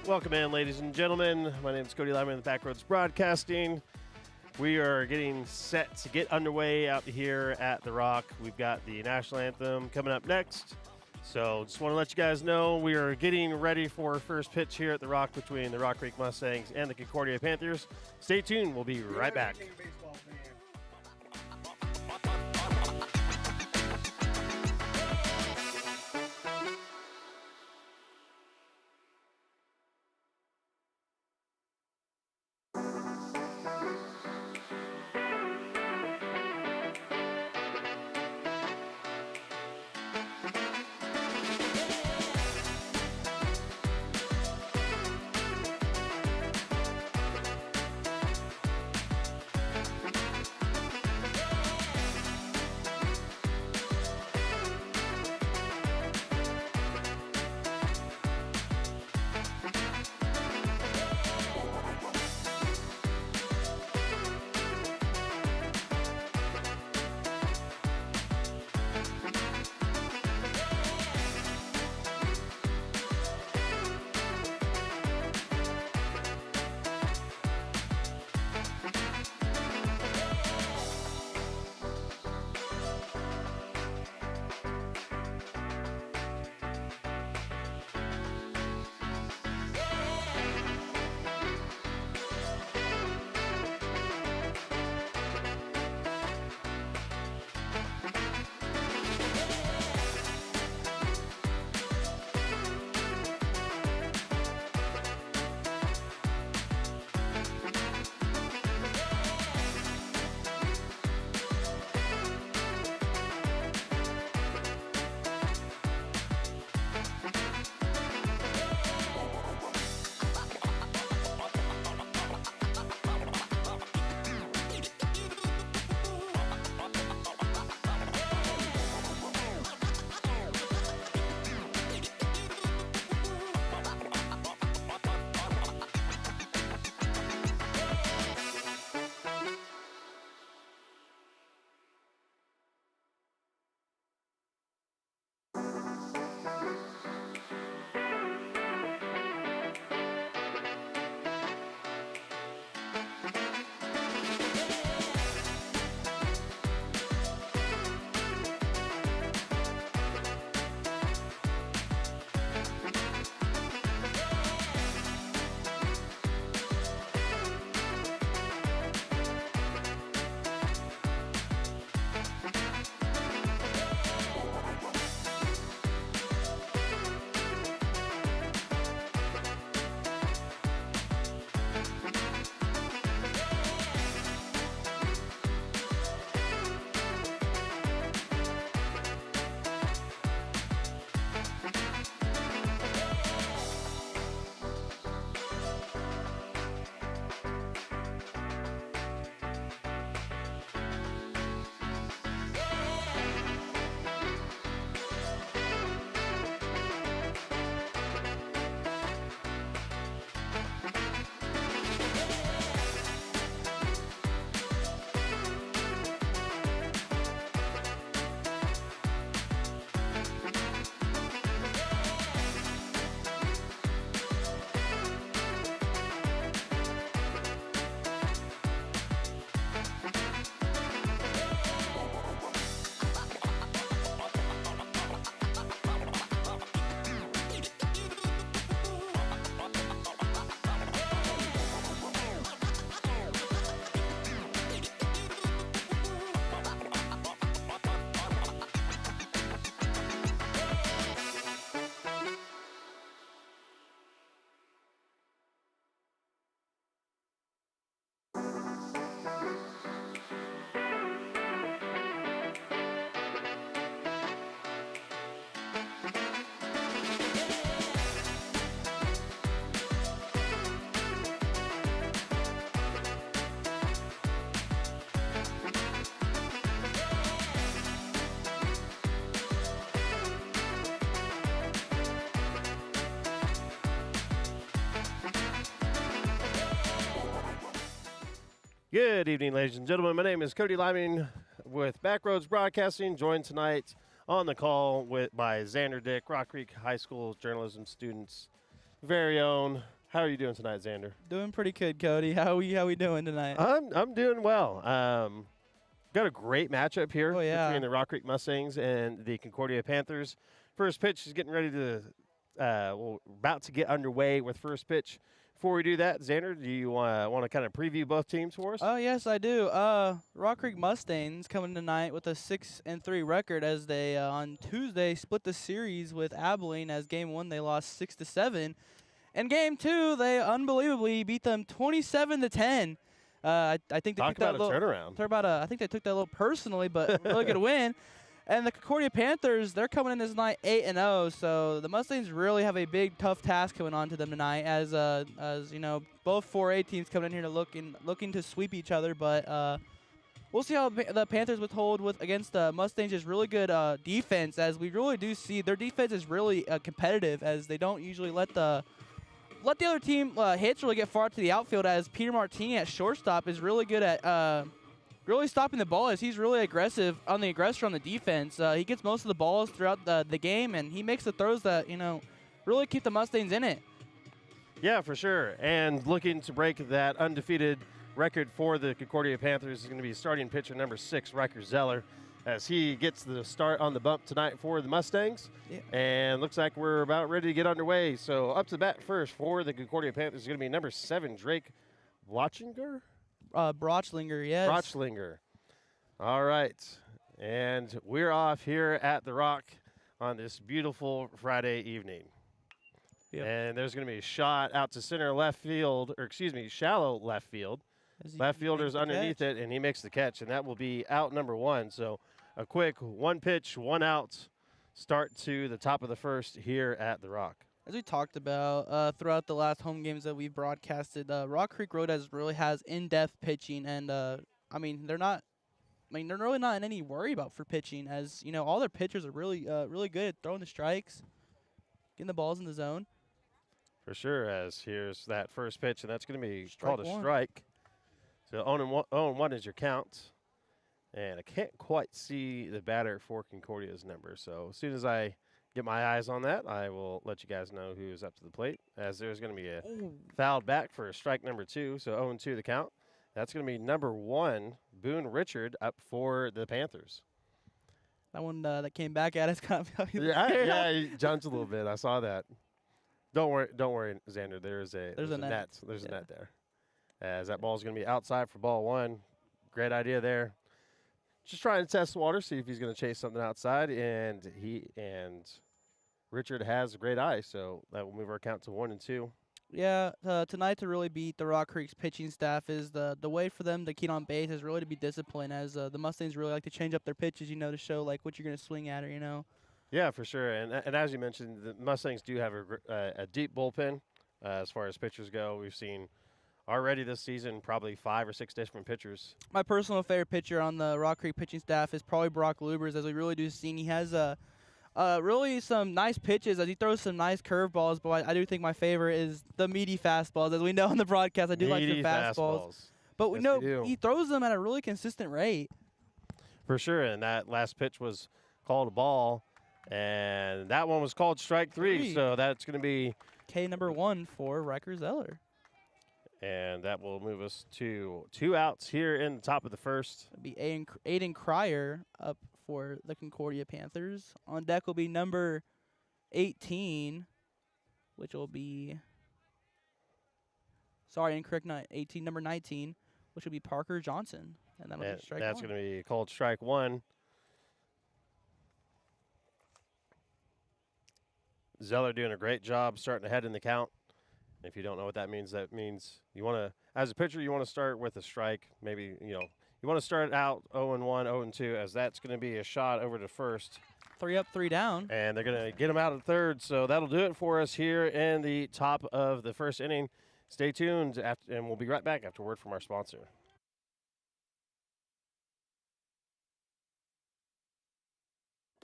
Welcome in, ladies and gentlemen. My name is Cody Lyman of the Backroads Broadcasting. We are getting set to get underway out here at The Rock. We've got the national anthem coming up next. So just want to let you guys know we are getting ready for first pitch here at The Rock between the Rock Creek Mustangs and the Concordia Panthers. Stay tuned. We'll be right back. Good evening, ladies and gentlemen. My name is Cody Lyman with Backroads Broadcasting, joined tonight on the call by Xander Dick, Rock Creek High School journalism students. very own. How are you doing tonight, Xander? Doing pretty good, Cody. How we doing tonight? I'm doing well. Got a great matchup here between the Rock Creek Mustangs and the Concordia Panthers. First pitch is getting ready to, about to get underway with first pitch. Before we do that, Xander, do you want to kind of preview both teams for us? Oh, yes, I do. Rock Creek Mustangs coming tonight with a 6-3 record as they, on Tuesday, split the series with Abilene as Game 1 they lost 6-7. And Game 2, they unbelievably beat them 27-10. I think they took that little turnaround. I think they took that a little personally, but really good win. And the Concordia Panthers, they're coming in this night 8-0. So the Mustangs really have a big, tough task coming on to them tonight. As you know, both 4A teams coming in here to looking to sweep each other. But we'll see how the Panthers withhold against the Mustangs. Is really good defense, as we really do see their defense is really competitive, as they don't usually let the other team hits really get far to the outfield, as Peter Martini at shortstop is really good at really stopping the ball, as he's really aggressive on the aggressor on the defense. He gets most of the balls throughout the game, and he makes the throws that, really keep the Mustangs in it. Yeah, for sure. And looking to break that undefeated record for the Concordia Panthers is going to be starting pitcher number 6, Riker Zeller, as he gets the start on the bump tonight for the Mustangs. Yeah. And looks like we're about ready to get underway. So up to the bat first for the Concordia Panthers is going to be number 7, Drake Blotchinger? Brochlinger, yes. Brochlinger. All right. And we're off here at the Rock on this beautiful Friday evening. Yep. And there's going to be a shot out to center left field, shallow left field. Left fielder's underneath it, and he makes the catch, and that will be out number 1. So a quick 1 pitch, 1 out start to the top of the first here at the Rock. As we talked about throughout the last home games that we've broadcasted, Rock Creek Road really has in-depth pitching, and they're really not in any worry about for pitching, as all their pitchers are really good at throwing the strikes, getting the balls in the zone. For sure, as here's that first pitch, and that's going to be called a strike. So 0-1 is your count, and I can't quite see the batter for Concordia's number. So as soon as I get my eyes on that, I will let you guys know who is up to the plate, as there's going to be a fouled back for strike number 2, so 0-2 the count. That's going to be number 1, Boone Richard, up for the Panthers. That one that came back at us kind of. Yeah, he jumped a little bit. I saw that. Don't worry, Xander. There's a net. There's a net there. As that ball is going to be outside for ball 1. Great idea there. Just trying to test the water, see if he's going to chase something outside, and Richard has a great eye, so that will move our count to 1-2. Yeah, tonight to really beat the Rock Creek's pitching staff is the way for them to keep on base is really to be disciplined, as the Mustangs really like to change up their pitches, to show like what you're going to swing at, or Yeah, for sure, and as you mentioned, the Mustangs do have a deep bullpen as far as pitchers go. We've seen already this season probably 5 or 6 different pitchers. My personal favorite pitcher on the Rock Creek pitching staff is probably Brock Lubers, as we really do see he has really some nice pitches, as he throws some nice curveballs, but I do think my favorite is the meaty fastballs. As we know on the broadcast, I do like the fastballs. But we know he throws them at a really consistent rate. For sure, and that last pitch was called a ball, and that one was called strike 3, so that's going to be K number 1 for Riker Zeller. And that will move us to 2 outs here in the top of the first. It'll be Aiden Cryer up for the Concordia Panthers. On deck will be number 18, which will be, incorrect, not 18, number 19, which will be Parker Johnson. And that'll be strike 1. That's going to be called strike 1. Zeller doing a great job starting ahead in the count. If you don't know what that means you want to, as a pitcher, you want to start with a strike. Maybe, you want to start out 0-1, 0-2, as that's going to be a shot over to first. 3 up, 3 down. And they're going to get him out of third. So that'll do it for us here in the top of the first inning. Stay tuned, and we'll be right back after word from our sponsor.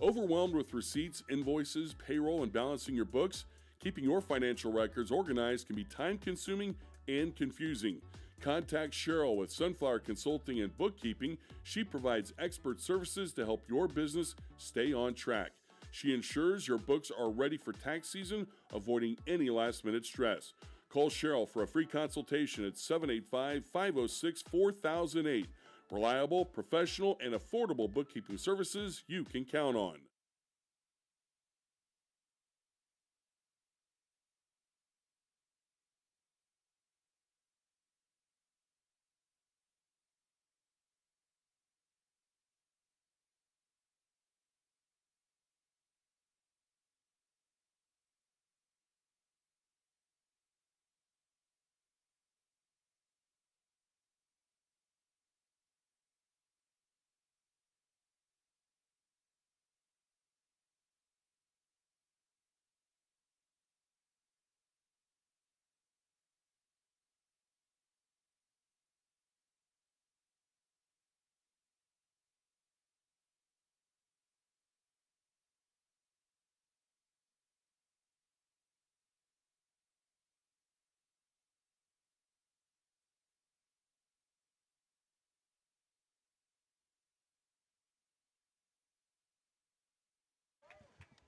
Overwhelmed with receipts, invoices, payroll, and balancing your books? Keeping your financial records organized can be time-consuming and confusing. Contact Cheryl with Sunflower Consulting and Bookkeeping. She provides expert services to help your business stay on track. She ensures your books are ready for tax season, avoiding any last-minute stress. Call Cheryl for a free consultation at 785-506-4008. Reliable, professional, and affordable bookkeeping services you can count on.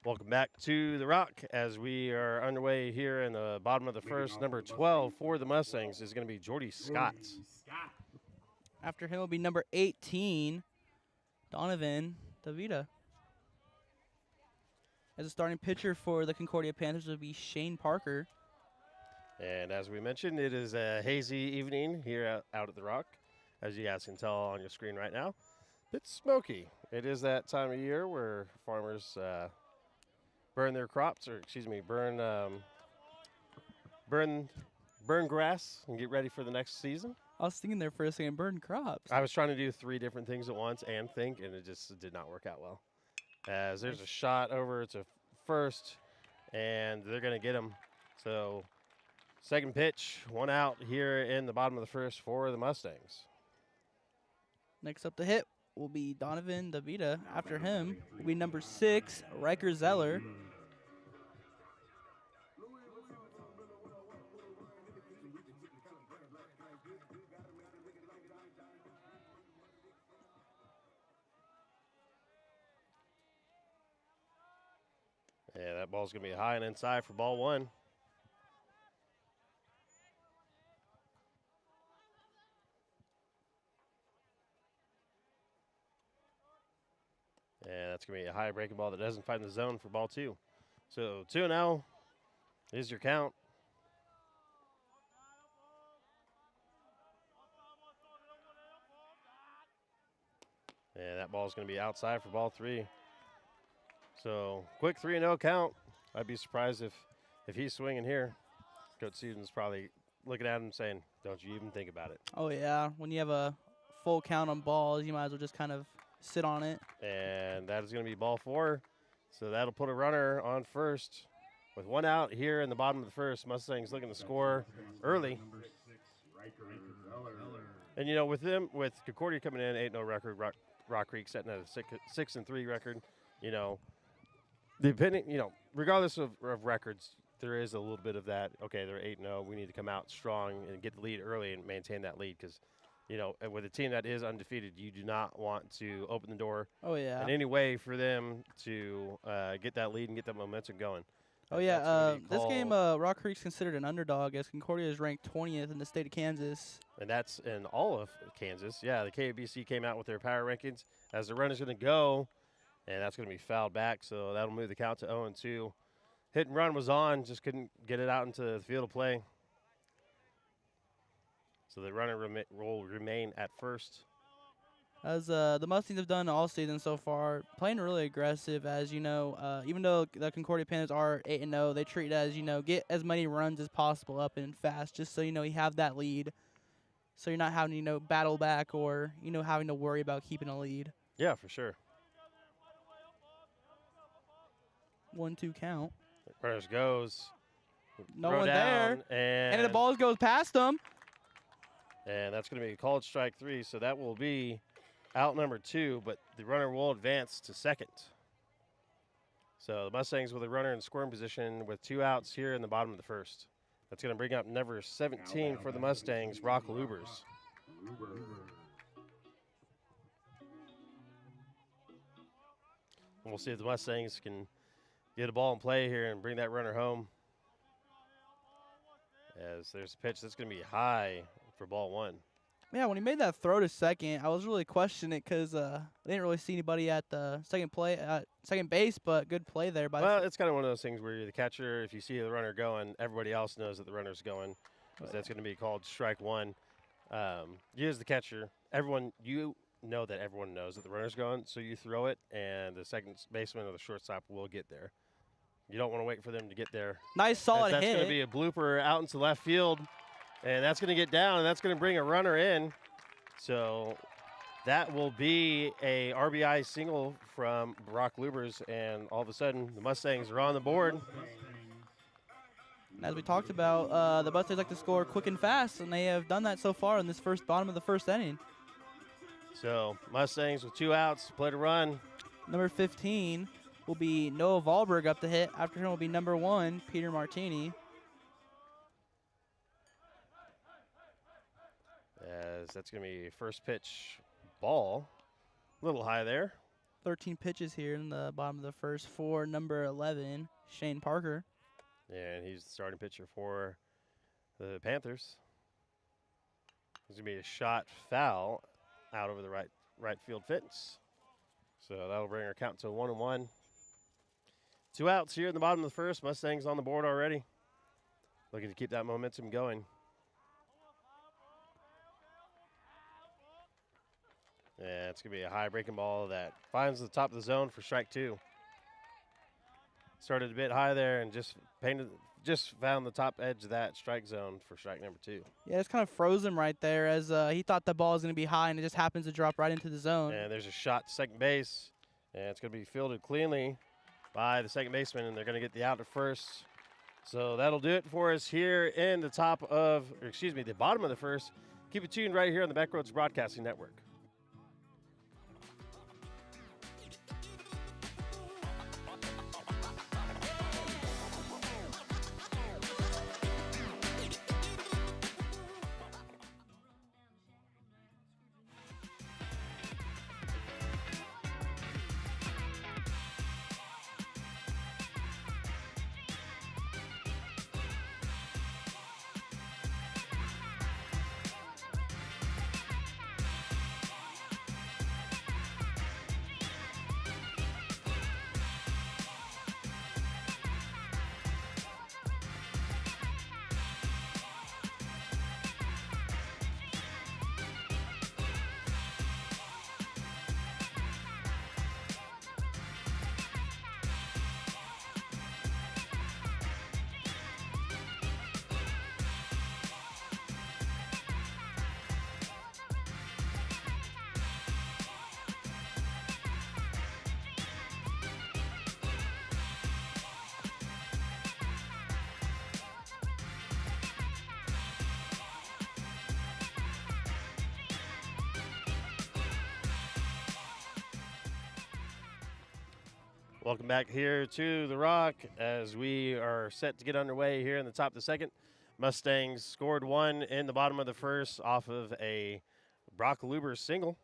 Welcome back to the Rock as we are underway here in the bottom of the first. Number 12 for the Mustangs is going to be Jordy Scott. After him will be number 18, Donovan DeVita. As a starting pitcher for the Concordia Panthers will be Shane Parker. And as we mentioned, it is a hazy evening here out at the Rock, as you guys can tell on your screen right now. It's smoky. It is that time of year where farmers burn their crops, or excuse me, burn grass and get ready for the next season. I was thinking there for a second, burn crops. I was trying to do 3 different things at once and think, and it just did not work out well. As there's a shot over to first, and they're going to get him. So second pitch, 1 out here in the bottom of the first for the Mustangs. Next up to hit will be Donovan DeVita. After him will be number 6, Riker Zeller. Yeah, that ball's going to be high and inside for ball 1. And that's going to be a high breaking ball that doesn't find the zone for ball 2. So 2-0 is your count. And that ball's going to be outside for ball 3. So quick 3-0 count. I'd be surprised if he's swinging here. Coach Stevens probably looking at him saying, don't you even think about it. Oh, yeah. When you have a full count on balls, you might as well just kind of sit on it. And that is going to be ball 4. So that'll put a runner on first with 1 out here in the bottom of the first. Mustangs looking to score early. And, you know, with Concordia coming in, 8-0 record, Rock Creek setting at a 6-3 record, you know, regardless of records, there is a little bit of that. Okay, they're 8-0. We need to come out strong and get the lead early and maintain that lead because, you know, with a team that is undefeated, you do not want to open the door. Oh, yeah. In any way for them to get that lead and get that momentum going. Oh, yeah. This game, Rock Creek's considered an underdog as Concordia is ranked 20th in the state of Kansas. And that's in all of Kansas. Yeah, the KABC came out with their power rankings as the runner's going to go. And that's going to be fouled back, so that'll move the count to 0-2. Hit and run was on, just couldn't get it out into the field of play. So the runner will remain at first. As the Mustangs have done all season so far, playing really aggressive. As you know, even though the Concordia Panthers are 8-0, they treat it as, you know, get as many runs as possible up and fast, just so you know you have that lead. So you're not having to, you know, battle back or, you know, having to worry about keeping a lead. Yeah, for sure. 1-2 count. Runners goes. No one there. And the ball goes past them. And that's going to be a called strike 3, so that will be out number 2, but the runner will advance to second. So the Mustangs with a runner in scoring position with 2 outs here in the bottom of the first. That's going to bring up number 17 for the Mustangs, Brock Lubers. We'll see if the Mustangs can get a ball in play here and bring that runner home. As there's a pitch that's going to be high for ball one. Yeah, when he made that throw to second, I was really questioning it because I didn't really see anybody at the second base, but good play there. Well, it's kind of one of those things where you're the catcher. If you see the runner going, everybody else knows that the runner's going. That's going to be called strike one. You as the catcher, you know that everyone knows that the runner's going, so you throw it, and the second baseman or the shortstop will get there. You don't want to wait for them to get there. Nice solid hit. That's going to be a blooper out into left field, and that's going to get down, and that's going to bring a runner in. So that will be a RBI single from Brock Lubers, and all of a sudden the Mustangs are on the board. As we talked about, the Mustangs like to score quick and fast, and they have done that so far in this bottom of the first inning. So Mustangs with 2 outs, play to run. Number 15 will be Noah Wahlberg up to hit. After him will be number 1, Peter Martini. As that's going to be first pitch ball. A little high there. 13 pitches here in the bottom of the first for number 11, Shane Parker. And he's the starting pitcher for the Panthers. There's going to be a shot foul out over the right field fence. So that'll bring our count to 1-1. 2 outs here in the bottom of the first. Mustangs on the board already. Looking to keep that momentum going. Yeah, it's going to be a high breaking ball that finds the top of the zone for strike 2. Started a bit high there and just found the top edge of that strike zone for strike number 2. Yeah, it's kind of frozen right there as he thought the ball was going to be high, and it just happens to drop right into the zone. And there's a shot to second base, and it's going to be fielded cleanly by the second baseman, and they're going to get the out at first. So that'll do it for us here in the bottom of the first. Keep it tuned right here on the Backroads Broadcasting Network. Welcome back here to The Rock as we are set to get underway here in the top of the second. Mustangs scored 1 in the bottom of the first off of a Brock Luber single.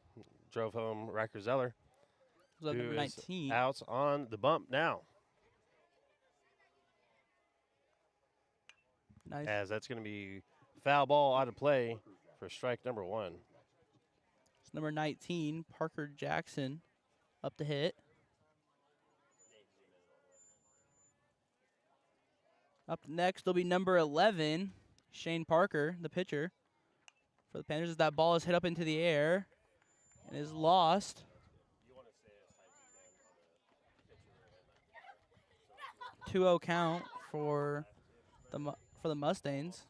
Drove home Riker Zeller, Was that number 19? out on the bump now. Nice. As that's going to be foul ball out of play for strike number 1. It's number 19, Parker Jackson, up to hit. Up next will be number 11, Shane Parker, the pitcher for the Panthers, as that ball is hit up into the air and is lost. 2-0 count for the Mustangs.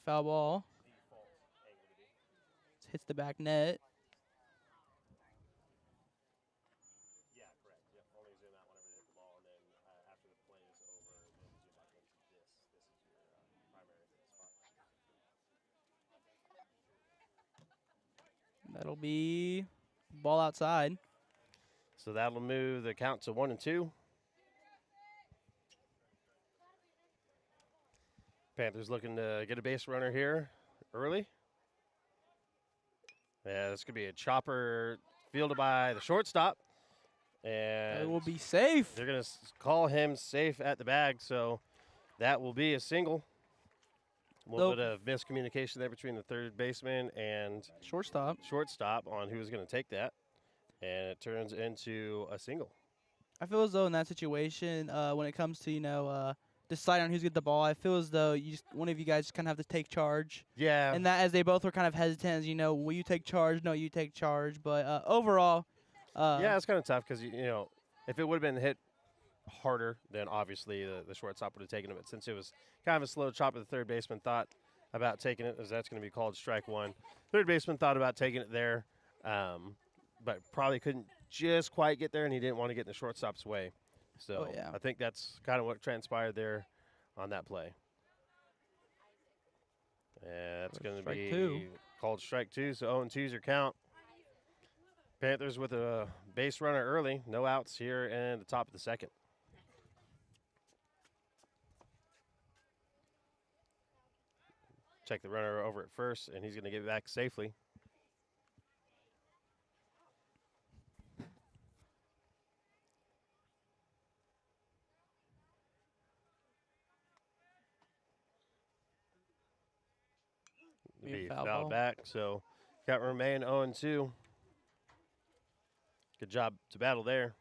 Foul ball. Hits the back net. That'll be ball outside. So that'll move the count to 1-2. Panthers looking to get a base runner here early. Yeah, this could be a chopper fielded by the shortstop. And It will be safe. they're going to call him safe at the bag, so that will be a single. A little bit of miscommunication there between the third baseman and shortstop on who was going to take that, and it turns into a single. I feel as though in that situation, when it comes to deciding on who's get the ball, I feel as though one of you guys just kind of have to take charge. Yeah. And that as they both were kind of hesitant, as will you take charge? No, you take charge. But overall, yeah, it's kind of tough because if it would have been hit harder, then obviously the shortstop would have taken it. But since it was kind of a slow chop, the third baseman thought about taking it, as that's going to be called strike one. Third baseman thought about taking it there, but probably couldn't just quite get there, and he didn't want to get in the shortstop's way. So yeah. I think that's kind of what transpired there on that play. And that's going to be called strike two. So 0-2 is your count. Panthers with a base runner early. No outs here in the top of the second. Check the runner over at first, and he's going to get it back safely. Be fouled back, so count remain 0-2. Good job to battle there.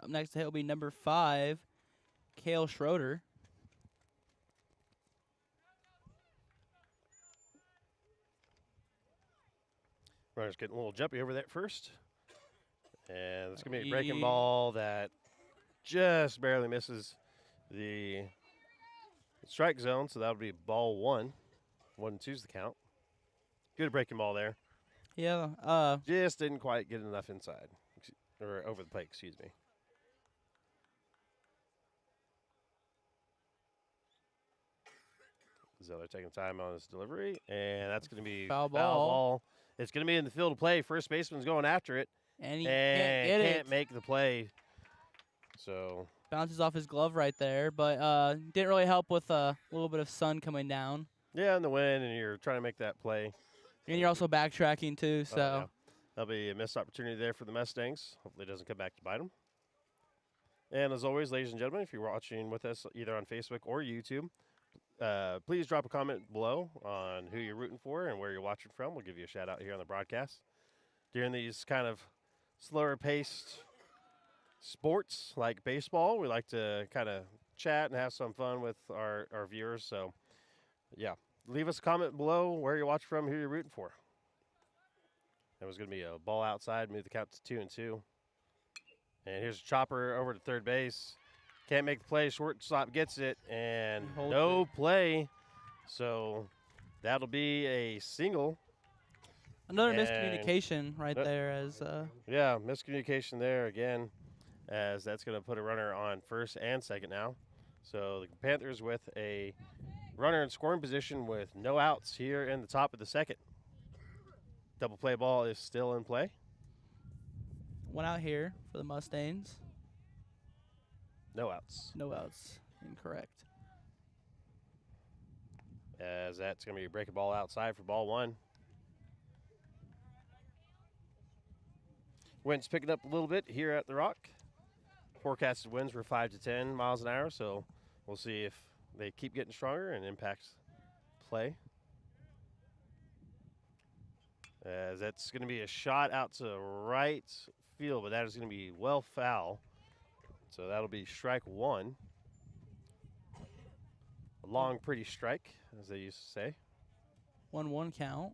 Up next to hit will be number 5, Kale Schroeder. Runner's getting a little jumpy over there first. And it's going to be a breaking ball that just barely misses the strike zone, so that'll be ball 1. 1-2's the count. Good breaking ball there. Yeah. Just didn't quite get enough inside, or over the plate, excuse me. Zeller taking time on his delivery, and that's going to be foul ball. It's going to be in the field of play. First baseman's going after it, and he can't make the play. So bounces off his glove right there, but didn't really help with a little bit of sun coming down. Yeah, in the wind, and you're trying to make that play. And you're also backtracking too, so. Yeah. That'll be a missed opportunity there for the Mustangs. Hopefully it doesn't come back to bite them. And as always, ladies and gentlemen, if you're watching with us either on Facebook or YouTube, please drop a comment below on who you're rooting for and where you're watching from. We'll give you a shout out here on the broadcast. During these kind of slower paced sports like baseball, we like to kind of chat and have some fun with our viewers. So, yeah, leave us a comment below where you're watching from, who you're rooting for. That was going to be a ball outside, move the count to 2-2. And here's a chopper over to third base. Can't make the play. Shortstop gets it, and no play. So that'll be a single. Another miscommunication right there. Yeah, miscommunication there again, as that's going to put a runner on first and second now. So the Panthers with a runner in scoring position with no outs here in the top of the second. Double play ball is still in play. One out here for the Mustangs. No outs. No outs. Incorrect. As that's going to be a breaking ball outside for ball 1. Wind's picking up a little bit here at the Rock. Forecasted winds were 5 to 10 miles an hour, so we'll see if they keep getting stronger and impact play. As that's going to be a shot out to right field, but that is going to be well foul. So that'll be strike 1. A long, pretty strike, as they used to say. 1-1 count.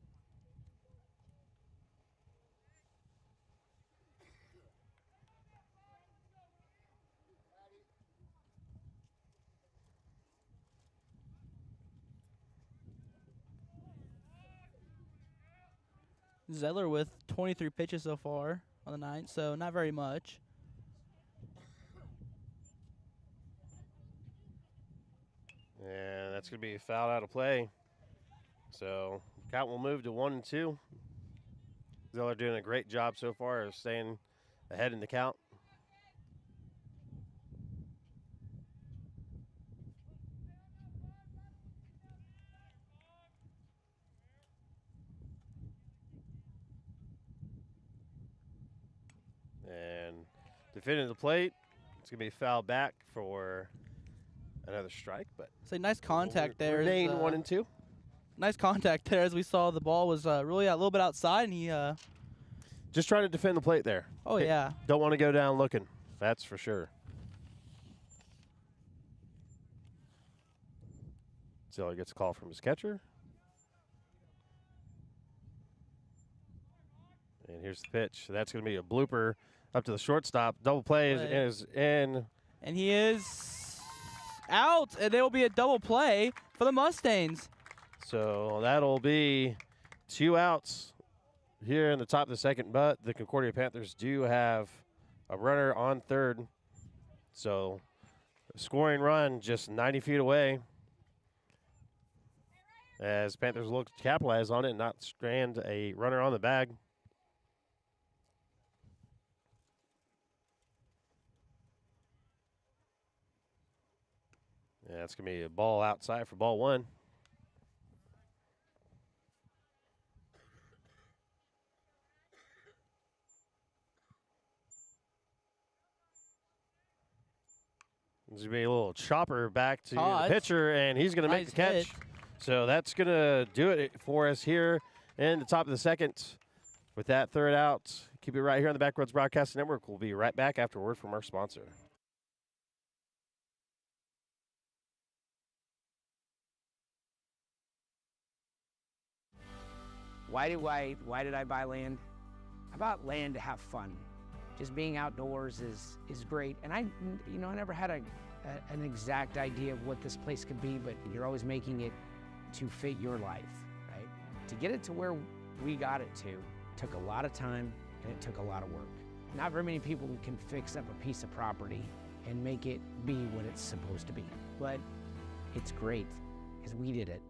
Zeller with 23 pitches so far on the night, so not very much. And that's going to be fouled out of play. So count will move to 1-2. Zeller doing a great job so far of staying ahead in the count. defending the plate. It's going to be fouled back for another strike, but Say nice contact there. Remain 1-2. Nice contact there, as we saw the ball was really a little bit outside, and he. Just trying to defend the plate there. Oh yeah. Don't want to go down looking. That's for sure. So he gets a call from his catcher. And here's the pitch. That's going to be a blooper up to the shortstop. Double play is in. And he is out, and it will be a double play for the Mustangs. So that'll be 2 outs here in the top of the second, but the Concordia Panthers do have a runner on third. So scoring run just 90 feet away as Panthers look to capitalize on it and not strand a runner on the bag. Yeah, it's going to be a ball outside for ball 1. There's going to be a little chopper back to the pitcher, and he's going to make the catch. Hit. So that's going to do it for us here in the top of the second. With that third out, keep it right here on the Backroads Broadcasting Network. We'll be right back after a word from our sponsor. Why did I buy land? I bought land to have fun. Just being outdoors is great. And I never had an exact idea of what this place could be, but you're always making it to fit your life, right? To get it to where we got it to took a lot of time and it took a lot of work. Not very many people can fix up a piece of property and make it be what it's supposed to be. But it's great because we did it.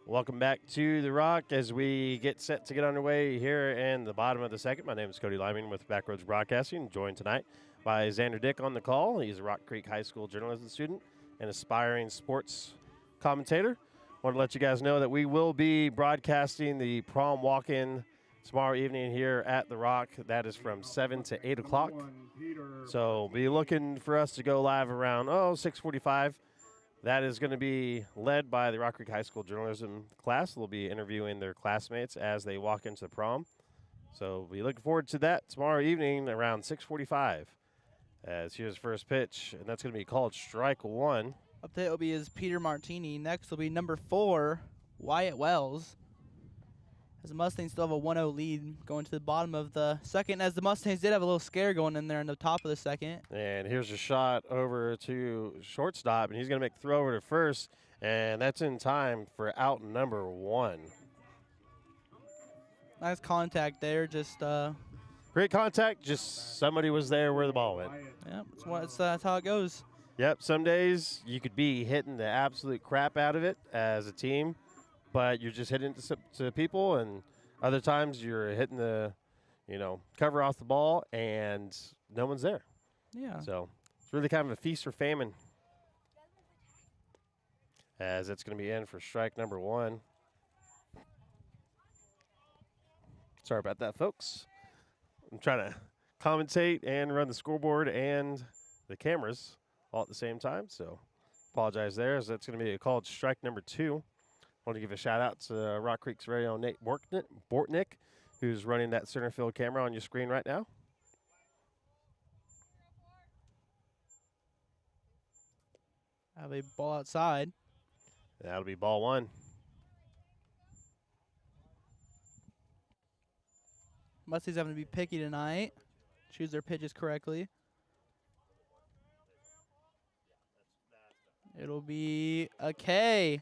Welcome back to The Rock as we get set to get underway here in the bottom of the second. My name is Cody Lyman with Backroads Broadcasting, joined tonight by Xander Dick on the call. He's a Rock Creek High School journalism student and aspiring sports commentator. Want to let you guys know that we will be broadcasting the prom walk-in tomorrow evening here at The Rock. That is from 7 to 8 o'clock. So be looking for us to go live around, 6:45. That is going to be led by the Rock Creek High School journalism class. They'll be interviewing their classmates as they walk into the prom. So we're looking forward to that tomorrow evening around 6:45. As here's first pitch, and that's going to be called strike 1. Update will be is Peter Martini. Next will be number 4, Wyatt Wells. As the Mustangs still have a 1-0 lead going to the bottom of the second, as the Mustangs did have a little scare going in there in the top of the second. And here's a shot over to shortstop, and he's going to make the throw over to first, and that's in time for out number 1. Nice contact there, just great contact, just somebody was there where the ball went. Yeah, that's how it goes. Yep, some days you could be hitting the absolute crap out of it as a team, but you're just hitting it to people, and other times you're hitting the, cover off the ball, and no one's there. Yeah. So it's really kind of a feast or famine. As it's going to be in for strike number 1. Sorry about that, folks. I'm trying to commentate and run the scoreboard and the cameras all at the same time, so apologize there, as that's going to be called strike number 2. I want to give a shout-out to Rock Creek's very own Nate Bortnick, who's running that center field camera on your screen right now. Have a ball outside. That'll be ball 1. Mustangs having to be picky tonight. Choose their pitches correctly. It'll be a K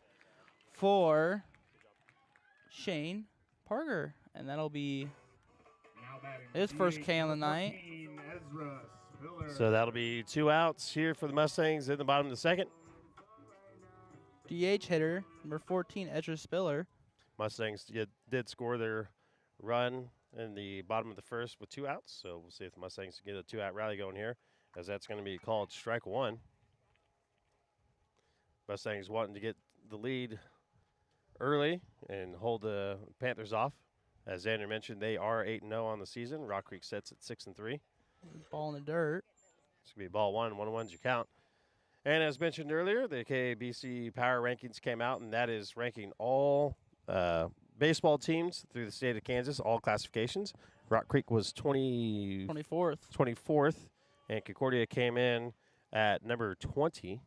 for Shane Parker, and that'll be his first K on the night. So that'll be 2 outs here for the Mustangs in the bottom of the second. DH hitter, number 14, Ezra Spiller. Mustangs did score their run in the bottom of the first with 2 outs. So we'll see if the Mustangs can get a 2-out rally going here, as that's going to be called strike 1. Mustangs wanting to get the lead early and hold the Panthers off. As Xander mentioned, they are 8-0 on the season. Rock Creek sets at 6-3. Ball in the dirt. It's going to be ball 1, 1-1's your count. And as mentioned earlier, the KBC Power Rankings came out, and that is ranking all baseball teams through the state of Kansas, all classifications. Rock Creek was 24th, and Concordia came in at number 20.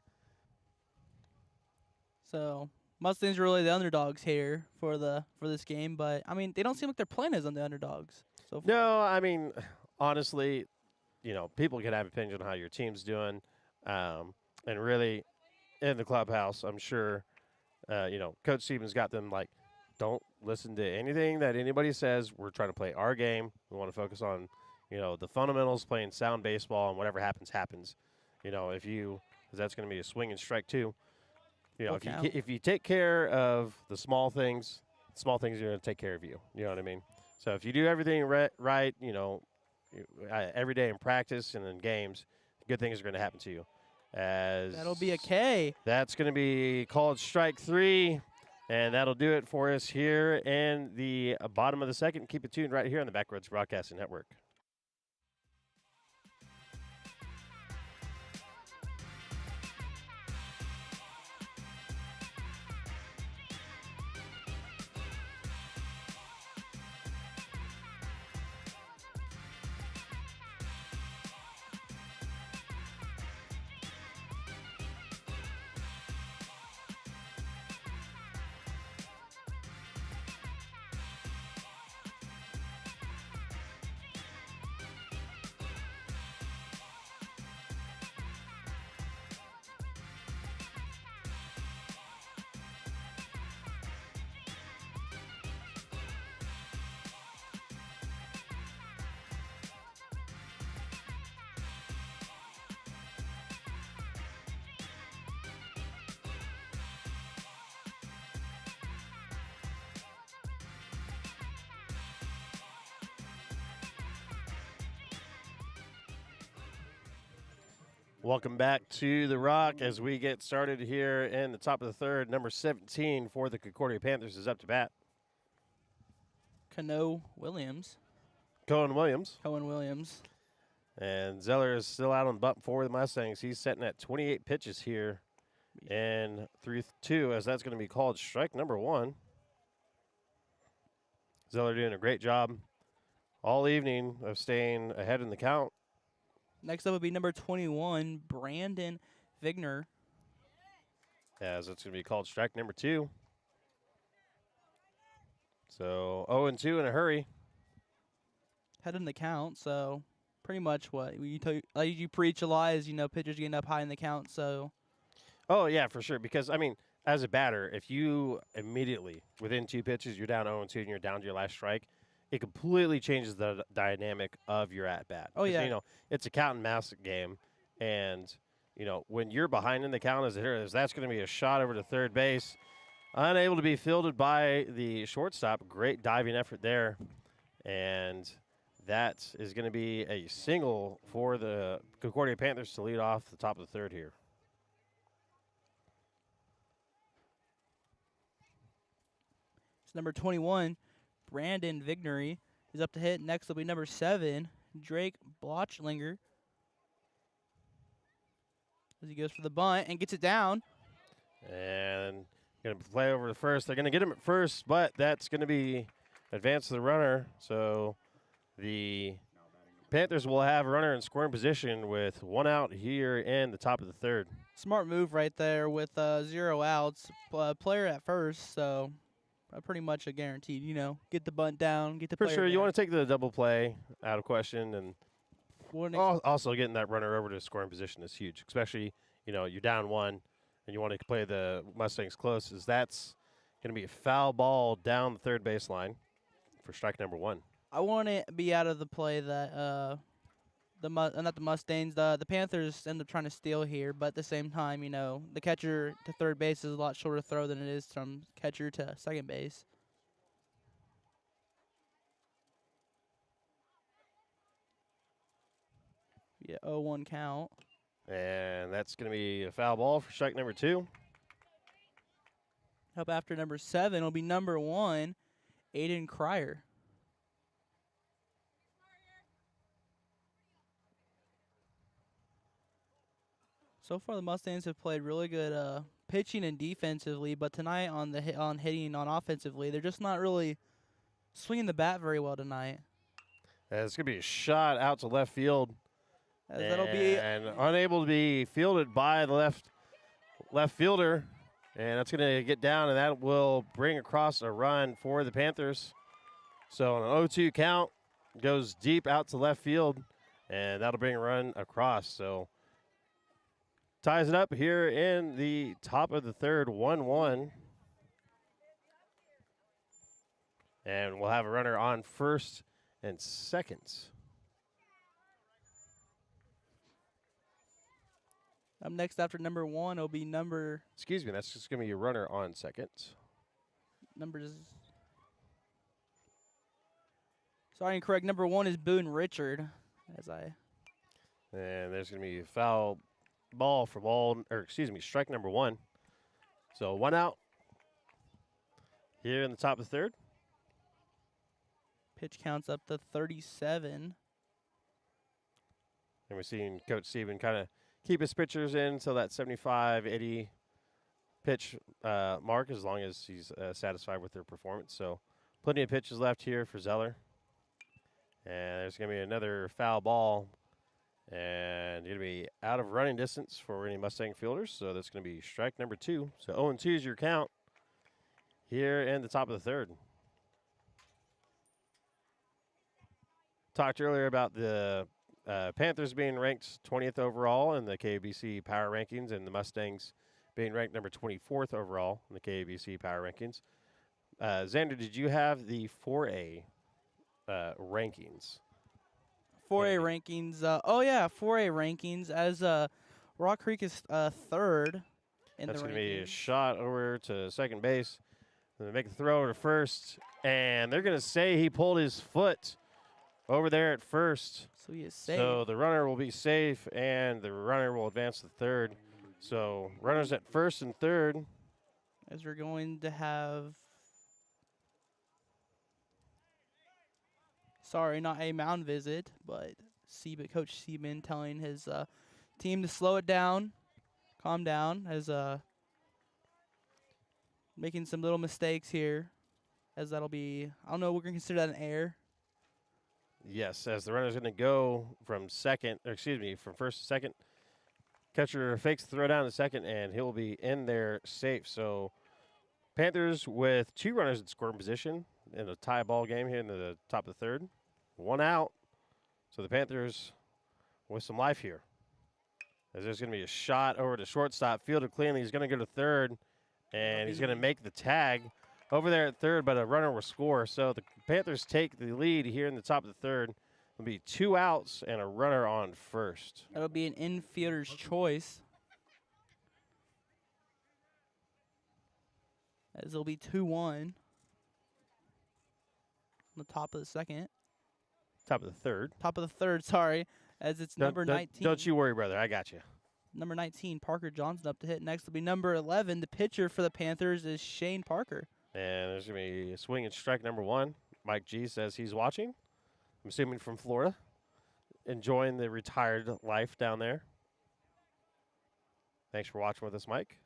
So Mustangs are really the underdogs here for this game, but I mean they don't seem like they're playing as on the underdogs. So No, I mean honestly, people can have opinions on how your team's doing, and really in the clubhouse, I'm sure, Coach Stevens got them like, don't listen to anything that anybody says. We're trying to play our game. We want to focus on, the fundamentals, playing sound baseball, and whatever happens, happens. Because that's going to be a swing and strike too. If you take care of the small things are going to take care of you. You know what I mean? So if you do everything right, every day in practice and in games, good things are going to happen to you. That'll be a K. That's going to be called strike 3, and that'll do it for us here in the bottom of the second. Keep it tuned right here on the Backroads Broadcasting Network. Welcome back to The Rock as we get started here in the top of the third. Number 17 for the Concordia Panthers is up to bat. Cohen Williams. And Zeller is still out on bump for the Mustangs. He's setting at 28 pitches here in 3-2, as that's going to be called strike number 1. Zeller doing a great job all evening of staying ahead in the count. Next up would be number 21, Brandon Vigner. As it's going to be called strike number 2. So 0-2 in a hurry. Head in the count, so pretty much what you preach a lot is, pitchers getting up high in the count, so. Oh, yeah, for sure. Because, I mean, as a batter, if you immediately, within 2 pitches, you're down 0-2 and you're down to your last strike, it completely changes the dynamic of your at-bat. Oh, yeah. It's a count and mass game. And, when you're behind in the count as a hitter, that's going to be a shot over to third base. Unable to be fielded by the shortstop. Great diving effort there. And that is going to be a single for the Concordia Panthers to lead off the top of the third here. It's number 21. Brandon Vignery is up to hit. Next will be number 7, Drake Blochlinger. As he goes for the bunt and gets it down. And going to play over to first. They're going to get him at first, but that's going to be advance to the runner. So the Panthers will have a runner in scoring position with 1 out here in the top of the third. Smart move right there with 0 outs. Player at first, so pretty much a guaranteed, get the bunt down, get the player For sure, down. you want to take the double play out of question, and also getting that runner over to scoring position is huge, especially, you're down 1 and you want to play the Mustangs close, as that's going to be a foul ball down the third baseline for strike number 1. I want to be out of the play that not the Mustangs, the Panthers end up trying to steal here, but at the same time, the catcher to third base is a lot shorter throw than it is from catcher to second base. Yeah, 0-1 count. And that's going to be a foul ball for strike number 2. Up after number 7 will be number 1, Aiden Cryer. So far, the Mustangs have played really good pitching and defensively, but tonight on hitting on offensively, they're just not really swinging the bat very well tonight. It's going to be a shot out to left field. As that'll be unable to be fielded by the left fielder. And that's going to get down, and that will bring across a run for the Panthers. So an 0-2 count goes deep out to left field, and that'll bring a run across. So ties it up here in the top of the third, 1-1. And we'll have a runner on first and second. Up next after number 1 will be Excuse me, that's just going to be a runner on second. Sorry, incorrect. Number 1 is Boone Richard. And there's going to be a foul ball for strike number 1. So 1 out here in the top of the third. Pitch counts up to 37. And we're seeing Coach Steven kind of keep his pitchers in until that 75, 80 pitch mark, as long as he's satisfied with their performance. So plenty of pitches left here for Zeller. And there's going to be another foul ball. And going to be out of running distance for any Mustang fielders. So that's going to be strike number 2. So 0-2 is your count here in the top of the third. Talked earlier about the Panthers being ranked 20th overall in the KBC Power Rankings, and the Mustangs being ranked number 24th overall in the KBC Power Rankings. Xander, did you have the 4A rankings? 4A rankings. 4A rankings as Rock Creek is third in That's the going to be a rankings. shot over to second base. They make the throw to first, and they're going to say he pulled his foot over there at first. So he is safe. So the runner will be safe, and the runner will advance to third. So runners at first and third. As we're going to have, sorry, not a mound visit, but Coach Seaman telling his team to slow it down, calm down, as making some little mistakes here, as that'll be, I don't know, we're going to consider that an error. Yes, as the runner's going to go from from first to second. Catcher fakes the throw down to second, and he'll be in there safe. So Panthers with 2 runners in scoring position in a tie ball game here in the top of the third. 1 out. So the Panthers with some life here. As there's going to be a shot over to shortstop, fielded cleanly. He's going to go to third, and he's going to make the tag over there at third, but a runner will score. So the Panthers take the lead here in the top of the third. It'll be 2 outs and a runner on first. That'll be an infielder's choice, as it'll be 2-1 on the top of the second. Top of the third. Top of the third, sorry, as it's number 19. Don't you worry, brother. I got you. Number 19, Parker Johnson up to hit. Next will be number 11. The pitcher for the Panthers is Shane Parker. And there's going to be a swing and strike number 1. Mike G says he's watching. I'm assuming from Florida. Enjoying the retired life down there. Thanks for watching with us, Mike.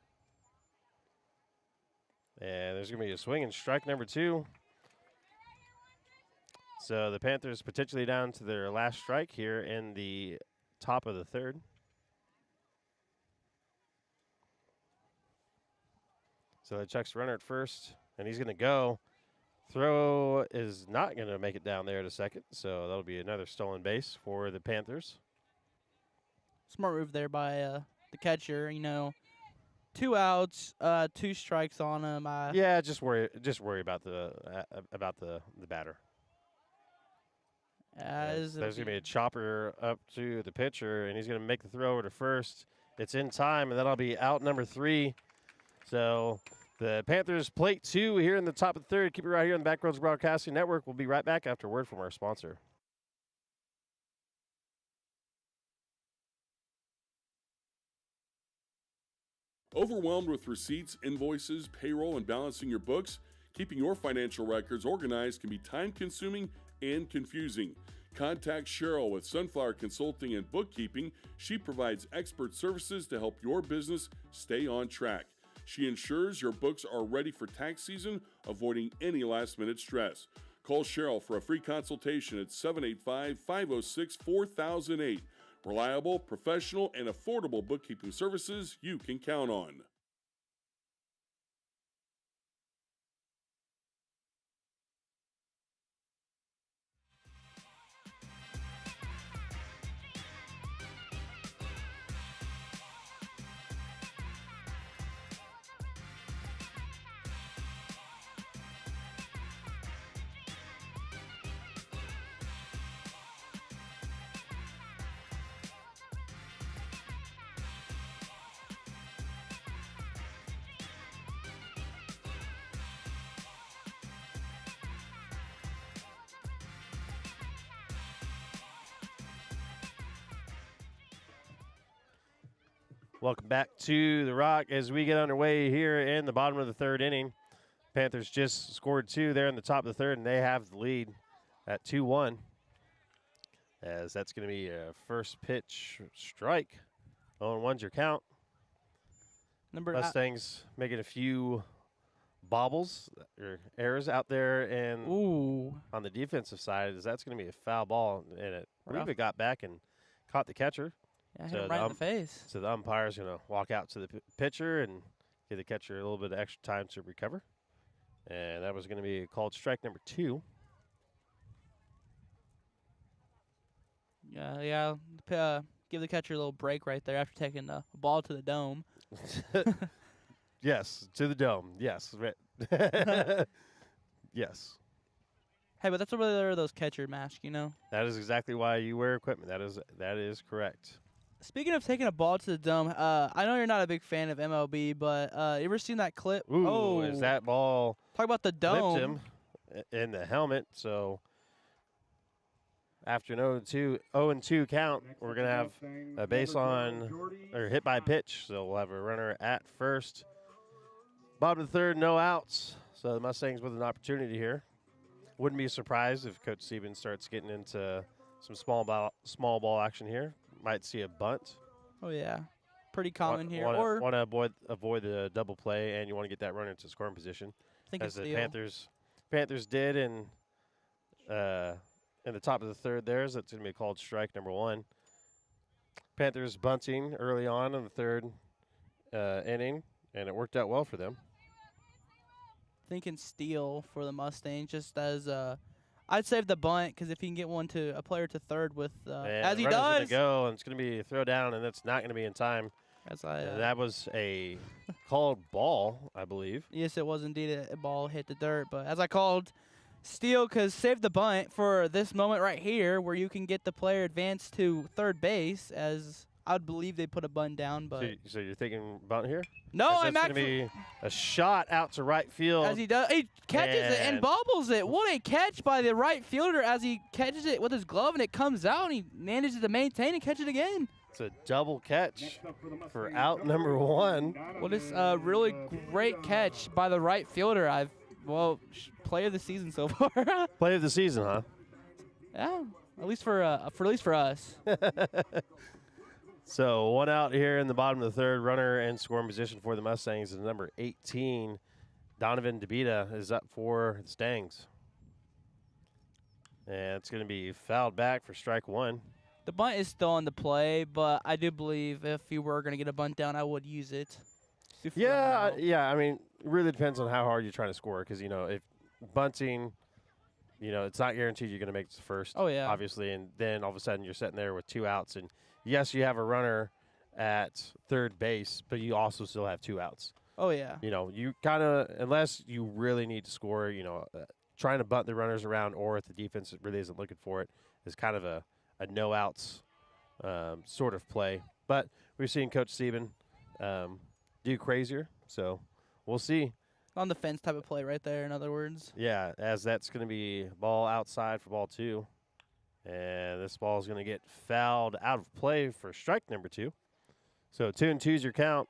And there's going to be a swing and strike number 2. So the Panthers potentially down to their last strike here in the top of the third. So that checks the runner at first, and he's going to go. Throw is not going to make it down there to second, so that'll be another stolen base for the Panthers. Smart move there by the catcher. 2 outs, 2 strikes on him. Yeah, just worry about the batter. As there's going to be a chopper up to the pitcher, and he's going to make the throw over to first. It's in time, and that'll be out number 3. So the Panthers plate 2 here in the top of the third. Keep it right here on the Backroads Broadcasting Network. We'll be right back after a word from our sponsor. Overwhelmed with receipts, invoices, payroll, and balancing your books? Keeping your financial records organized can be time-consuming and confusing. Contact Cheryl with Sunflower Consulting and Bookkeeping. She provides expert services to help your business stay on track. She ensures your books are ready for tax season, avoiding any last-minute stress. Call Cheryl for a free consultation at 785-506-4008. Reliable, professional, and affordable bookkeeping services you can count on. Welcome back to the Rock as we get underway here in the bottom of the third inning. Panthers just scored 2 there in the top of the third, and they have the lead at 2-1. As that's going to be a first pitch strike. 0-1's your count. Mustangs making a few bobbles or errors out there, and on the defensive side, is that's going to be a foul ball, and I believe it got back and caught the catcher. Yeah, hit him right in the face. So the umpire's going to walk out to the pitcher and give the catcher a little bit of extra time to recover. And that was going to be called strike number 2. Yeah. Give the catcher a little break right there after taking the ball to the dome. Yes, to the dome. Yes. Yes. Hey, but that's what there are those catcher masks, you know? That is exactly why you wear equipment. That is correct. Speaking of taking a ball to the dome, I know you're not a big fan of MLB, but you ever seen that clip? Ooh, is that ball talk about the dome. Clipped him in the helmet, so after an 0-2 count, we're going to have a base on or hit by pitch, so we'll have a runner at first. Bottom of the third, no outs, so the Mustangs with an opportunity here. Wouldn't be surprised if Coach Sieben starts getting into some small ball action here. Might see a bunt. Oh, yeah. Pretty common here. Want to avoid the double play, and you want to get that runner into scoring position. I think as it's the Panthers did in the top of the third there. So that's going to be called strike number 1. Panthers bunting early on in the third inning, and it worked out well for them. Thinking steal for the Mustangs, just as I'd save the bunt, because if he can get one to a player to third with as he does, going to go, and it's going to be a throw down, and that's not going to be in time. That was a called ball, I believe. Yes, it was indeed a ball hit the dirt, but as I called steal, because save the bunt for this moment right here, where you can get the player advanced to third base, as I'd believe they put a bunt down, but so you're thinking bunt here? No, I'm actually going to be a shot out to right field. As he catches it and bobbles it. What a catch by the right fielder as he catches it with his glove and it comes out and he manages to maintain and catch it again. It's a double catch for out number 1. Well, this really great catch by the right fielder. Play of the season so far. Play of the season, huh? Yeah, at least for us. So 1 out here in the bottom of the third. Runner in scoring position for the Mustangs is number 18. Donovan DeBita is up for the Stangs. And it's going to be fouled back for strike 1. The bunt is still on the play, but I do believe if you were going to get a bunt down, I would use it. Yeah. I mean, it really depends on how hard you're trying to score, because, if bunting, it's not guaranteed you're going to make it to first. Oh, yeah. Obviously, and then all of a sudden you're sitting there with 2 outs, and yes, you have a runner at third base, but you also still have 2 outs. Oh, yeah. You kind of, unless you really need to score, trying to bunt the runners around, or if the defense really isn't looking for it, is kind of a no outs sort of play. But we've seen Coach Sieben do crazier, so we'll see. On the fence type of play right there, in other words. Yeah, as that's going to be ball outside for ball 2. And this ball is going to get fouled out of play for strike number 2. So 2-2 is your count.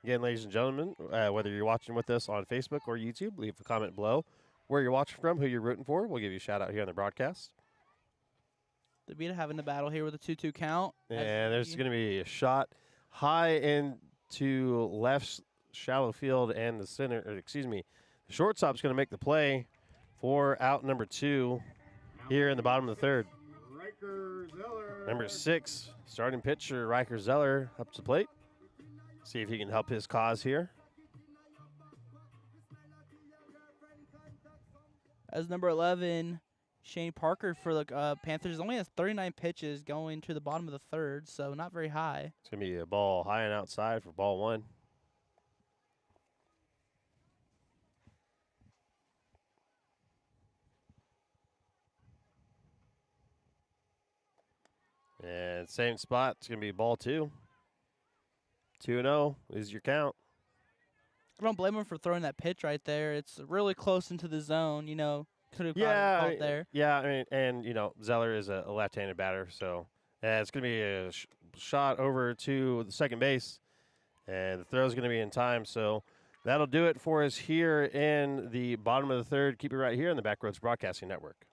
Again, ladies and gentlemen, whether you're watching with us on Facebook or YouTube, leave a comment below where you're watching from, who you're rooting for. We'll give you a shout out here on the broadcast. The Vita having the battle here with a 2-2 count. And there's going to be a shot high into left shallow field and the center, or excuse me, the shortstop's going to make the play for out number 2 here in the bottom of the third. Number 6, starting pitcher Riker Zeller up to the plate. See if he can help his cause here. As number 11, Shane Parker for the Panthers only has 39 pitches going to the bottom of the third, so not very high. It's going to be a ball high and outside for ball 1. And same spot, it's going to be ball 2. 2-0 is your count. I don't blame him for throwing that pitch right there. It's really close into the zone, you know. Could have caught there. Yeah, I mean, and, you know, Zeller is a left-handed batter, so it's going to be a shot over to the second base, and the throw is going to be in time. So that'll do it for us here in the bottom of the third. Keep it right here on the Backroads Broadcasting Network.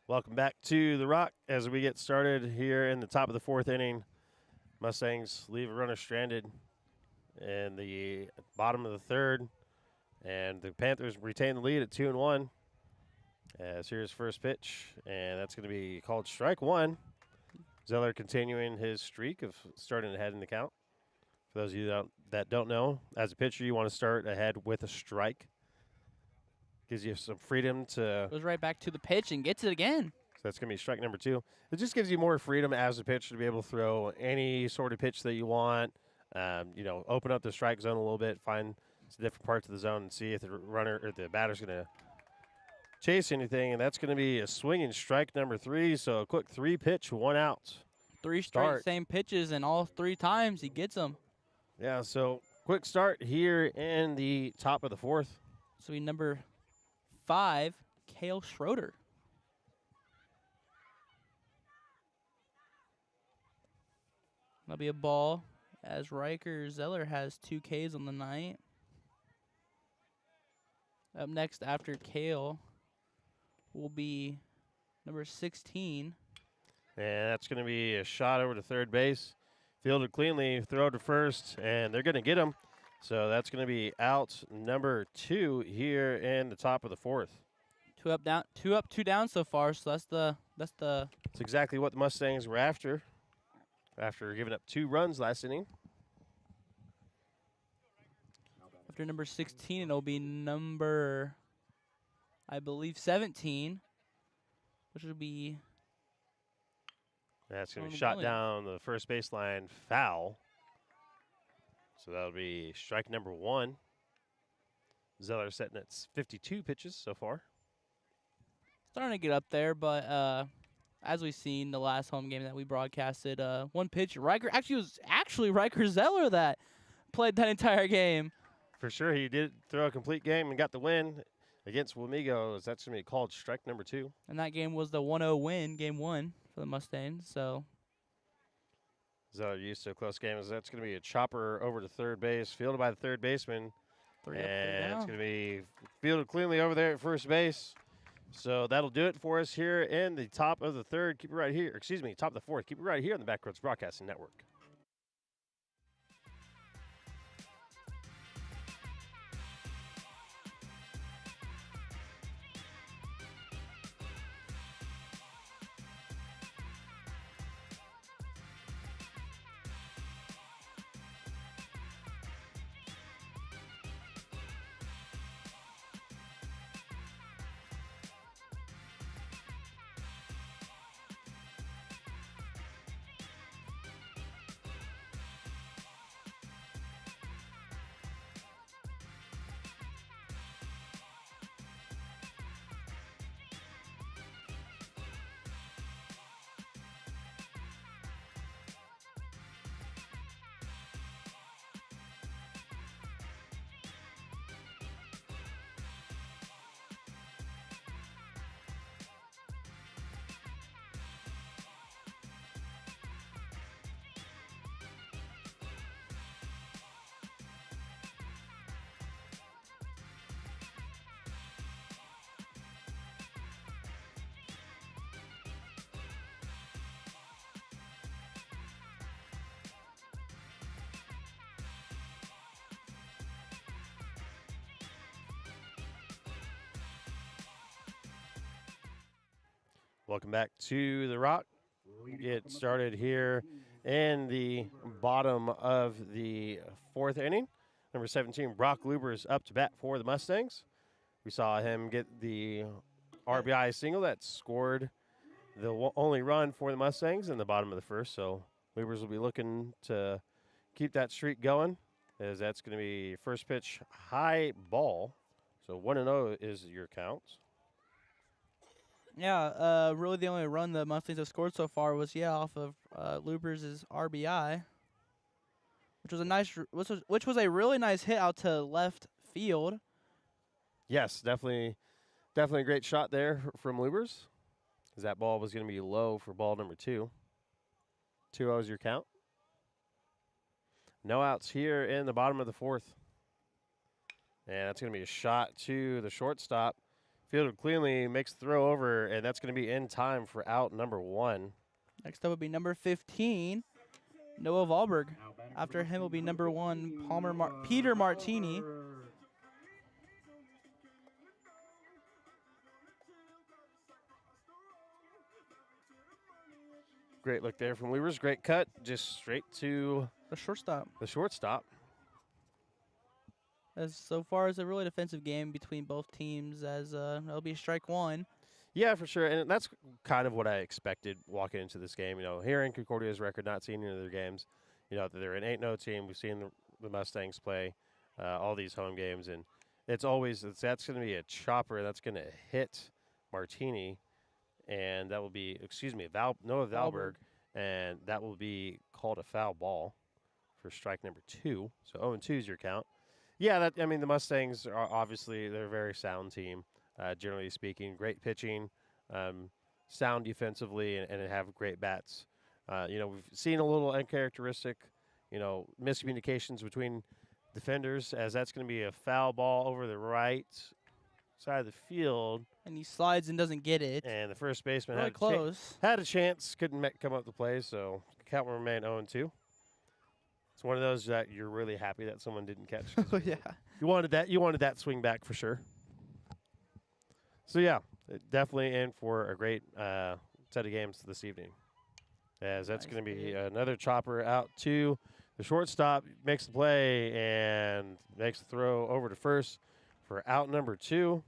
Welcome back to the Rock as we get started here in the top of the 4th inning. Mustangs leave a runner stranded in the bottom of the third, and the Panthers retain the lead at 2-1. As here's first pitch, and that's going to be called strike 1. Zeller continuing his streak of starting ahead in the count. For those of you that don't know, as a pitcher, you want to start ahead with a strike. Gives you some freedom to... Goes right back to the pitch and gets it again. So that's going to be strike number 2. It just gives you more freedom as a pitcher to be able to throw any sort of pitch that you want. You know, open up the strike zone a little bit, find some different parts of the zone, and see if the runner or the batter's going to chase anything. And that's going to be a swinging strike number 3. So a quick 3-pitch, 1 out. 3 straight same pitches, and all 3 times he gets them. Yeah, so quick start here in the top of the 4th. So we number 5, Cale Schroeder. That'll be a ball as Riker Zeller has 2 Ks on the night. Up next after Cale will be number 16. And that's going to be a shot over to third base. Fielded cleanly, throw to first, and they're going to get him. So that's going to be out number 2 here in the top of the 4th. 2 up, down, 2 up, 2 down so far. So that's exactly what the Mustangs were after giving up 2 runs last inning. After number 16, it'll be number, I believe, 17, which will be. That's going to be shot down the first baseline, foul. So that'll be strike number 1. Zeller setting at 52 pitches so far. Starting to get up there, but as we've seen the last home game that we broadcasted, 1 pitch. Riker was Riker Zeller that played that entire game. For sure, he did throw a complete game and got the win. against Wamigos. That's going to be called strike number 2. And that game was the 1-0 win, game 1 for the Mustangs. So So used to a close game. That's going to be a chopper over to third base, fielded by the third baseman. 3 up, 3 And it's down. going to be fielded cleanly over there at first base. So that'll do it for us here in the top of the third. Keep it right here. Excuse me, top of the fourth. Keep it right here on the Backroads Broadcasting Network. Welcome back to the Rock. Get started here in the bottom of the fourth inning. Number 17, Brock Lubers up to bat for the Mustangs. We saw him get the RBI single that scored the only run for the Mustangs in the bottom of the first. So Lubers will be looking to keep that streak going, as that's going to be first pitch high ball. So 1-0 is your count. Yeah, really the only run the Mustangs have scored so far was off of Lubers' RBI, which was a really nice hit out to left field. Yes, definitely a great shot there from Lubers, as that ball was going to be low for ball number 2. 2-0 is your count. No outs here in the bottom of the fourth. And that's going to be a shot to the shortstop. Fielded cleanly, makes the throw over, and that's going to be in time for out number 1. Next up would be number 15, Noah Valberg. After him will be number 1, Peter Martini. Great look there from Lubers. Great cut, just straight to The shortstop. the shortstop. As so far as a really defensive game between both teams, as it'll be strike 1. Yeah, for sure, and that's kind of what I expected walking into this game. You know, hearing Concordia's record, not seeing any of their games, you know, they're an 8-0 team. We've seen the Mustangs play all these home games, and that's going to be a chopper that's going to hit Martini, and that will be, Noah Valberg, and that will be called a foul ball for strike number 2. So 0-2 is your count. Yeah, the Mustangs are obviously, they're a very sound team, generally speaking. Great pitching, sound defensively, and have great bats. We've seen a little uncharacteristic, miscommunications between defenders, as that's going to be a foul ball over the right side of the field. And he slides and doesn't get it. And the first baseman Really close. had a chance, couldn't come up the play, so count will remain 0-2. It's one of those that you're really happy that someone didn't catch. Yeah. You wanted that swing back for sure. So yeah, definitely in for a great set of games this evening. As that's going to be another chopper out to the shortstop, makes the play and makes the throw over to first for out number 2.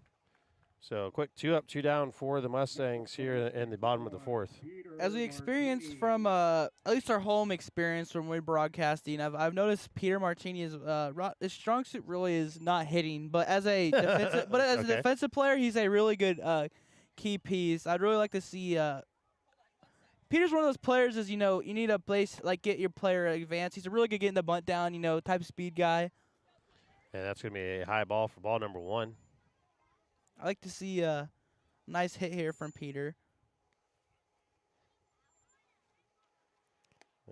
So quick 2 up, 2 down for the Mustangs here in the bottom of the fourth. As we experienced from at least our home experience from when broadcasting, I've noticed Peter Martini is his strong suit really is not hitting, but as a defensive a defensive player, he's a really good key piece. I'd really like to see. Peter's one of those players you need a place get your player advanced. He's a really good getting the bunt down, type of speed guy. And that's going to be a high ball for ball number 1. I like to see a nice hit here from Peter.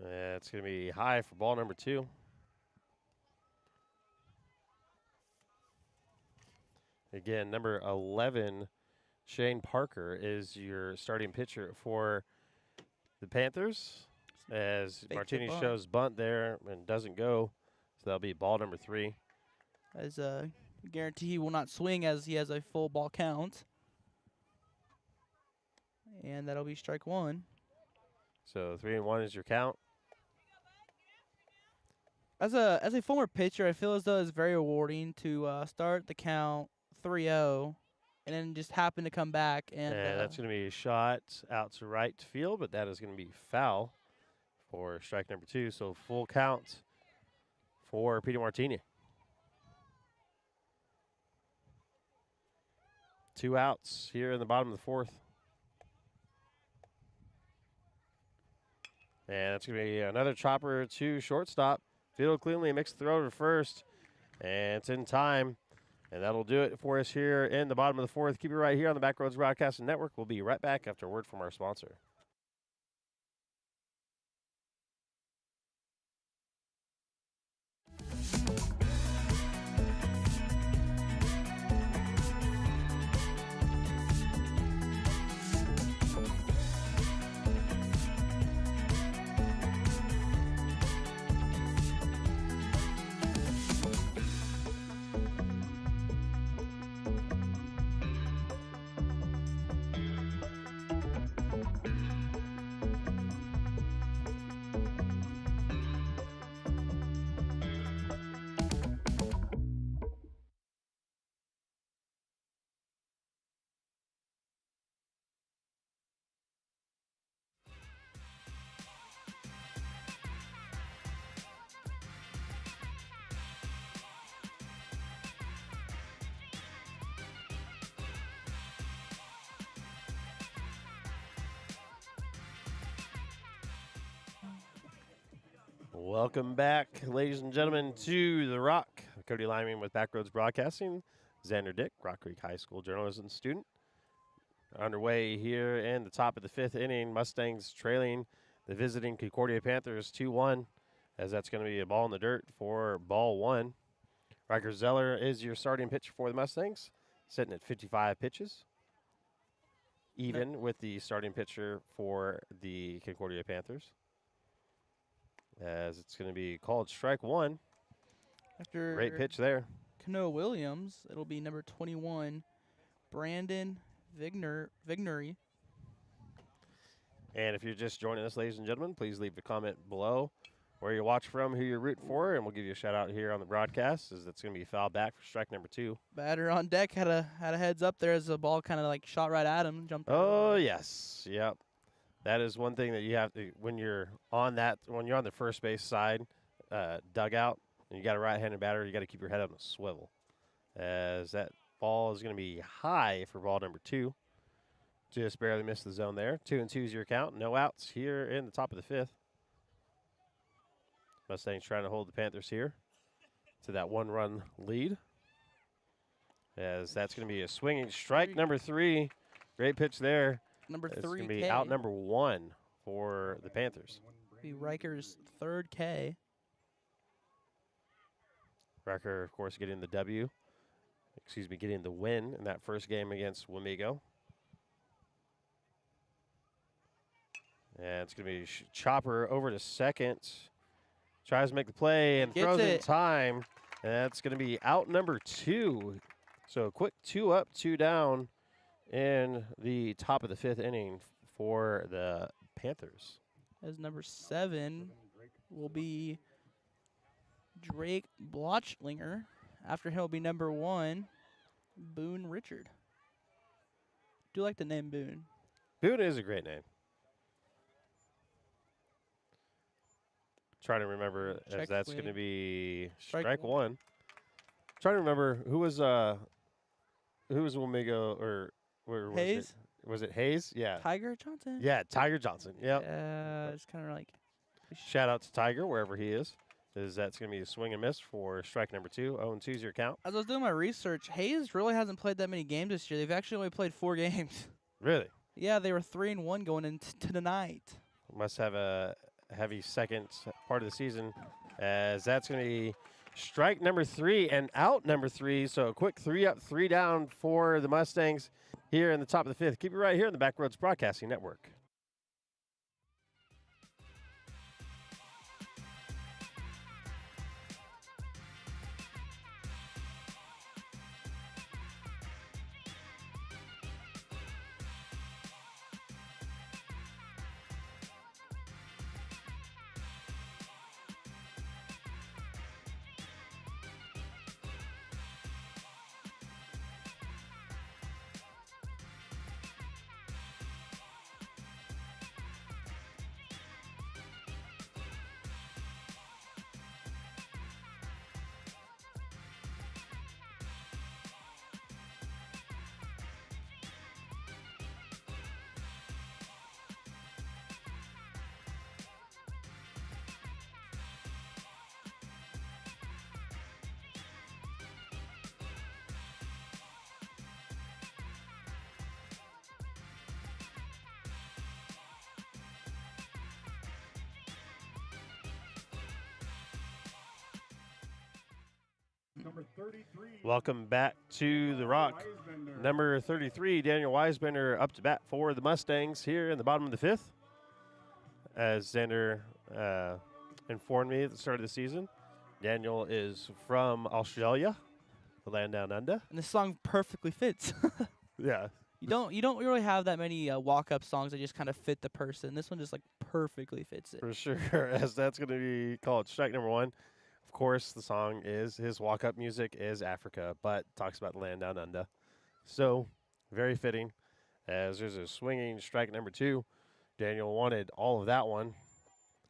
It's going to be high for ball number 2. Again, number 11, Shane Parker, is your starting pitcher for the Panthers. As Fakes the Martini bunt. shows bunt there and doesn't go. So that'll be ball number 3. As a guarantee he will not swing as he has a full ball count. And that'll be strike 1. So 3-1 is your count. As a former pitcher, I feel as though it's very rewarding to start the count 3-0 and then just happen to come back. And that's going to be a shot out to right field, but that is going to be foul for strike number 2. So full count for Peter Martini. 2 outs here in the bottom of the 4th. And that's going to be another chopper to shortstop. Field cleanly, mixed throw to first. And it's in time. And that'll do it for us here in the bottom of the 4th. Keep it right here on the Backroads Broadcasting Network. We'll be right back after a word from our sponsor. Welcome back, ladies and gentlemen, to The Rock. Cody Lyman with Backroads Broadcasting. Xander Dick, Rock Creek High School journalism student. Underway here in the top of the 5th inning. Mustangs trailing the visiting Concordia Panthers 2-1, as that's going to be a ball in the dirt for ball 1. Riker Zeller is your starting pitcher for the Mustangs, sitting at 55 pitches. Even with the starting pitcher for the Concordia Panthers. As it's going to be called strike 1. after Great pitch there. Cano Williams, it'll be number 21, Brandon Vignery. And if you're just joining us, ladies and gentlemen, please leave a comment below where you watch from, who you're rooting for, and we'll give you a shout out here on the broadcast, as it's going to be fouled back for strike number 2. Batter on deck had a heads up there as the ball kind of like shot right at him, jumped. Oh, yes. Yep. That is one thing that you have to, when you're on the first base side dugout, and you got a right-handed batter, you got to keep your head on a swivel, as that ball is going to be high for ball number 2. Just barely missed the zone there. 2-2 is your count. No outs here in the top of the 5th. Mustangs trying to hold the Panthers here to that 1-run lead, as that's going to be a swinging strike number 3. Great pitch there. Number It's 3 going to be K. out number 1 for the Panthers. Be Riker's 3rd K. Riker, of course, getting the getting the win in that first game against Wamego. And it's going to be Chopper over to second. Tries to make the play and Gets throws in it. time. And that's going to be out number 2. So a quick 2 up, 2 down in the top of the 5th inning for the Panthers. As number 7 will be Drake Blochlinger. After him will be number 1, Boone Richard. Do like the name Boone. Boone is a great name. Trying to remember, Check as that's swing. going to be Strike strike one. 1. Trying to remember who was Wamego, or where was Hayes? it? Was it Hayes? Yeah. Tiger Johnson. Yeah, Tiger Johnson. Yep. Yeah, it's kind of like Shout out to Tiger wherever he is. Is that's going to be a swing and miss for strike number 2. 0-2 is your count. As I was doing my research, Hayes really hasn't played that many games this year. They've actually only played 4 games. Really? Yeah, they were 3-1 going into tonight. Must have a heavy second part of the season, as that's going to be strike number 3 and out number 3. So a quick 3 up, 3 down for the Mustangs here in the top of the 5th. Keep it right here on the Backroads Broadcasting Network. Welcome back to the Rock. Number 33, Daniel Weisbender, up to bat for the Mustangs here in the bottom of the 5th. As Xander informed me at the start of the season, Daniel is from Australia, the land down under. And this song perfectly fits. Yeah. You don't really have that many walk-up songs that just kind of fit the person. This one just like perfectly fits it. For sure, as that's going to be called strike number 1. Of course, the song is, his walk-up music is Africa, but talks about the land down under. So, very fitting, as there's a swinging strike number 2. Daniel wanted all of that one,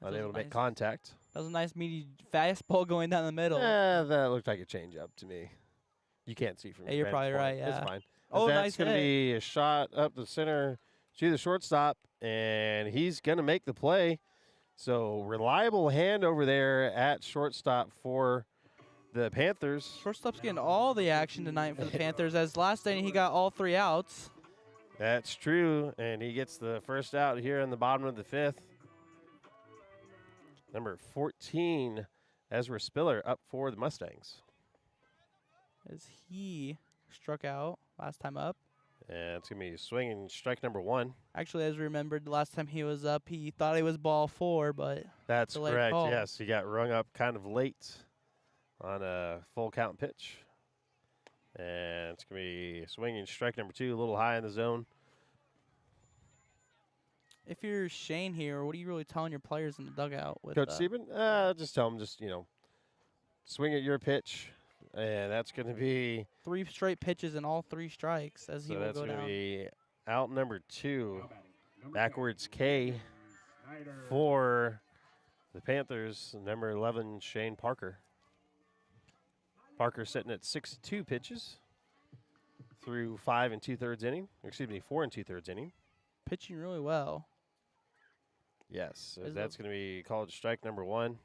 unable to make contact. That was a nice meaty fastball going down the middle. That looked like a changeup to me. You can't see from Hey, you're probably right, yeah. It's fine. Oh, that's nice going to hit. be a shot up the center to the shortstop, and he's going to make the play. So, reliable hand over there at shortstop for the Panthers. Shortstop's getting all the action tonight for the Panthers, as last inning he got all 3 outs. That's true, and he gets the first out here in the bottom of the 5th. Number 14, Ezra Spiller, up for the Mustangs. As he struck out last time up. And it's going to be swinging strike number 1. Actually, as we remembered, the last time he was up, he thought it was ball 4, but That's delayed correct, call. yes. He got rung up kind of late on a full count pitch. And it's going to be swinging strike number 2, a little high in the zone. if you're Shane here, what are you really telling your players in the dugout? With Coach Sieben, just tell him, swing at your pitch. And that's going to be 3 straight pitches and all 3 strikes as he so will that's go going to down. be out number 2, backwards K for the Panthers, number 11, Shane Parker. Parker sitting at 62 pitches through 5 2/3 inning. 4 2/3 inning. Pitching really well. Yes, so Is that's going to be called strike number 1.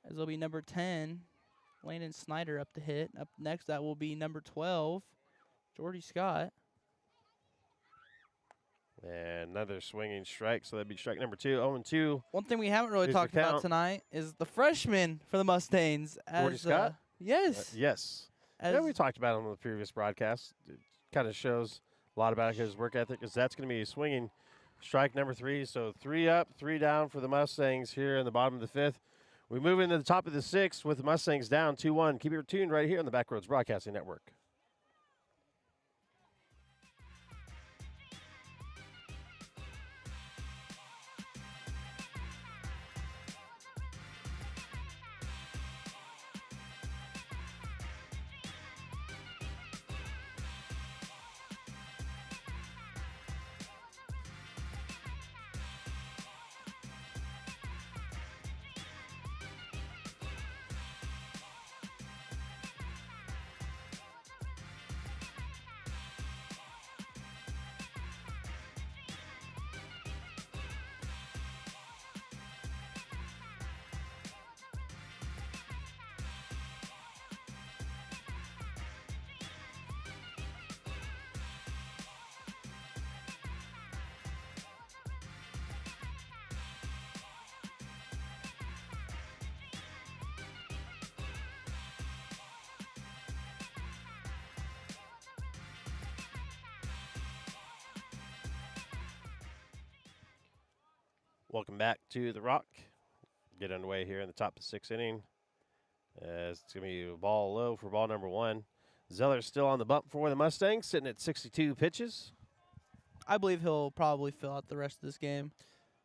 As it'll be number 10, Landon Snyder up to hit. Up next, that will be number 12, Jordy Scott. And another swinging strike, so that'd be strike number 2. 0-2. One thing we haven't really Here's the talked about count. tonight is the freshman for the Mustangs. Jordy Scott? Yes. Yes. As Yeah, we talked about him on the previous broadcast. It kind of shows a lot about his work ethic, because that's going to be swinging strike number 3. So 3 up, 3 down for the Mustangs here in the bottom of the 5th. We move into the top of the 6th with the Mustangs down 2-1. Keep it tuned right here on the Backroads Broadcasting Network. Welcome back to the Rock. Get underway here in the top of the 6th inning. As it's going to be a ball low for ball number 1. Zeller's still on the bump for the Mustangs, sitting at 62 pitches. I believe he'll probably fill out the rest of this game.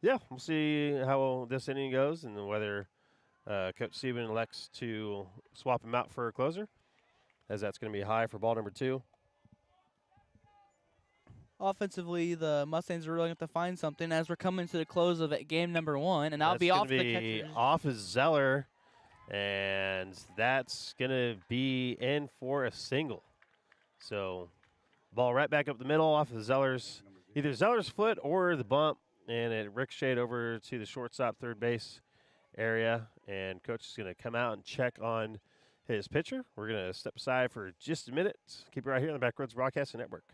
Yeah, we'll see how this inning goes and whether Coach Sieben elects to swap him out for a closer, as that's going to be high for ball number 2. Offensively, the Mustangs are really going to have to find something as we're coming to the close of game number 1, and I'll be off the catcher. Off is Zeller, and that's going to be in for a single. So, ball right back up the middle off of Zeller's, either Zeller's foot or the bump, and it ricocheted over to the shortstop third base area, and Coach is going to come out and check on his pitcher. We're going to step aside for just a minute. Keep it right here on the Backroads Broadcasting Network.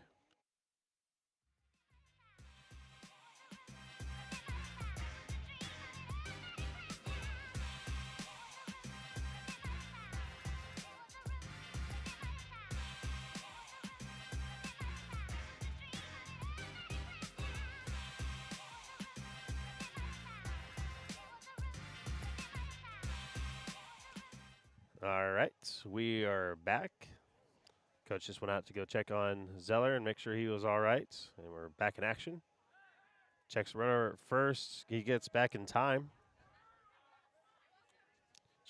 All right, we are back. Coach just went out to go check on Zeller and make sure he was all right, and we're back in action. Checks the runner at first. He gets back in time.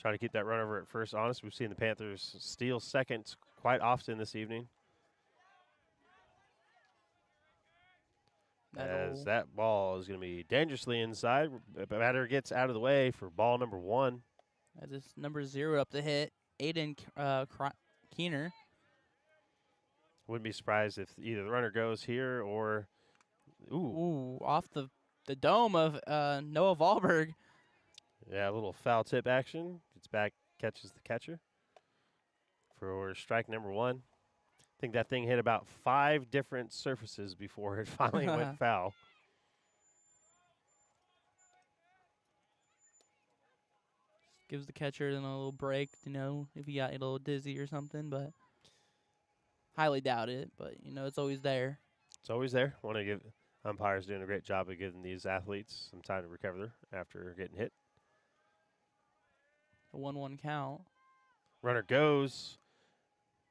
Trying to keep that run over at first honest. We've seen the Panthers steal second quite often this evening. As that ball is going to be dangerously inside. Batter gets out of the way for ball number 1. As it's number 0 up the hit, Aiden Keener. Wouldn't be surprised if either the runner goes here or, Off the dome of Noah Wahlberg. Yeah, a little foul tip action. Gets back, catches the catcher for strike number 1. I think that thing hit about 5 different surfaces before it finally went foul. Gives the catcher a little break, if he got a little dizzy or something, but highly doubt it. But, it's always there. It's always there. Want to give umpires doing a great job of giving these athletes some time to recover after getting hit. A 1-1 count. Runner goes.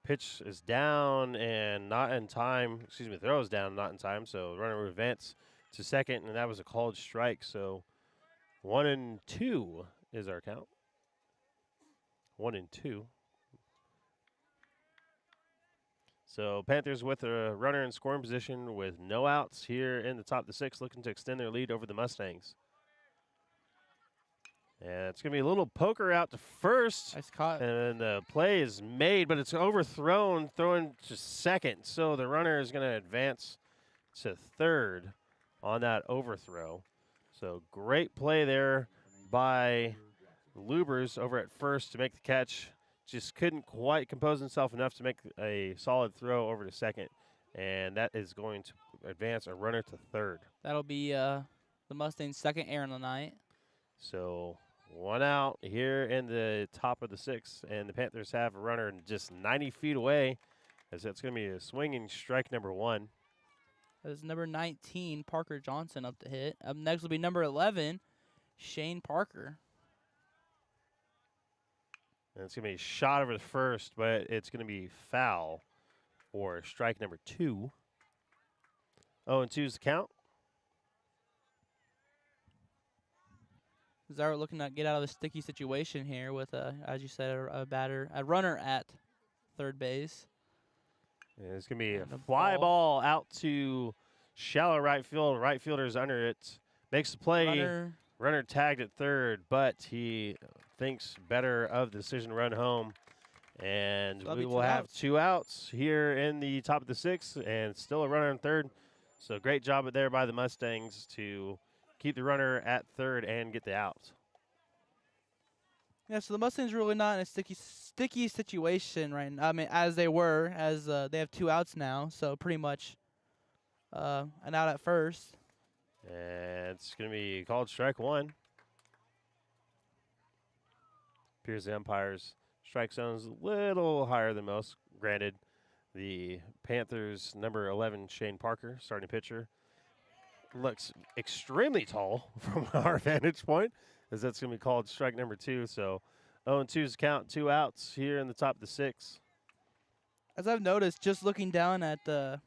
Pitch is down and not in time. Throw is down, not in time. So the runner would advance to second, and that was a called strike. So 1-2 is our count. 1-2. So Panthers with a runner in scoring position with no outs here in the top of the 6th, looking to extend their lead over the Mustangs. And it's going to be a little poker out to first. Nice caught. And the play is made, but it's overthrown, throwing to second. So the runner is going to advance to third on that overthrow. So great play there by Lubers over at first to make the catch. Just couldn't quite compose himself enough to make a solid throw over to second. And that is going to advance a runner to third. That'll be the Mustangs' second error on the night. So 1 out here in the top of the 6th, and the Panthers have a runner just 90 feet away, as that's going to be a swinging strike number 1. That's number 19, Parker Johnson, up to hit. Up next will be number 11, Shane Parker. And it's going to be a shot over the first, but it's going to be foul for strike number 2. 0-2 is the count. Zara looking to get out of the sticky situation here with, as you said, a runner at third base. And it's going to be a fly ball out to shallow right field. Right fielder's under it. Makes the play. Runner tagged at third, but he thinks better of the decision to run home. And we will have 2 outs here in the top of the 6th, and still a runner in third. So great job there by the Mustangs to keep the runner at third and get the out. Yeah, so the Mustangs are really not in a sticky situation right now. I mean, as they were, they have 2 outs now, so pretty much an out at first. And it's going to be called strike 1. Appears the umpire's strike zone is a little higher than most. Granted, the Panthers' number 11, Shane Parker, starting pitcher, looks extremely tall from our vantage point, as that's going to be called strike number 2. So 0-2's count, 2 outs here in the top of the 6th. As I've noticed, just looking down at the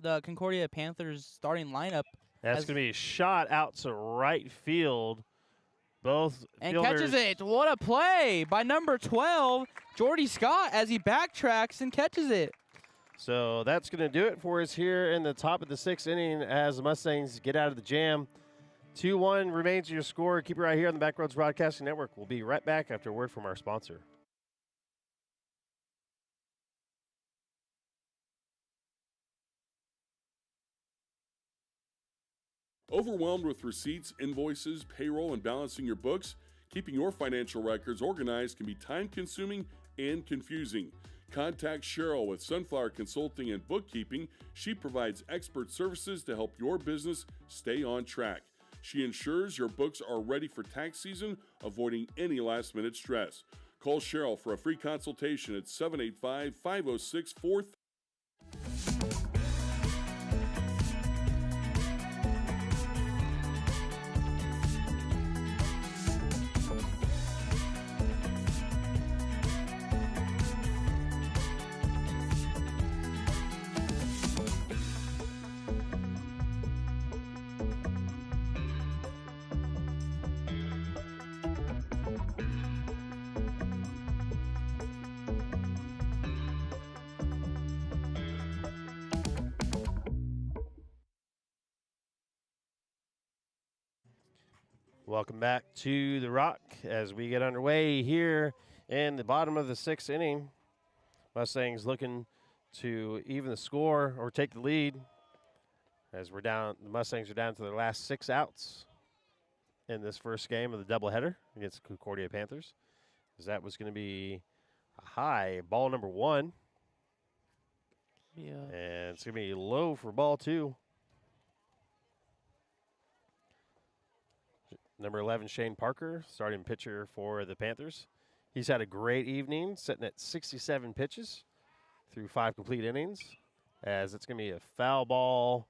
Concordia Panthers starting lineup. That's going to be a shot out to right field. Both and fielders catches it. What a play by number 12, Jordy Scott, as he backtracks and catches it. So that's going to do it for us here in the top of the 6th inning as the Mustangs get out of the jam. 2-1 remains your score. Keep it right here on the Backroads Broadcasting Network. We'll be right back after a word from our sponsor. Overwhelmed with receipts, invoices, payroll, and balancing your books? Keeping your financial records organized can be time-consuming and confusing. Contact Cheryl with Sunflower Consulting and Bookkeeping. She provides expert services to help your business stay on track. She ensures your books are ready for tax season, avoiding any last-minute stress. Call Cheryl for a free consultation at 785-506-4300. Welcome back to the Rock as we get underway here in the bottom of the 6th inning. Mustangs looking to even the score or take the lead as we're down. The Mustangs are down to their last 6 outs in this first game of the doubleheader against the Concordia Panthers. As that was going to be a high ball number 1. Yeah. And it's going to be low for ball 2. Number 11, Shane Parker, starting pitcher for the Panthers. He's had a great evening, sitting at 67 pitches through 5 complete innings, as it's going to be a foul ball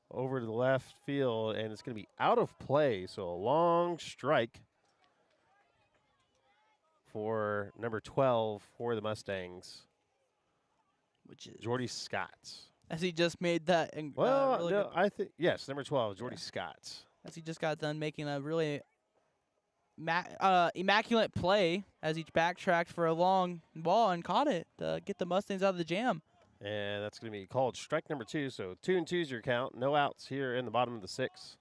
over to the left field, and it's going to be out of play, so a long strike for number 12 for the Mustangs, Which is Jordy Scott. as he just made that. Well, really no, good, I think, yes, number 12, Jordy Scott. as he just got done making a really immaculate play as he backtracked for a long ball and caught it to get the Mustangs out of the jam. And that's going to be called strike number 2. So 2-2's your count. No outs here in the bottom of the 6th.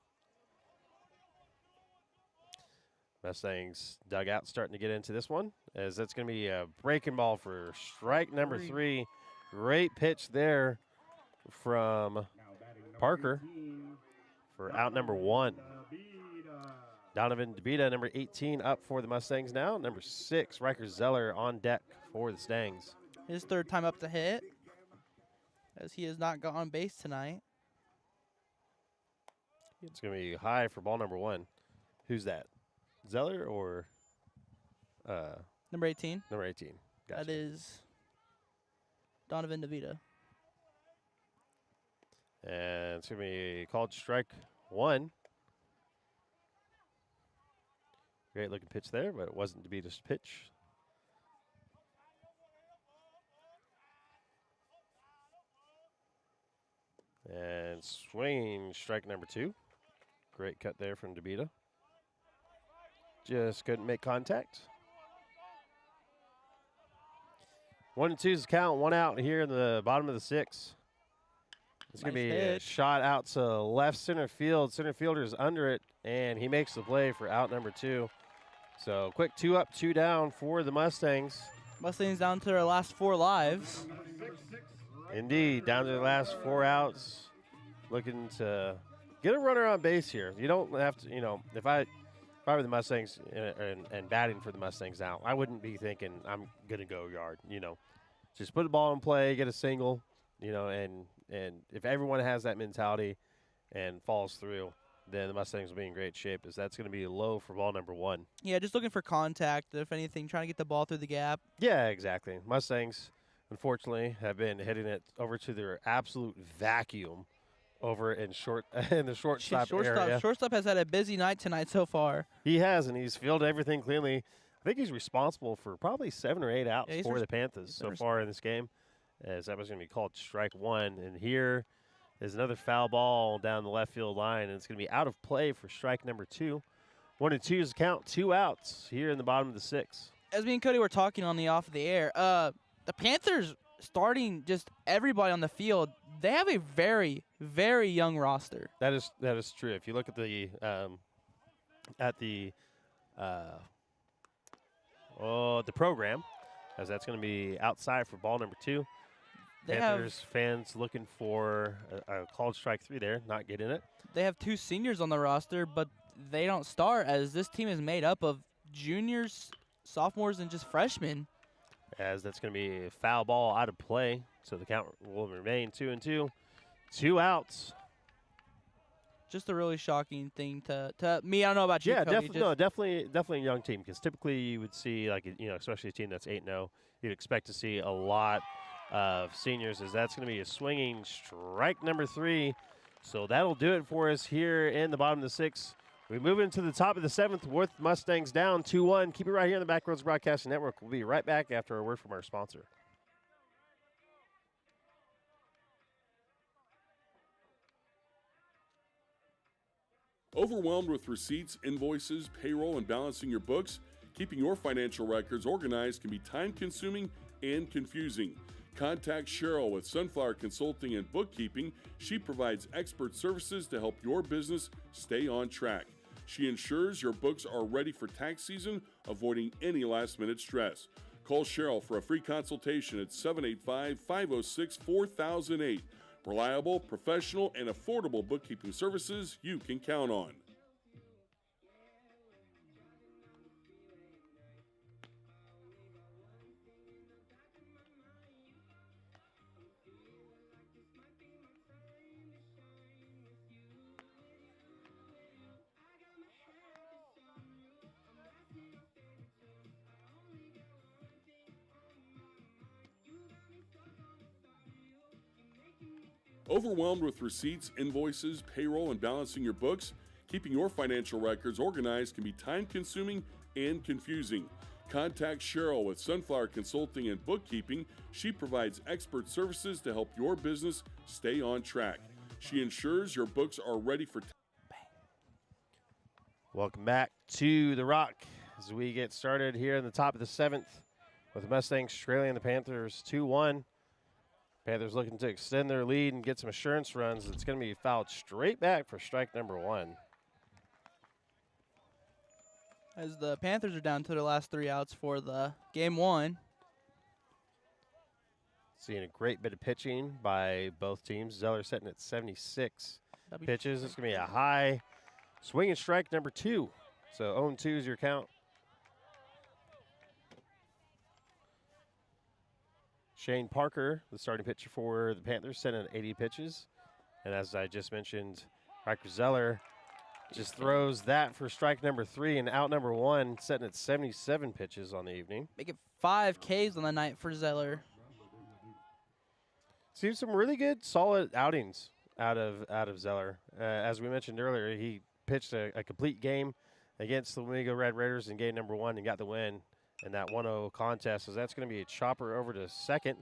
Mustangs dugout starting to get into this one, as that's going to be a breaking ball for strike number 3. Great pitch there from Parker for out number 1. Donovan DeBita, number 18, up for the Mustangs now. Number 6, Riker Zeller on deck for the Stangs. His 3rd time up to hit, as he has not got on base tonight. It's going to be high for ball number 1. Who's that? Zeller or Number 18. number 18? Gotcha. That is Donovan DeVita. And it's going to be called strike 1. Great looking pitch there, but it wasn't DeVita's pitch. And swinging strike number 2. Great cut there from DeVita. Just couldn't make contact. 1-2's the count. 1 out here in the bottom of the 6th. It's going to be a shot out to left center field. Center fielder is under it, and he makes the play for out number 2. So quick 2 up, 2 down for the Mustangs. Mustangs down to their last 4 lives. Indeed, down to the last 4 outs. Looking to get a runner on base here. You don't have to, if I were the Mustangs and batting for the Mustangs now, I wouldn't be thinking I'm going to go yard, Just put the ball in play, get a single, and if everyone has that mentality and falls through, then the Mustangs will be in great shape, as that's going to be low for ball number 1. Yeah, just looking for contact, if anything, trying to get the ball through the gap. Yeah, exactly. Mustangs, unfortunately, have been hitting it over to their absolute vacuum over in in the shortstop area. Shortstop has had a busy night tonight so far. He has, and he's fielded everything cleanly. I think he's responsible for probably 7 or 8 outs for the Panthers so far in this game, as that was going to be called strike one. And here is another foul ball down the left field line, and it's going to be out of play for strike number 2. 1-2 is the count, 2 outs here in the bottom of the 6th. As me and Cody were talking on the off of the air, the Panthers starting just everybody on the field, they have a very, very young roster. That is true. If you look at the program, as that's going to be outside for ball number 2. Panthers fans looking for a called strike 3 there, not getting it. They have 2 seniors on the roster, but they don't start, as this team is made up of juniors, sophomores, and just freshmen. As that's going to be a foul ball out of play, so the count will remain 2-2. 2 outs. Just a really shocking thing to me. I don't know about you, Cody. Definitely a young team, because typically you would see, like, especially a team that's 8-0, you'd expect to see a lot of seniors, as that's going to be a swinging strike number 3. So that'll do it for us here in the bottom of the 6th. We move into the top of the 7th with Mustangs down 2-1. Keep it right here on the Backroads Broadcasting Network. We'll be right back after a word from our sponsor. Overwhelmed with receipts, invoices, payroll, and balancing your books? Keeping your financial records organized can be time-consuming and confusing. Contact Cheryl with Sunflower Consulting and Bookkeeping. She provides expert services to help your business stay on track. She ensures your books are ready for tax season, avoiding any last-minute stress. Call Cheryl for a free consultation at 785-506-4008. Reliable, professional, and affordable bookkeeping services you can count on. Overwhelmed with receipts, invoices, payroll, and balancing your books? Keeping your financial records organized can be time-consuming and confusing. Contact Cheryl with Sunflower Consulting and Bookkeeping. She provides expert services to help your business stay on track. She ensures your books are ready for Welcome back to The Rock as we get started here in the top of the 7th with the Mustangs trailing the Panthers 2-1. Panthers looking to extend their lead and get some assurance runs. It's going to be fouled straight back for strike number 1. As the Panthers are down to their last 3 outs for the game 1. Seeing a great bit of pitching by both teams. Zeller setting at 76 pitches. It's going to be a high swinging strike number 2. So 0-2 is your count. Shane Parker, the starting pitcher for the Panthers, sent in 80 pitches. And as I just mentioned, Riker Zeller just throws that for strike number 3, and out number 1, setting at 77 pitches on the evening. Making 5 Ks on the night for Zeller. Seen some really good, solid outings out of Zeller. As we mentioned earlier, he pitched a complete game against the Wamego Red Raiders in game number 1 and got the win in that 1-0 contest. So that's going to be a chopper over to second.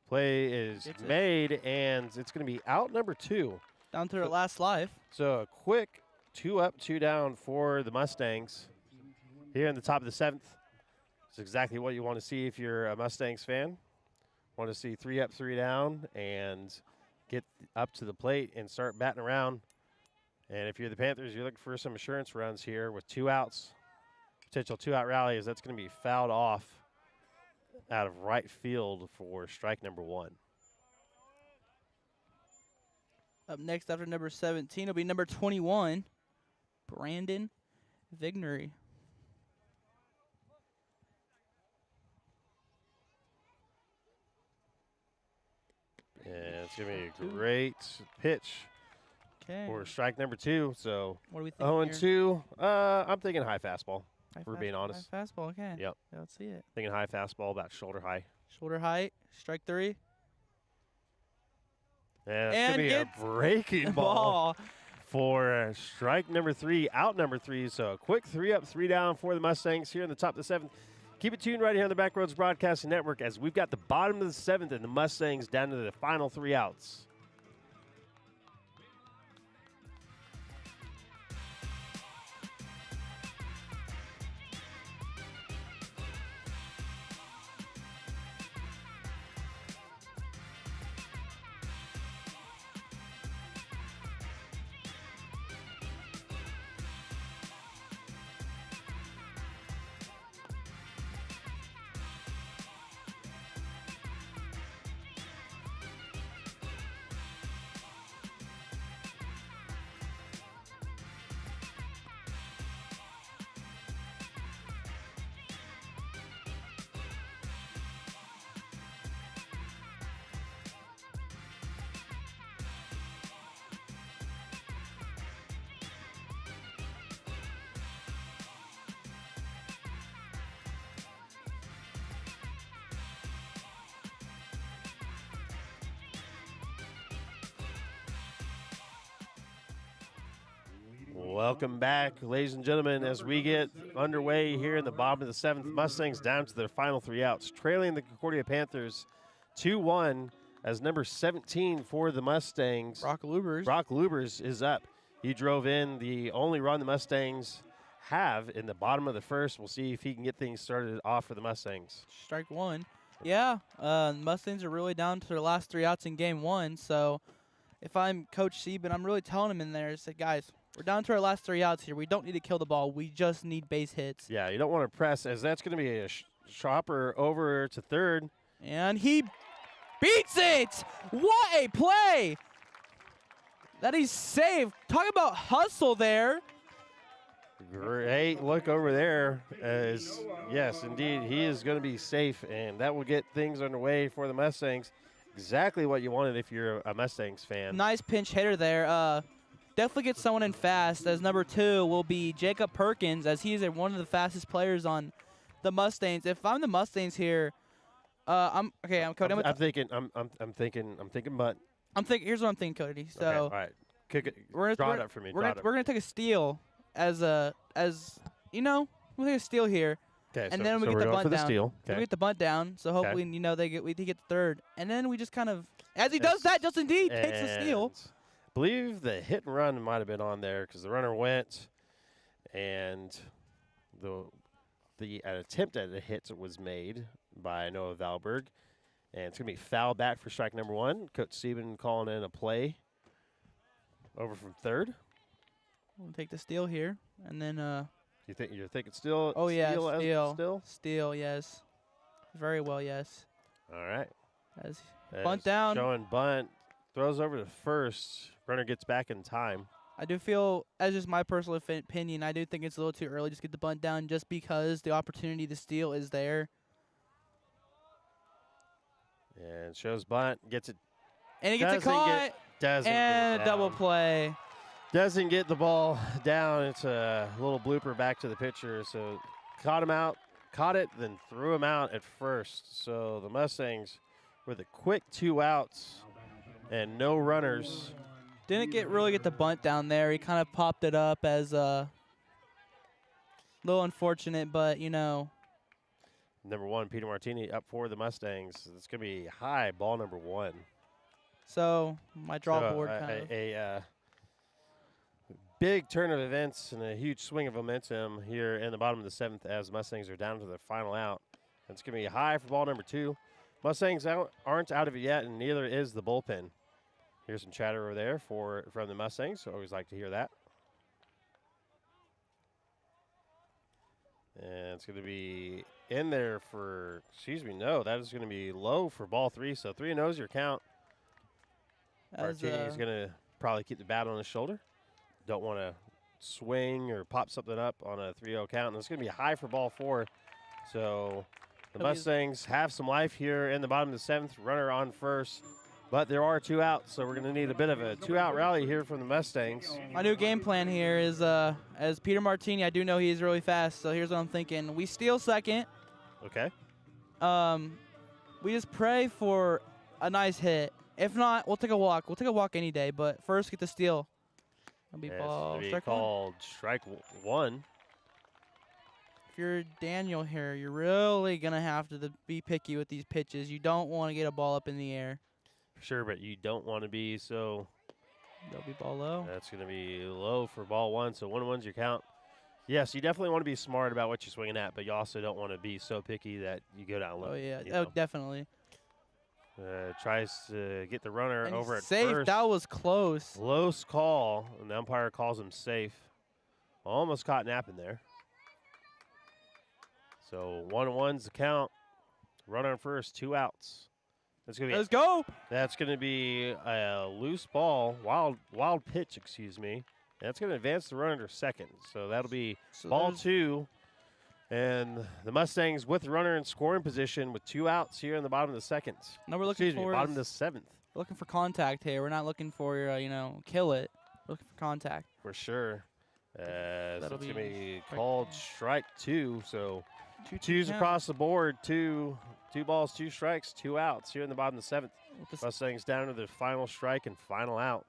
Play is made, and it's going to be out number 2. Down to their last life. So a quick 2 up, 2 down for the Mustangs here in the top of the 7th. It's exactly what you want to see if you're a Mustangs fan. Want to see 3 up, 3 down, and get up to the plate and start batting around. And if you're the Panthers, you're looking for some assurance runs here with 2 outs. Potential 2-out rally, as that's going to be fouled off out of right field for strike number 1. Up next after number 17 will be number 21, Brandon Vignery. And it's going to be a great pitch for strike number 2. So what do we think 0-2. I'm thinking high fastball. We're being honest. High fastball, okay. Yep. Yeah, let's see it. Thinking high fastball, about shoulder high. Shoulder height, strike 3. Yeah, it's And going to be a gets breaking the ball for strike number 3, out number 3. So a quick 3 up, 3 down for the Mustangs here in the top of the 7th. Keep it tuned right here on the Backroads Broadcasting Network as we've got the bottom of the 7th and the Mustangs down to the final 3 outs. Welcome back, ladies and gentlemen, as we get underway here in the bottom of the 7th. Mustangs down to their final 3 outs, trailing the Concordia Panthers 2-1 as number 17 for the Mustangs. Brock Lubers. Brock Lubers is up. He drove in the only run the Mustangs have in the bottom of the 1st. We'll see if he can get things started off for the Mustangs. Strike 1. Yeah, Mustangs are really down to their last 3 outs in game 1. So if I'm Coach Sieben, I'm really telling him in there, I said, guys, we're down to our last 3 outs here. We don't need to kill the ball. We just need base hits. Yeah, you don't want to press, as that's going to be a chopper over to 3rd. And he beats it! What a play! That he's saved. Talk about hustle there. Great look over there. Yes, indeed, he is going to be safe, and that will get things underway for the Mustangs. Exactly what you wanted if you're a Mustangs fan. Nice pinch hitter there. Definitely get someone in fast, as number 2 will be Jacob Perkins, as he's one of the fastest players on the Mustangs. If I'm the Mustangs here, I'm thinking bunt. Here's what I'm thinking, Cody. So okay, all right, draw it up for me. We're gonna take a steal we'll take a steal here. Okay, and then we get the bunt down. Okay. We get the bunt down, so hopefully we get the 3rd, and then we just kind of, as he does that, just indeed takes the steal. I believe the hit and run might have been on there because the runner went, and the attempt at a hit was made by Noah Valberg, and it's going to be foul back for strike number 1. Coach Sieben calling in a play over from 3rd. We'll take the steal here, and then you're thinking still? Oh yeah, steal, yes, very well, yes. All right. As bunt down, showing bunt, throws over to 1st. Runner gets back in time. I do feel, as just my personal opinion, I do think it's a little too early. Just get the bunt down, just because the opportunity to steal is there. And shows bunt, gets it. And he gets it caught. And double play. Doesn't get the ball down. It's a little blooper back to the pitcher. So caught it, then threw him out at 1st. So the Mustangs with a quick 2 outs and no runners. Didn't really get the bunt down there. He kind of popped it up as a little unfortunate, but Number 1, Peter Martini up for the Mustangs. It's going to be high, ball number 1. So my draw board kind of. A big turn of events and a huge swing of momentum here in the bottom of the 7th as Mustangs are down to their final out. It's going to be high for ball number 2. Mustangs aren't out of it yet, and neither is the bullpen. Here's some chatter over there from the Mustangs. So always like to hear that. And it's going to be in there for, that is going to be low for ball 3. So 3-0 is your count. Martini's going to probably keep the bat on his shoulder. Don't want to swing or pop something up on a 3-0 count. And it's going to be high for ball 4. So the Mustangs have some life here in the bottom of the 7th. Runner on 1st. But there are 2 outs, so we're going to need a bit of a 2-out rally here from the Mustangs. My new game plan here is, as Peter Martini, I do know he's really fast, so here's what I'm thinking. We steal 2nd. Okay. We just pray for a nice hit. If not, we'll take a walk. We'll take a walk any day. But first, get the steal. That'll be It's ball. gonna be Strike one. called strike one. If you're Daniel here, you're really going to have to be picky with these pitches. You don't want to get a ball up in the air. Sure, but you don't want to be so. That'll be ball low. That's going to be low for ball one. So 1-1's your count. Yes, you definitely want to be smart about what you're swinging at, but you also don't want to be so picky that you go down low. Oh, yeah. you Oh, know. Definitely. Tries to get the runner And over he's at safe. first. That was close. Close call, and the umpire calls him safe. Almost caught napping there. So 1-1's the count. Runner on first, 2 outs. That's gonna be Let's go. That's going to be a loose ball, wild pitch, excuse me. And that's going to advance the runner to second. So that'll be So ball there's- 2. And the Mustangs with the runner in scoring position with 2 outs here in the bottom of the second. No, we're looking Excuse me, for bottom of the 7th. we're looking for contact here. We're not looking for kill it. We're looking for contact. For sure. So it's That'll going to be be strike called two. strike 2. So 2-2 twos count. across the board, 2 balls, 2 strikes, 2 outs here in the bottom of the 7th. With this- Mustangs down to their final strike and final out.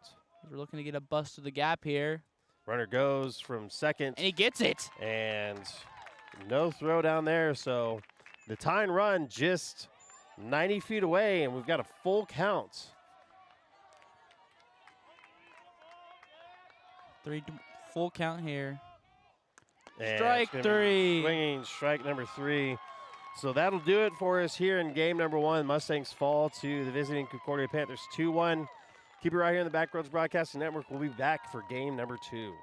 We're looking to get a bust to the gap here. Runner goes from second. And he gets it. And no throw down there, so the tying run just 90 feet away, and we've got a full count. Full count here. And Strike it's gonna be 3. Swinging strike number 3. So that'll do it for us here in game number 1. Mustangs fall to the visiting Concordia Panthers 2-1. Keep it right here in the Backroads Broadcasting Network. We'll be back for game number 2.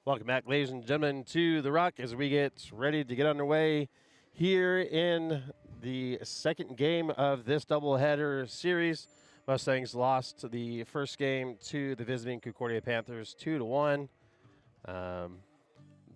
Welcome back, ladies and gentlemen, to The Rock as we get ready to get underway here in the second game of this doubleheader series. Mustangs lost the first game to the visiting Concordia Panthers 2-1.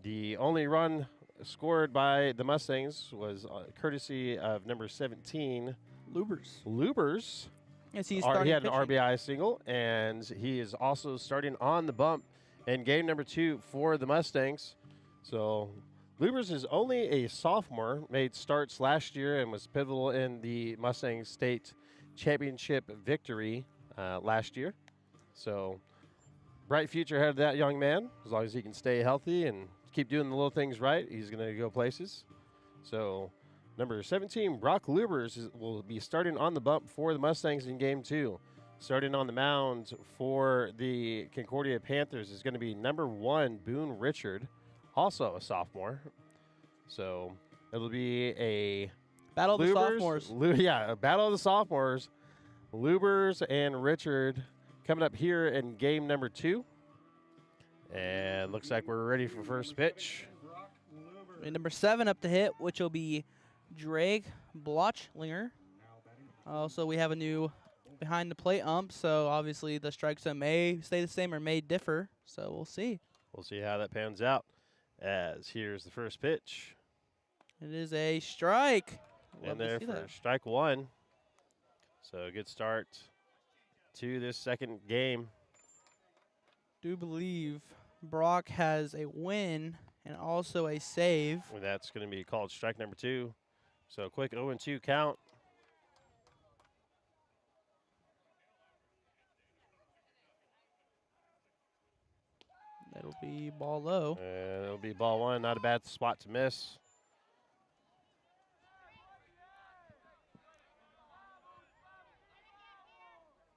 The only run scored by the Mustangs was courtesy of number 17, Lubers. Yes, he's He starting had an pitching. RBI single, and he is also starting on the bump in game number 2 for the Mustangs. So Lubers is only a sophomore, made starts last year and was pivotal in the Mustang State Championship victory last year. So bright future ahead of that young man. As long as he can stay healthy and keep doing the little things right, he's going to go places. So number 17, Brock Lubers, will be starting on the bump for the Mustangs in game 2. Starting on the mound for the Concordia Panthers is going to be number 1, Boone Richard, also a sophomore. So it'll be a Battle of the sophomores. A battle of the sophomores. Lubers and Richard coming up here in game number 2. And looks like we're ready for first pitch. And number 7 up to hit, which will be Drake Blochlinger. Also, we have a new behind the plate ump, so obviously the strike zone may stay the same or may differ. So we'll see. We'll see how that pans out. As here's the first pitch. It is a strike. And there for strike 1. So a good start to this second game. Do believe Brock has a win and also a save. And that's going to be called strike number 2. So a quick 0-2 count. That'll be ball low. And it'll be ball 1. Not a bad spot to miss.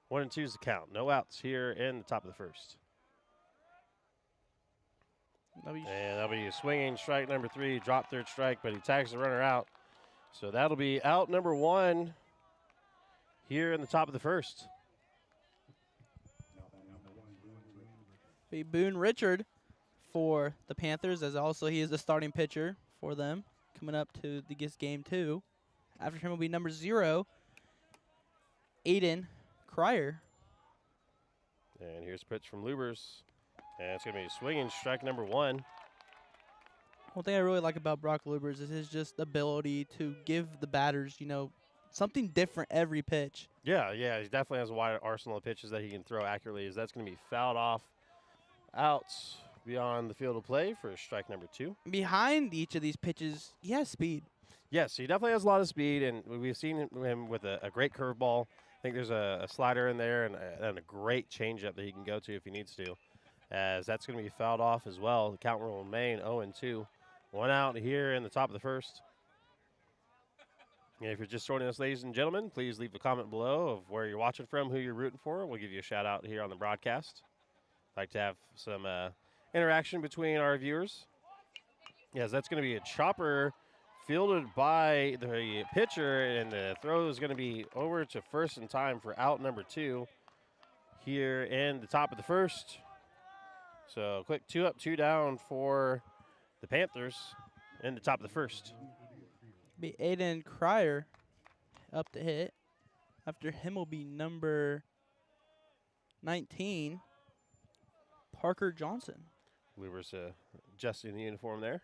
One and 2 is the count. No outs here in the top of the first. And that'll be a swinging strike number 3. Drop third strike, but he tags the runner out. So that'll be out number 1 here in the top of the first. Be Boone Richard for the Panthers, as also he is the starting pitcher for them coming up to this game 2. After him will be number 0, Aiden Cryer. And here's a pitch from Lubers. And it's going to be swinging strike number 1. One thing I really like about Brock Lubers is his just ability to give the batters, something different every pitch. Yeah, he definitely has a wide arsenal of pitches that he can throw accurately. As that's going to be fouled off outs beyond the field of play for strike number 2. Behind each of these pitches, he has speed. Yes, he definitely has a lot of speed, and we've seen him with a great curveball. I think there's a slider in there and a great changeup that he can go to if he needs to. As that's going to be fouled off as well. The count will remain 0-2. 1 out here in the top of the first. And if you're just joining us, ladies and gentlemen, please leave a comment below of where you're watching from, who you're rooting for. We'll give you a shout out here on the broadcast. I'd like to have some interaction between our viewers. Yes, that's going to be a chopper fielded by the pitcher, and the throw is going to be over to first in time for out number 2 here in the top of the first. So quick 2 up, 2 down for the Panthers in the top of the first. Be Aiden Cryer up to hit. After him will be number 19, Parker Johnson. Lubers adjusting the uniform there.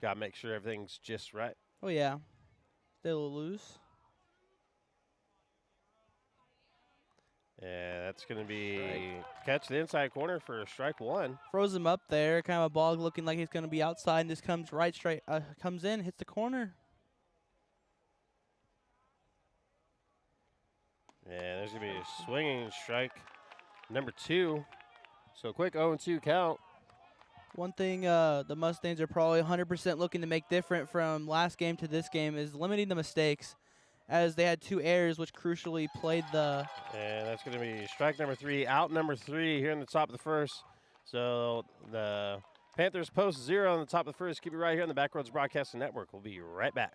Got to make sure everything's just right. Oh, yeah. Stay a little loose. And that's going to be catch the inside corner for strike 1. Froze him up there. Kind of a ball looking like he's going to be outside, and just comes comes in, hits the corner. And there's going to be a swinging strike number 2. So quick 0-2 count. One thing the Mustangs are probably 100% looking to make different from last game to this game is limiting the mistakes, as they had 2 errors, which crucially played the... And that's going to be strike number 3, out number 3 here in the top of the first. So the Panthers post 0 on the top of the first. Keep it right here on the Backroads Broadcasting Network. We'll be right back.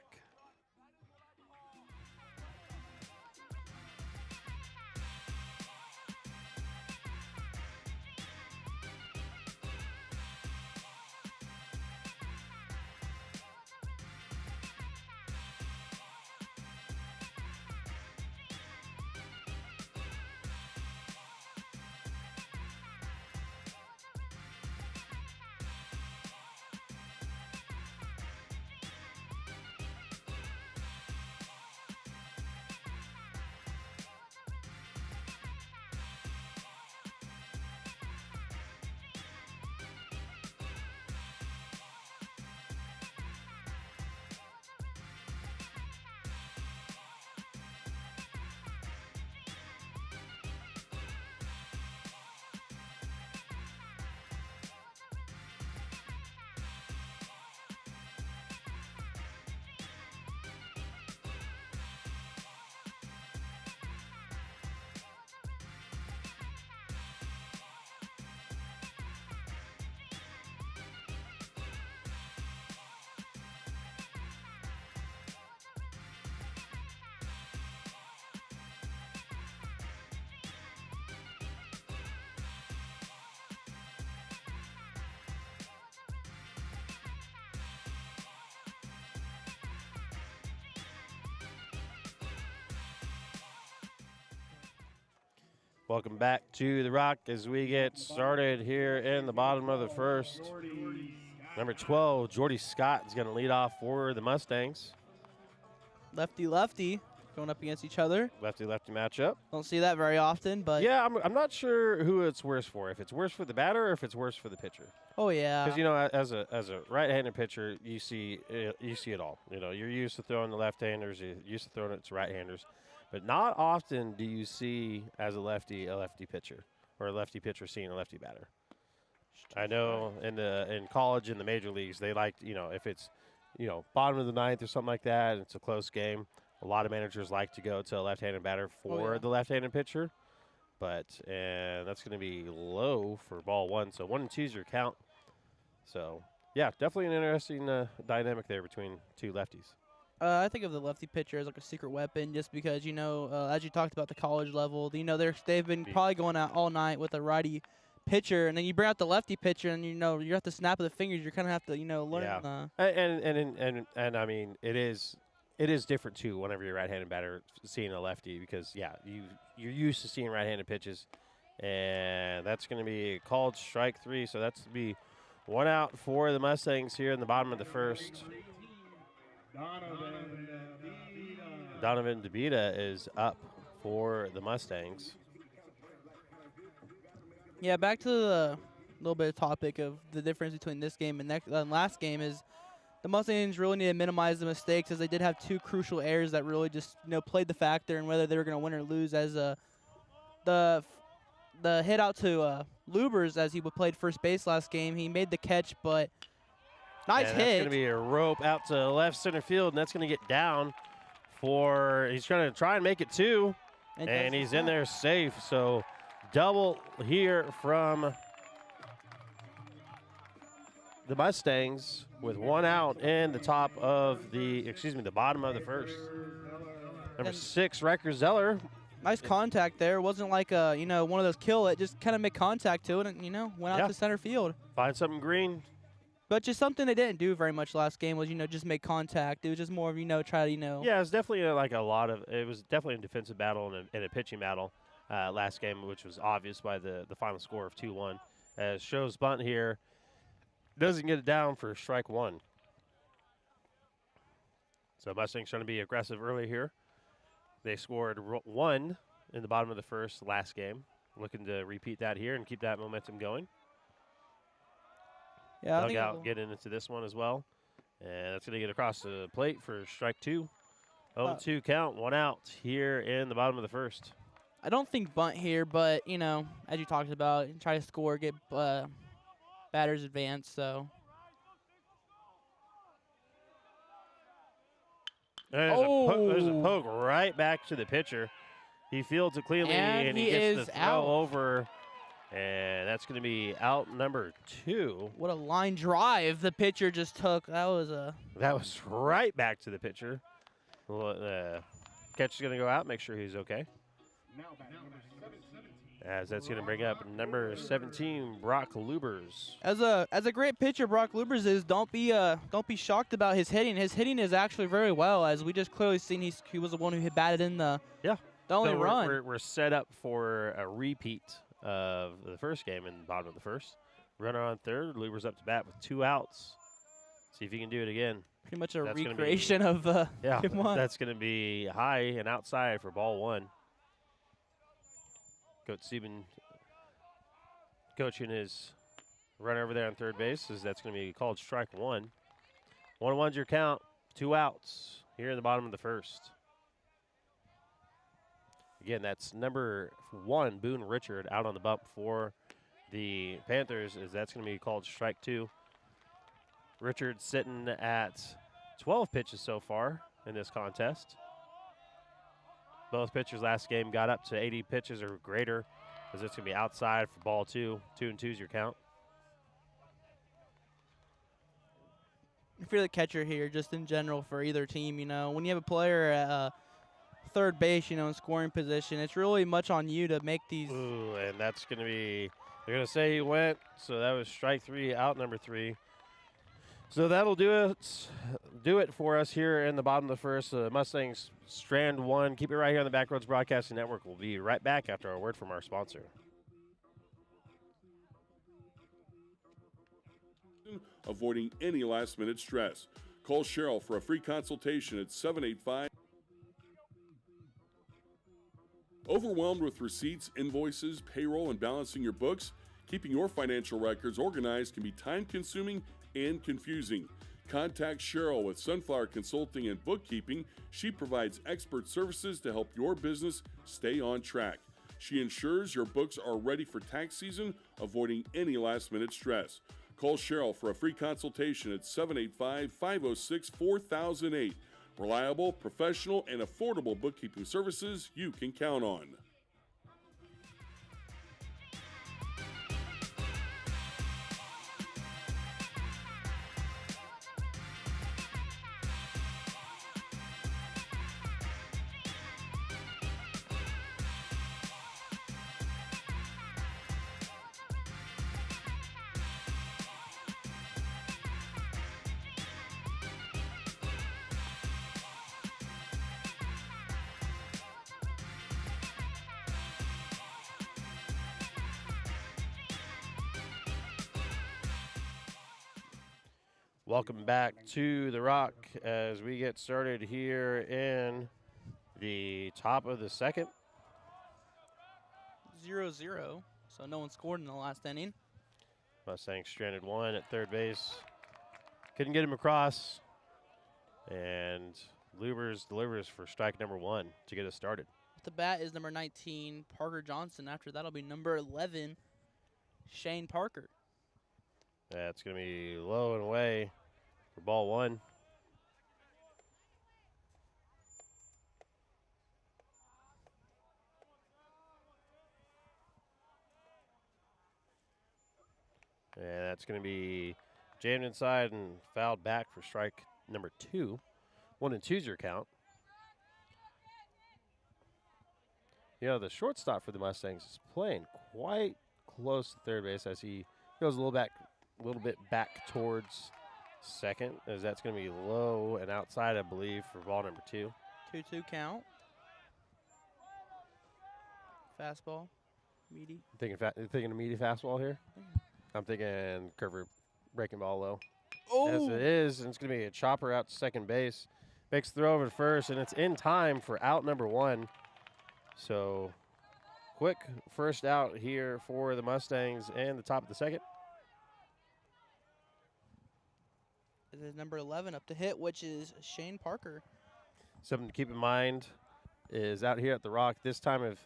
Welcome back to the Rock as we get started here in the bottom of the first. Number 12, Jordy Scott is going to lead off for the Mustangs. Lefty going up against each other. Lefty-lefty matchup. Don't see that very often, but Yeah, I'm not sure who it's worse for. If it's worse for the batter or if it's worse for the pitcher. oh yeah. Because, you know, as a right-handed pitcher, you see it all. You know, you're used to throwing the left-handers, you're used to throwing it to right-handers. But not often do you see, as a lefty pitcher, or a lefty pitcher seeing a lefty batter. I know in college, in the major leagues, they like, you know, if it's, you know, bottom of the ninth or something like that, and it's a close game, a lot of managers like to go to a left-handed batter for the left-handed pitcher. And that's going to be low for ball one. So 1-2 is your count. So, yeah, definitely an interesting dynamic there between two lefties. I think of the lefty pitcher as like a secret weapon, just because, you know, as you talked about the college level, you know, they've been probably going out all night with a righty pitcher, and then you bring out the lefty pitcher, and, you know, you have to snap of the fingers. You kind of have to, you know, learn. Yeah. And I mean, it is different too whenever you're a right-handed batter seeing a lefty, because you're used to seeing right-handed pitches, and that's going to be called strike three. So that's to be one out for the Mustangs here in the bottom of the first. Donovan DeBita is up for the Mustangs. Yeah, back to the little bit of topic of the difference between this game and last game is the Mustangs really need to minimize the mistakes, as they did have two crucial errors that really just, you know, played the factor in whether they were going to win or lose. As the hit out to Lubers, as he played first base last game, he made the catch, but nice hit. That's going to be a rope out to left center field, and that's going to get down he's going to try and make it two, and he's in there safe. So double here from the Mustangs with one out in the the bottom of the first. Number 6, Riker Zeller. Nice contact there. It wasn't like you know, one of those kill it. Just kind of made contact to it, and, you know, went out to center field. Find something green. But just something they didn't do very much last game was, you know, just make contact. It was just more of, you know, try to, you know. Yeah, it was definitely it was definitely a defensive battle and a pitching battle last game, which was obvious by the final score of 2-1. As shows bunt here, doesn't get it down for strike one. So Mustangs trying to be aggressive early here. They scored 1 in the bottom of the first last game. Looking to repeat that here and keep that momentum going. Yeah, Dugout getting into this one as well. And that's going to get across the plate for strike 2. 0-2 count, 1 out here in the bottom of the first. I don't think bunt here, but, you know, as you talked about, try to score, get batters advance, so. There's a poke right back to the pitcher. He fields it cleanly, and he gets the throw out. over. And that's going to be out number 2. What a line drive the pitcher just took. That was right back to the pitcher. Catch is going to go out, make sure he's okay. As that's going to bring up number 17, Brock Lubers. As a great pitcher, Brock Lubers is. Don't be shocked about his hitting. His hitting is actually very well, as we just clearly seen he was the one who batted in the only run. We're set up for a repeat of the first game in the bottom of the first. Runner on third. Lubers up to bat with 2 outs. See if he can do it again. Pretty much a recreation of game one. That's going to be high and outside for ball 1. Coach Sieben coaching his runner over there on third base, as that's going to be called strike 1. 1-1's your count. 2 outs here in the bottom of the first. Again, that's number 1, Boone Richard, out on the bump for the Panthers, as that's going to be called strike 2. Richard sitting at 12 pitches so far in this contest. Both pitchers last game got up to 80 pitches or greater, as it's going to be outside for ball 2. 2-2's your count. If you're the catcher here, just in general for either team, you know, when you have a player at third base, you know, in scoring position, it's really much on you to make these. Ooh, and that's going to be, they're going to say he went, so that was strike 3, out number 3. So that'll do it for us here in the bottom of the first. Mustangs strand 1. Keep it right here on the Backroads Broadcasting Network. We'll be right back after a word from our sponsor. Avoiding any last-minute stress. Call Cheryl for a free consultation at 785. Overwhelmed with receipts, invoices, payroll, and balancing your books? Keeping your financial records organized can be time-consuming and confusing. Contact Cheryl with Sunflower Consulting and Bookkeeping. She provides expert services to help your business stay on track. She ensures your books are ready for tax season, avoiding any last-minute stress. Call Cheryl for a free consultation at 785-506-4008. Reliable, professional, and affordable bookkeeping services you can count on. Welcome back to The Rock as we get started here in the top of the second. 0-0, so no one scored in the last inning. Mustangs stranded 1 at third base. Couldn't get him across. And Lubers delivers for strike number 1 to get us started. At the bat is number 19, Parker Johnson. After that will be number 11, Shane Parker. That's going to be low and away for ball 1. And that's going to be jammed inside and fouled back for strike number 2. 1-2's your count. You know, the shortstop for the Mustangs is playing quite close to third base as he goes a little bit back towards second, as that's going to be low and outside, I believe, for ball number 2. 2-2 count. Fastball, meaty. Thinking a meaty fastball here? I'm thinking curve breaking ball low. Oh! As it is, and it's going to be a chopper out to second base. Makes the throw over to first, and it's in time for out number 1. So, quick first out here for the Mustangs and the top of the second. It is number 11 up to hit, which is Shane Parker. Something to keep in mind is out here at the Rock this time of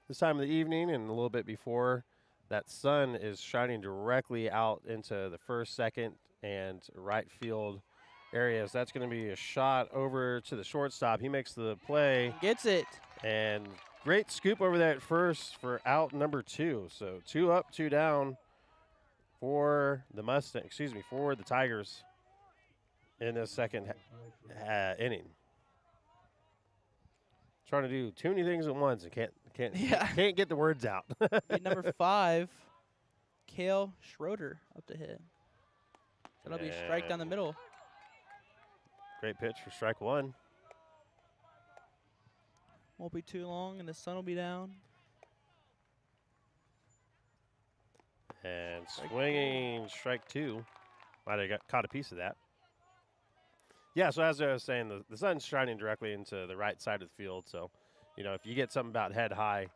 the evening and a little bit before, that sun is shining directly out into the first, second, and right field areas. That's going to be a shot over to the shortstop. He makes the play. Gets it. And great scoop over there at first for out number 2. So 2 up, 2 down for the for the Tigers in this second inning. Trying to do too many things at once and can't get the words out. At number 5, Cale Schroeder up to hit. That'll be a strike down the middle. Great pitch for strike 1. Won't be too long, and the sun will be down. And swinging strike 2. Might have caught a piece of that. Yeah, so as I was saying, the sun's shining directly into the right side of the field. So, you know, if you get something about head high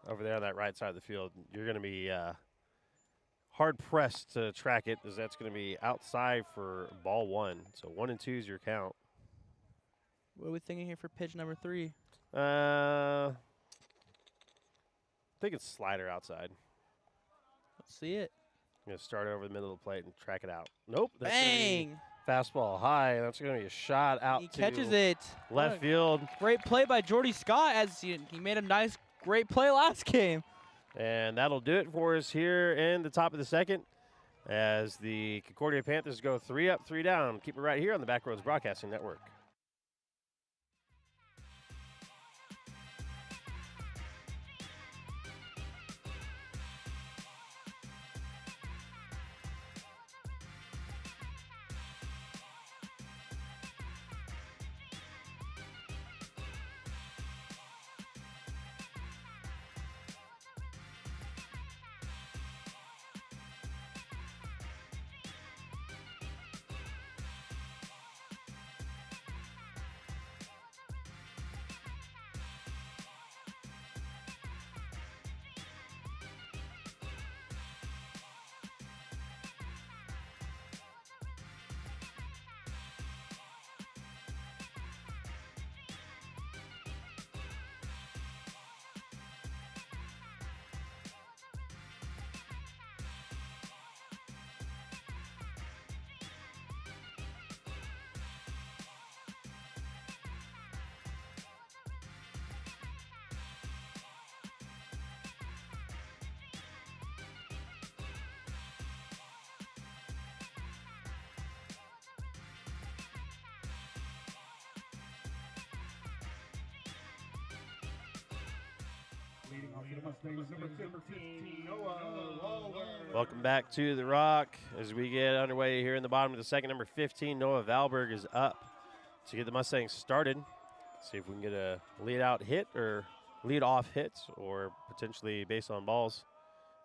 over there on that right side of the field, you're going to be hard-pressed to track it, as that's going to be outside for ball 1. So 1-2 is your count. What are we thinking here for pitch number 3? I think it's slider outside. Let's see it. I'm going to start over the middle of the plate and track it out. Nope. That's Bang! Fastball high. That's going to be a shot out He to catches it. left field. Great play by Jordy Scott, as he made a nice, great play last game. And that'll do it for us here in the top of the second as the Concordia Panthers go 3 up, 3 down. Keep it right here on the Backroads Broadcasting Network. Welcome back to the Rock as we get underway here in the bottom of the second. Number 15, Noah Valberg, is up to get the Mustangs started. See if we can get a lead-out hit or lead-off hit or potentially base on balls.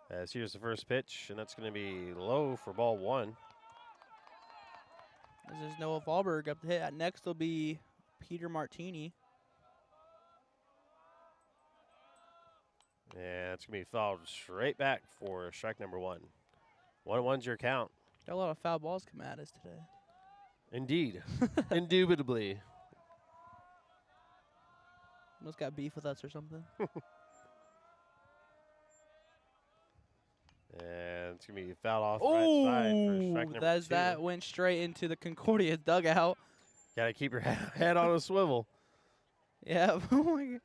As here's the first pitch, and that's going to be low for ball one. This is Noah Valberg up to hit. Next will be Peter Martini. And it's going to be fouled straight back for strike number one. 1-1's your count. Got a lot of foul balls come at us today. Indeed. Indubitably. Almost got beef with us or something. And it's going to be fouled off right side for strike number two. That went straight into the Concordia dugout. Got to keep your head on a swivel. Yeah. Oh my God.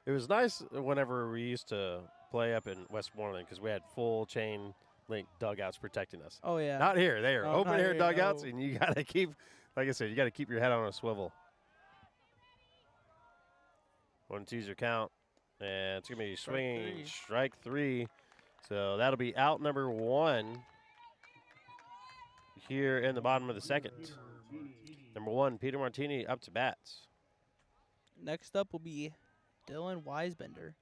It was nice whenever we used to play up in Westmoreland because we had full chain link dugouts protecting us. Oh, yeah. Not here. They are Oh, open not air here, dugouts, no. and you got to keep, like I said, you got to keep your head on a swivel. 1-2's your count. And it's going to be swinging strike three. So that'll be out number one here in the bottom of the second. Number one, Peter Martini up to bat. Next up will be Dylan Weisbender.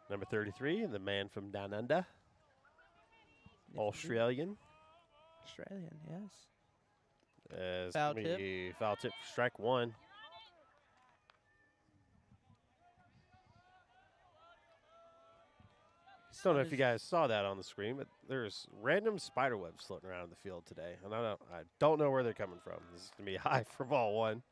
Number 33, the man from down under. Australian. Australian, yes. As Foul foul tip. Foul tip for strike one. Don't know if you guys saw that on the screen, but there's random spider webs floating around the field today. And I don't know where they're coming from. This is going to be high for ball one.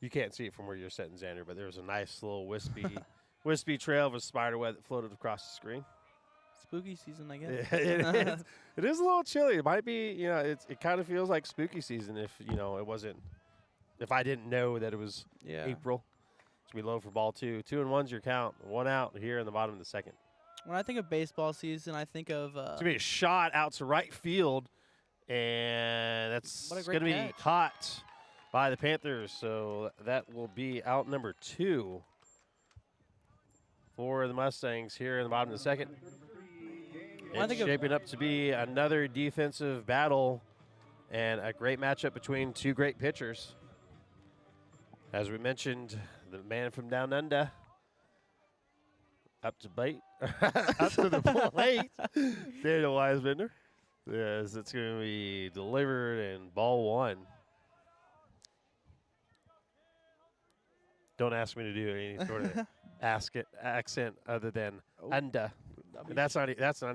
You can't see it from where you're sitting, Xander, but there's a nice little wispy trail of a spider web that floated across the screen. Spooky season, I guess. It is a little chilly. It might be, it kind of feels like spooky season if, it wasn't, if I didn't know that it was April. It's going to be low for ball two. 2-1's your count. One out here in the bottom of the second. When I think of baseball season, I think of... it's going to be a shot out to right field, and that's going to be caught by the Panthers. So that will be out number two for the Mustangs here in the bottom of the second. It's shaping up to be another defensive battle and a great matchup between two great pitchers. As we mentioned, the man from down under up to the plate, Daniel Weisbender. Yes, it's going to be delivered in ball one. Don't ask me to do any sort of accent other than under. That's not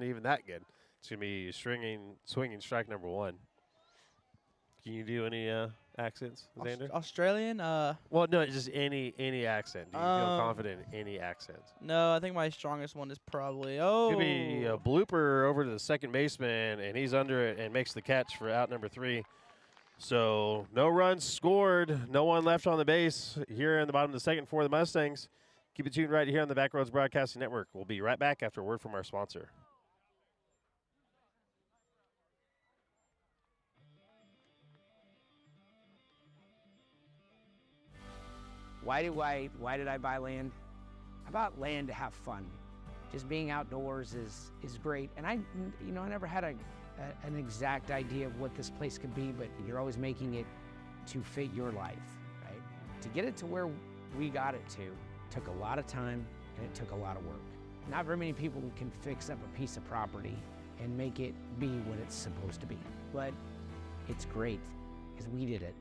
even that good. It's going to be swinging strike number one. Can you do any accents, Xander? Australian? Well, no, just any accent. Do you feel confident in any accent? No, I think my strongest one is probably, Could be a blooper over to the second baseman, and he's under it and makes the catch for out number three. So no runs scored, no one left on the base here in the bottom of the second for the Mustangs. Keep it tuned right here on the Backroads Broadcasting Network. We'll be right back after a word from our sponsor. Why did I buy land? I bought land to have fun. Just being outdoors is great. And I never had an exact idea of what this place could be, but you're always making it to fit your life, right? To get it to where we got it to took a lot of time and it took a lot of work. Not very many people can fix up a piece of property and make it be what it's supposed to be. But it's great because we did it.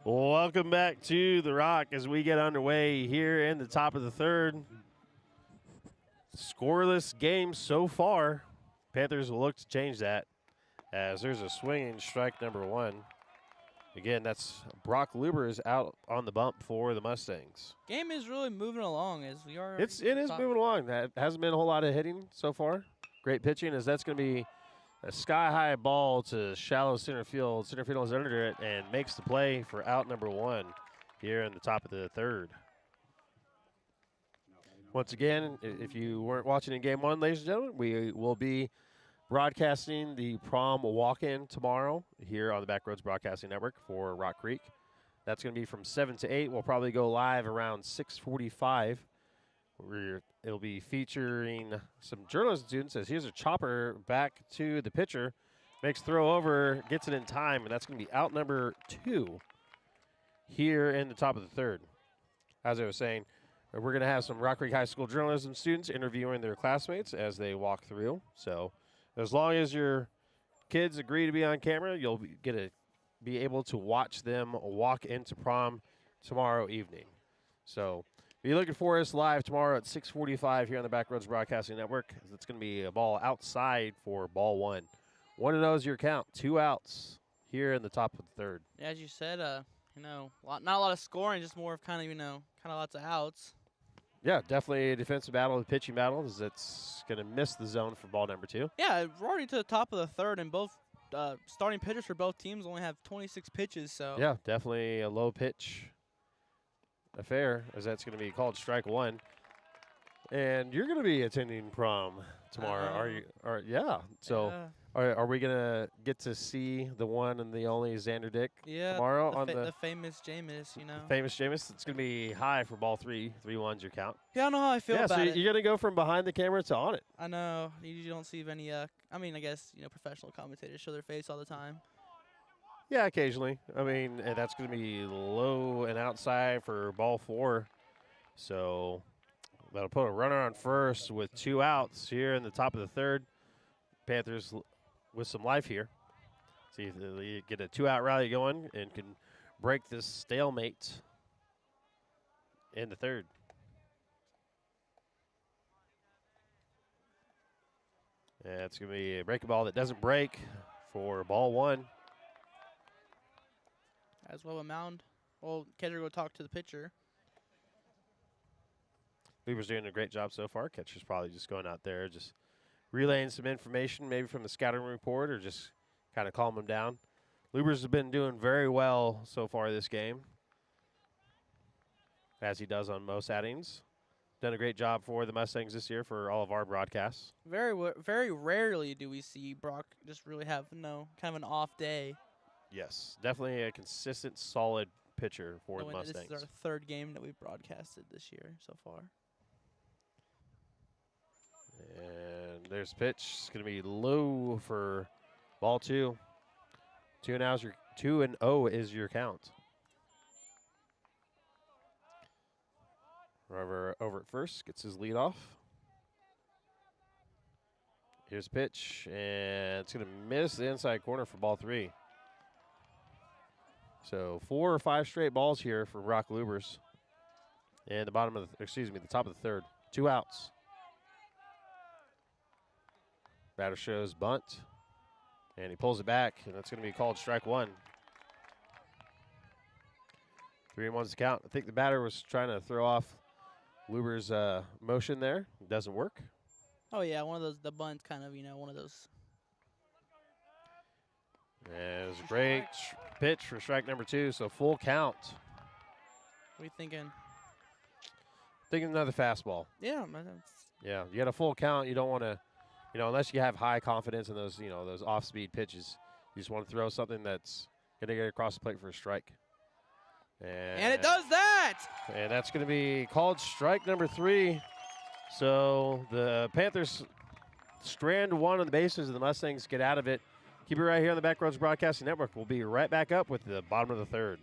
Welcome back to The Rock as we get underway here in the top of the third. Scoreless game so far. Panthers will look to change that as there's a swinging strike number 1. Again, that's Brock Lubers out on the bump for the Mustangs. Game is really moving along as we are. It is moving along. That hasn't been a whole lot of hitting so far. Great pitching, as that's going to be a sky-high ball to shallow center field. Center field is under it and makes the play for out number 1 here in the top of the 3rd. Once again, if you weren't watching in Game 1, ladies and gentlemen, we will be broadcasting the prom walk-in tomorrow here on the Backroads Broadcasting Network for Rock Creek. That's going to be from 7 to 8. We'll probably go live around 6:45. It'll be featuring some journalism students as here's a chopper back to the pitcher. Makes throw over, gets it in time, and that's going to be out number 2 here in the top of the 3rd. As I was saying, we're going to have some Rock Creek High School journalism students interviewing their classmates as they walk through. So as long as your kids agree to be on camera, you'll be able to watch them walk into prom tomorrow evening. So be looking for us live tomorrow at 6:45 here on the Backroads Broadcasting Network. It's going to be a ball outside for ball 1. 1-0 is your count. 2 outs here in the top of the 3rd. Yeah, as you said, not a lot of scoring, just more of kind of lots of outs. Yeah, definitely a defensive battle, a pitching battle, as it's going to miss the zone for ball number 2. Yeah, we're already to the top of the 3rd, and both starting pitchers for both teams only have 26 pitches. So yeah, definitely a low pitch affair, as that's going to be called strike 1. And you're going to be attending prom tomorrow, are you? Yeah. So are we going to get to see the one and the only Xander Dick tomorrow on the famous Jameis, Famous Jameis. It's going to be high for ball 3. 3-1's your count. Yeah, I don't know how I feel about it. So you're going to go from behind the camera to on it. I know. You usually don't see any, I guess, professional commentators show their face all the time. Yeah, occasionally. And that's going to be low and outside for ball 4. So that'll put a runner on first with 2 outs here in the top of the 3rd. Panthers with some life here. See if they get a 2-out rally going and can break this stalemate in the 3rd. And it's going to be a breaking ball that doesn't break for ball 1. As well a mound. Well, catcher will talk to the pitcher. Weaver's doing a great job so far. Catcher's probably just going out there, just relaying some information, maybe from the scouting report, or just kind of calm him down. Lubers has been doing very well so far this game, as he does on most outings. Done a great job for the Mustangs this year for all of our broadcasts. Very rarely do we see Brock just really have kind of an off day. Yes, definitely a consistent, solid pitcher for the Mustangs. This is our 3rd game that we've broadcasted this year so far. And there's a pitch. It's going to be low for ball 2. 2-0 is your count. Rover over at first gets his lead off. Here's a pitch, and it's going to miss the inside corner for ball 3. So 4 or 5 straight balls here for Brock Lubers. And the top of the 3rd. 2 outs. Batter shows bunt, and he pulls it back, and that's going to be called strike 1. 3-1's the count. I think the batter was trying to throw off Lubers' motion there. It doesn't work. Oh, yeah, the bunt kind of, one of those. And it was a great pitch for strike number 2, so full count. What are you thinking? Thinking another fastball. Yeah. Yeah, you got a full count. You don't want to, unless you have high confidence in those, those off-speed pitches. You just want to throw something that's going to get across the plate for a strike. And it does that! And that's going to be called strike number 3. So the Panthers strand 1 on the bases, and the Mustangs get out of it. Keep it right here on the Backroads Broadcasting Network. We'll be right back up with the bottom of the 3rd.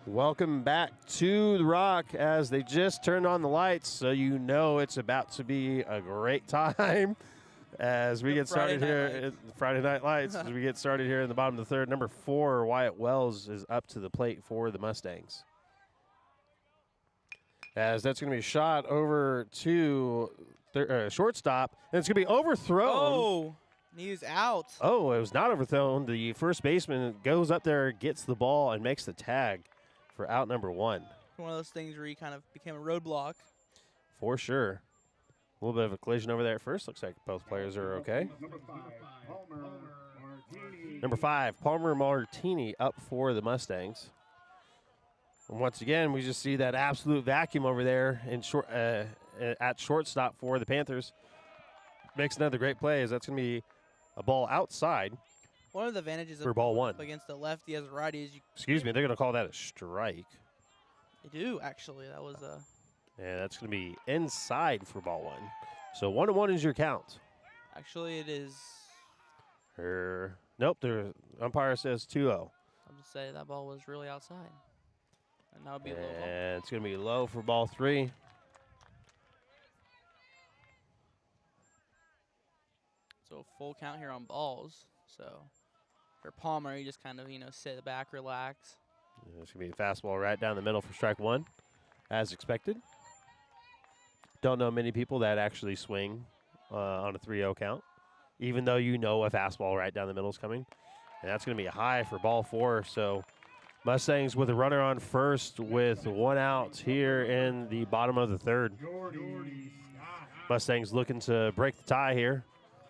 Welcome back to the Rock as they just turned on the lights, so you know it's about to be a great time as we get started here at Friday Night Lights. As we get started here in the bottom of the third. Number 4, Wyatt Wells, is up to the plate for the Mustangs. As that's going to be shot over to shortstop, and it's going to be overthrown. Oh, he's out. Oh, it was not overthrown. The first baseman goes up there, gets the ball, and makes the tag for out number 1. One of those things where he kind of became a roadblock. For sure. A little bit of a collision over there at first. Looks like both players are okay. Number 5, Palmer Martini up for the Mustangs. And once again, we just see that absolute vacuum over there in at shortstop for the Panthers. Makes another great play as that's going to be a ball outside. One of the advantages for of ball 1 against the lefty as a righty is you. Excuse me, they're going to call that a strike. They do, actually. That was a. And that's going to be inside for ball 1. So 1-1 is your count. Actually, it is. Nope, the umpire says 2-0. I'll just say that ball was really outside. And that would be a low ball. And it's going to be low for ball 3. So full count here on balls. So for Palmer, you just kind of, sit back, relax. It's going to be a fastball right down the middle for strike 1, as expected. Don't know many people that actually swing on a 3-0 count, even though you know a fastball right down the middle is coming. And that's going to be a high for ball 4. So Mustangs with a runner on first with 1 out here in the bottom of the third. Mustangs looking to break the tie here.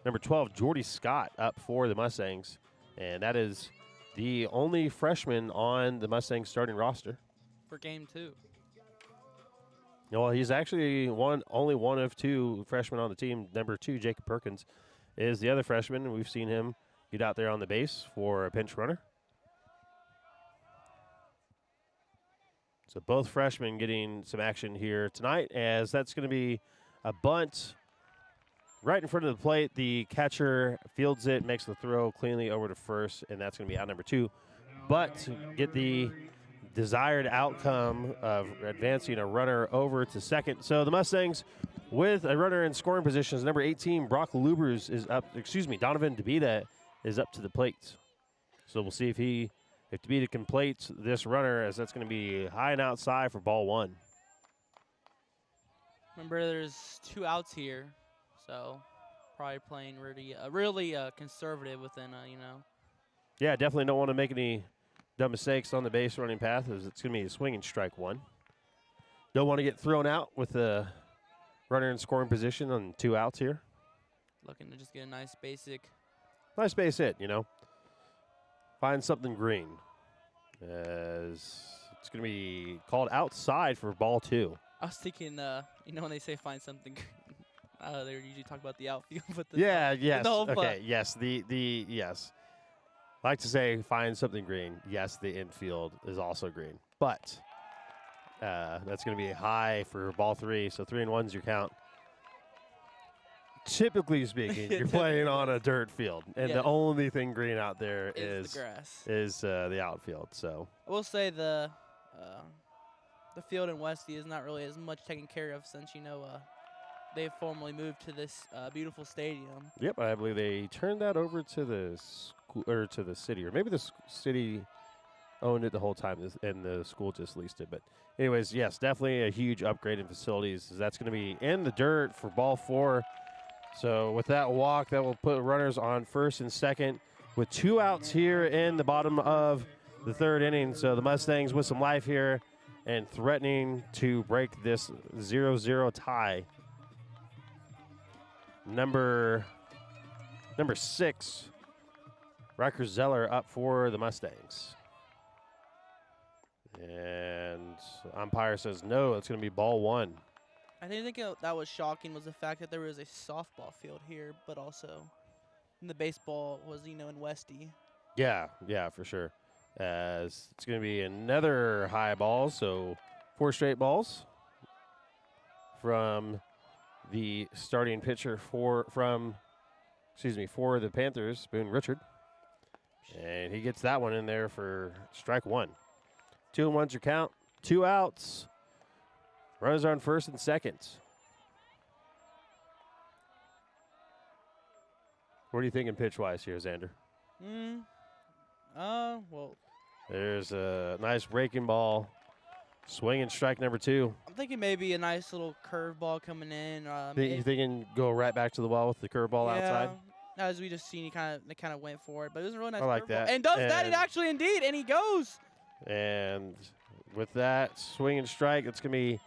Number 12, Jordy Scott, up for the Mustangs. And that is the only freshman on the Mustangs starting roster. For game 2. Well, he's actually only one of 2 freshmen on the team. Number 2, Jacob Perkins, is the other freshman, and we've seen him get out there on the base for a pinch runner. So both freshmen getting some action here tonight, as that's going to be a bunt right in front of the plate. The catcher fields it, makes the throw cleanly over to first, and that's going to be out number 2. But to get the desired outcome of advancing a runner over to second. So the Mustangs with a runner in scoring positions. Number 18, Brock Lubers is up. Donovan DeBita is up to the plate. So we'll see if DeBita can plate this runner, as that's going to be high and outside for ball 1. Remember, there's 2 outs here, so probably playing really conservative within, Yeah, definitely don't want to make any dumb mistakes on the base running path, as it's going to be a swinging strike 1. Don't want to get thrown out with a runner in scoring position on 2 outs here. Looking to just get a nice base hit, Find something green, as it's going to be called outside for ball 2. I was thinking, when they say find something, they usually talk about the outfield. But Yes. Yes. I like to say find something green. Yes, the infield is also green. But that's going to be high for ball 3, so 3-1 is your count. Typically speaking, you're playing on a dirt field, and the only thing green out there is the grass. Is the outfield. So I will say the field in Westy is not really as much taken care of since they've formally moved to this beautiful stadium. Yep, I believe they turned that over to the school or to the city, or maybe the city owned it the whole time, and the school just leased it. But anyways, yes, definitely a huge upgrade in facilities. That's going to be in the dirt for ball 4. So with that walk, that will put runners on first and second with 2 outs here in the bottom of the 3rd inning. So the Mustangs with some life here and threatening to break this 0-0 tie. Number 6, Riker Zeller, up for the Mustangs. And umpire says no, it's going to be ball 1. I think that was shocking was the fact that there was a softball field here, but also the baseball was, in Westy. Yeah, for sure. As it's going to be another high ball, so 4 straight balls from the starting pitcher for the Panthers, Boone Richard. And he gets that one in there for strike one. 2-1's your count. 2 outs. Runners are on first and second. What are you thinking pitch-wise here, Xander? Well, There's a nice breaking ball. Swing and strike number 2. I'm thinking maybe a nice little curveball coming in. You thinking go right back to the wall with the curveball outside? As we just seen, he kind of went for it, but it was a really nice I like curveball. that. And does that, it actually indeed, and he goes. And with that swing and strike, it's going to be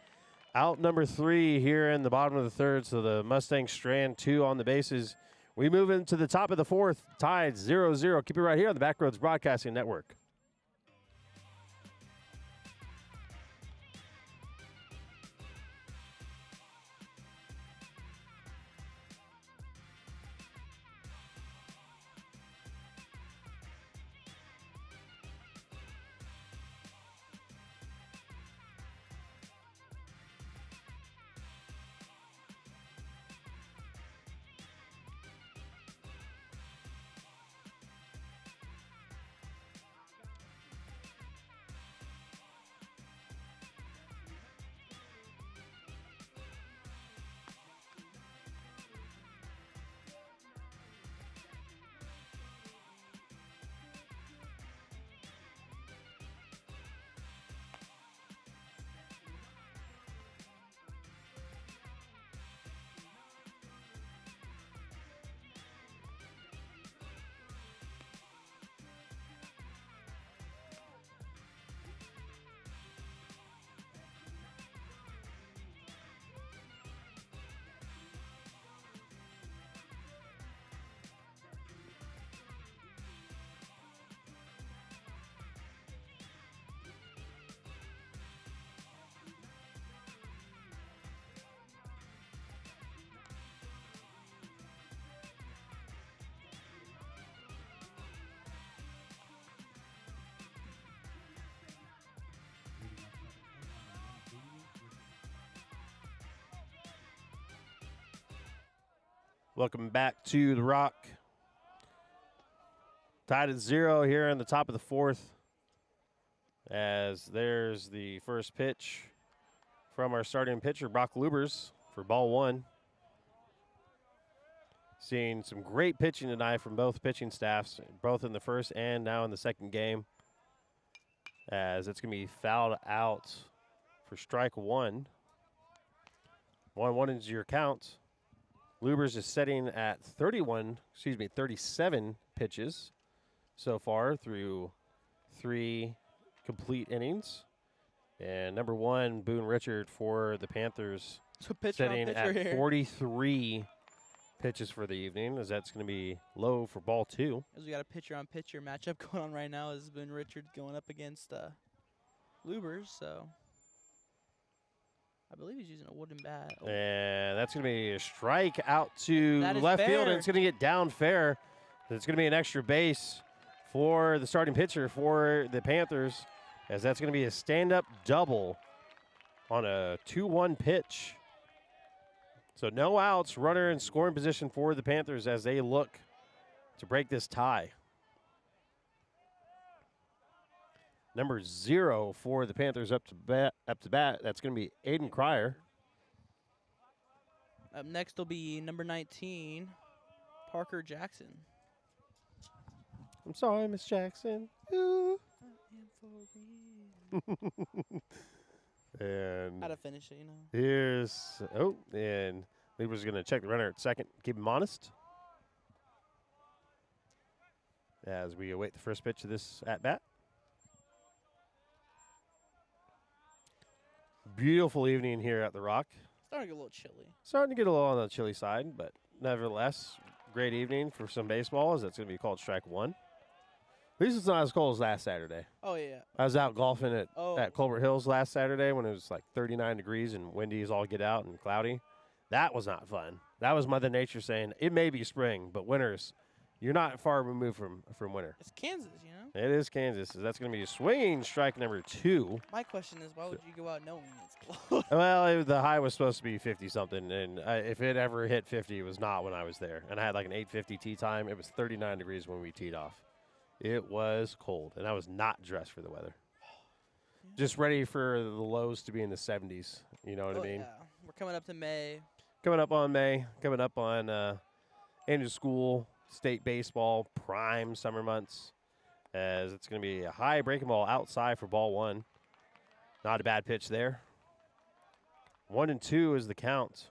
out number 3 here in the bottom of the third. So the Mustangs strand 2 on the bases. We move into the top of the fourth, tied 0-0. Keep it right here on the Backroads Broadcasting Network. Welcome back to the Rock. Tied at 0 here in the top of the fourth. As there's the first pitch from our starting pitcher, Brock Lubers, for ball 1. Seeing some great pitching tonight from both pitching staffs, both in the first and now in the second game. As it's going to be fouled out for strike 1. 1-1 is your count. Lubers is setting at 37 pitches so far through 3 complete innings. And number 1, Boone Richard for the Panthers, setting at 43 pitches for the evening, as that's going to be low for ball 2. As we got a pitcher-on-pitcher matchup going on right now, as Boone Richard going up against Lubers, so I believe he's using a wooden bat. Oh. And that's going to be a strike out to left fair. field, and it's going to get down fair. It's going to be an extra base for the starting pitcher for the Panthers, as that's going to be a stand-up double on a 2-1 pitch. So no outs, runner in scoring position for the Panthers as they look to break this tie. Number 0 for the Panthers up to bat. That's going to be Aiden Cryer. Up next will be number 19, Parker Jackson. I'm sorry, Miss Jackson. Ooh. And How to finish it, you know. Here's and Lieber's going to check the runner at second, keep him honest, as we await the first pitch of this at bat. Beautiful evening here at the Rock. Starting to get a little chilly. Starting to get a little on the chilly side, but nevertheless, great evening for some baseball, as that's going to be called strike 1. At least it's not as cold as last Saturday. Oh, yeah. I was out golfing at Culver Hills last Saturday when it was like 39 degrees and windy as all get out and cloudy. That was not fun. That was Mother Nature saying, it may be spring, but winters, you're not far removed from winter. It's Kansas, you know? It is Kansas. So that's going to be a swinging strike number 2. My question is, why would you go out knowing it's cold? Well, the high was supposed to be 50-something, and if it ever hit 50, it was not when I was there. And I had like an 8:50 tee time. It was 39 degrees when we teed off. It was cold, and I was not dressed for the weather. Just ready for the lows to be in the 70s. You know what I mean? Yeah. We're coming up to May. Coming up on May, coming up on end of school, state baseball, prime summer months, as it's going to be a high breaking ball outside for ball one. Not a bad pitch there. 1-2 is the count.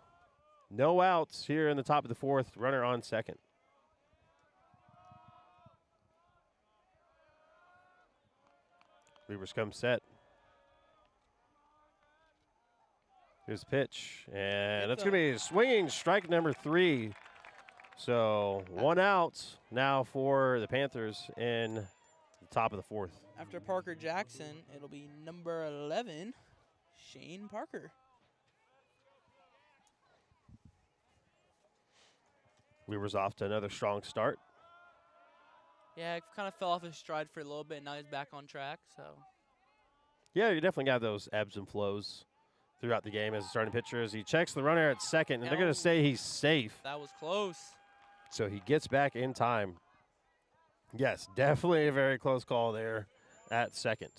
No outs here in the top of the fourth. Runner on second. Weavers come set. Here's the pitch, and that's going to be a swinging strike number 3. So 1 out now for the Panthers in the top of the fourth. After Parker Jackson, it'll be number 11, Shane Parker. Weavers off to another strong start. Yeah, he kind of fell off his stride for a little bit. Now he's back on track. So Yeah, you definitely got those ebbs and flows throughout the game as a starting pitcher. As he checks the runner at second, and they're going to say he's safe. that was close. So he gets back in time. Yes, definitely a very close call there at second.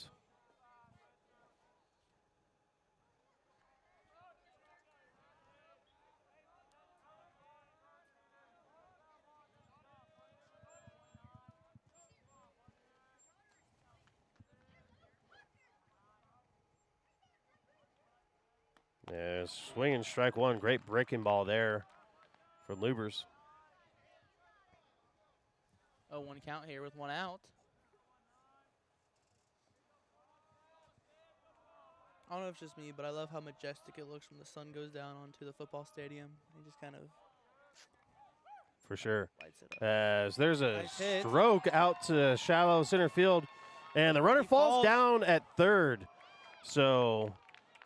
Yeah, swinging strike one. Great breaking ball there from Lubers. 0-1 count here with 1 out. I don't know if it's just me, but I love how majestic it looks when the sun goes down onto the football stadium. It just kind of For sure. lights it up. As there's a Nice hit. stroke out to shallow center field, and the runner He falls falls. down at third. So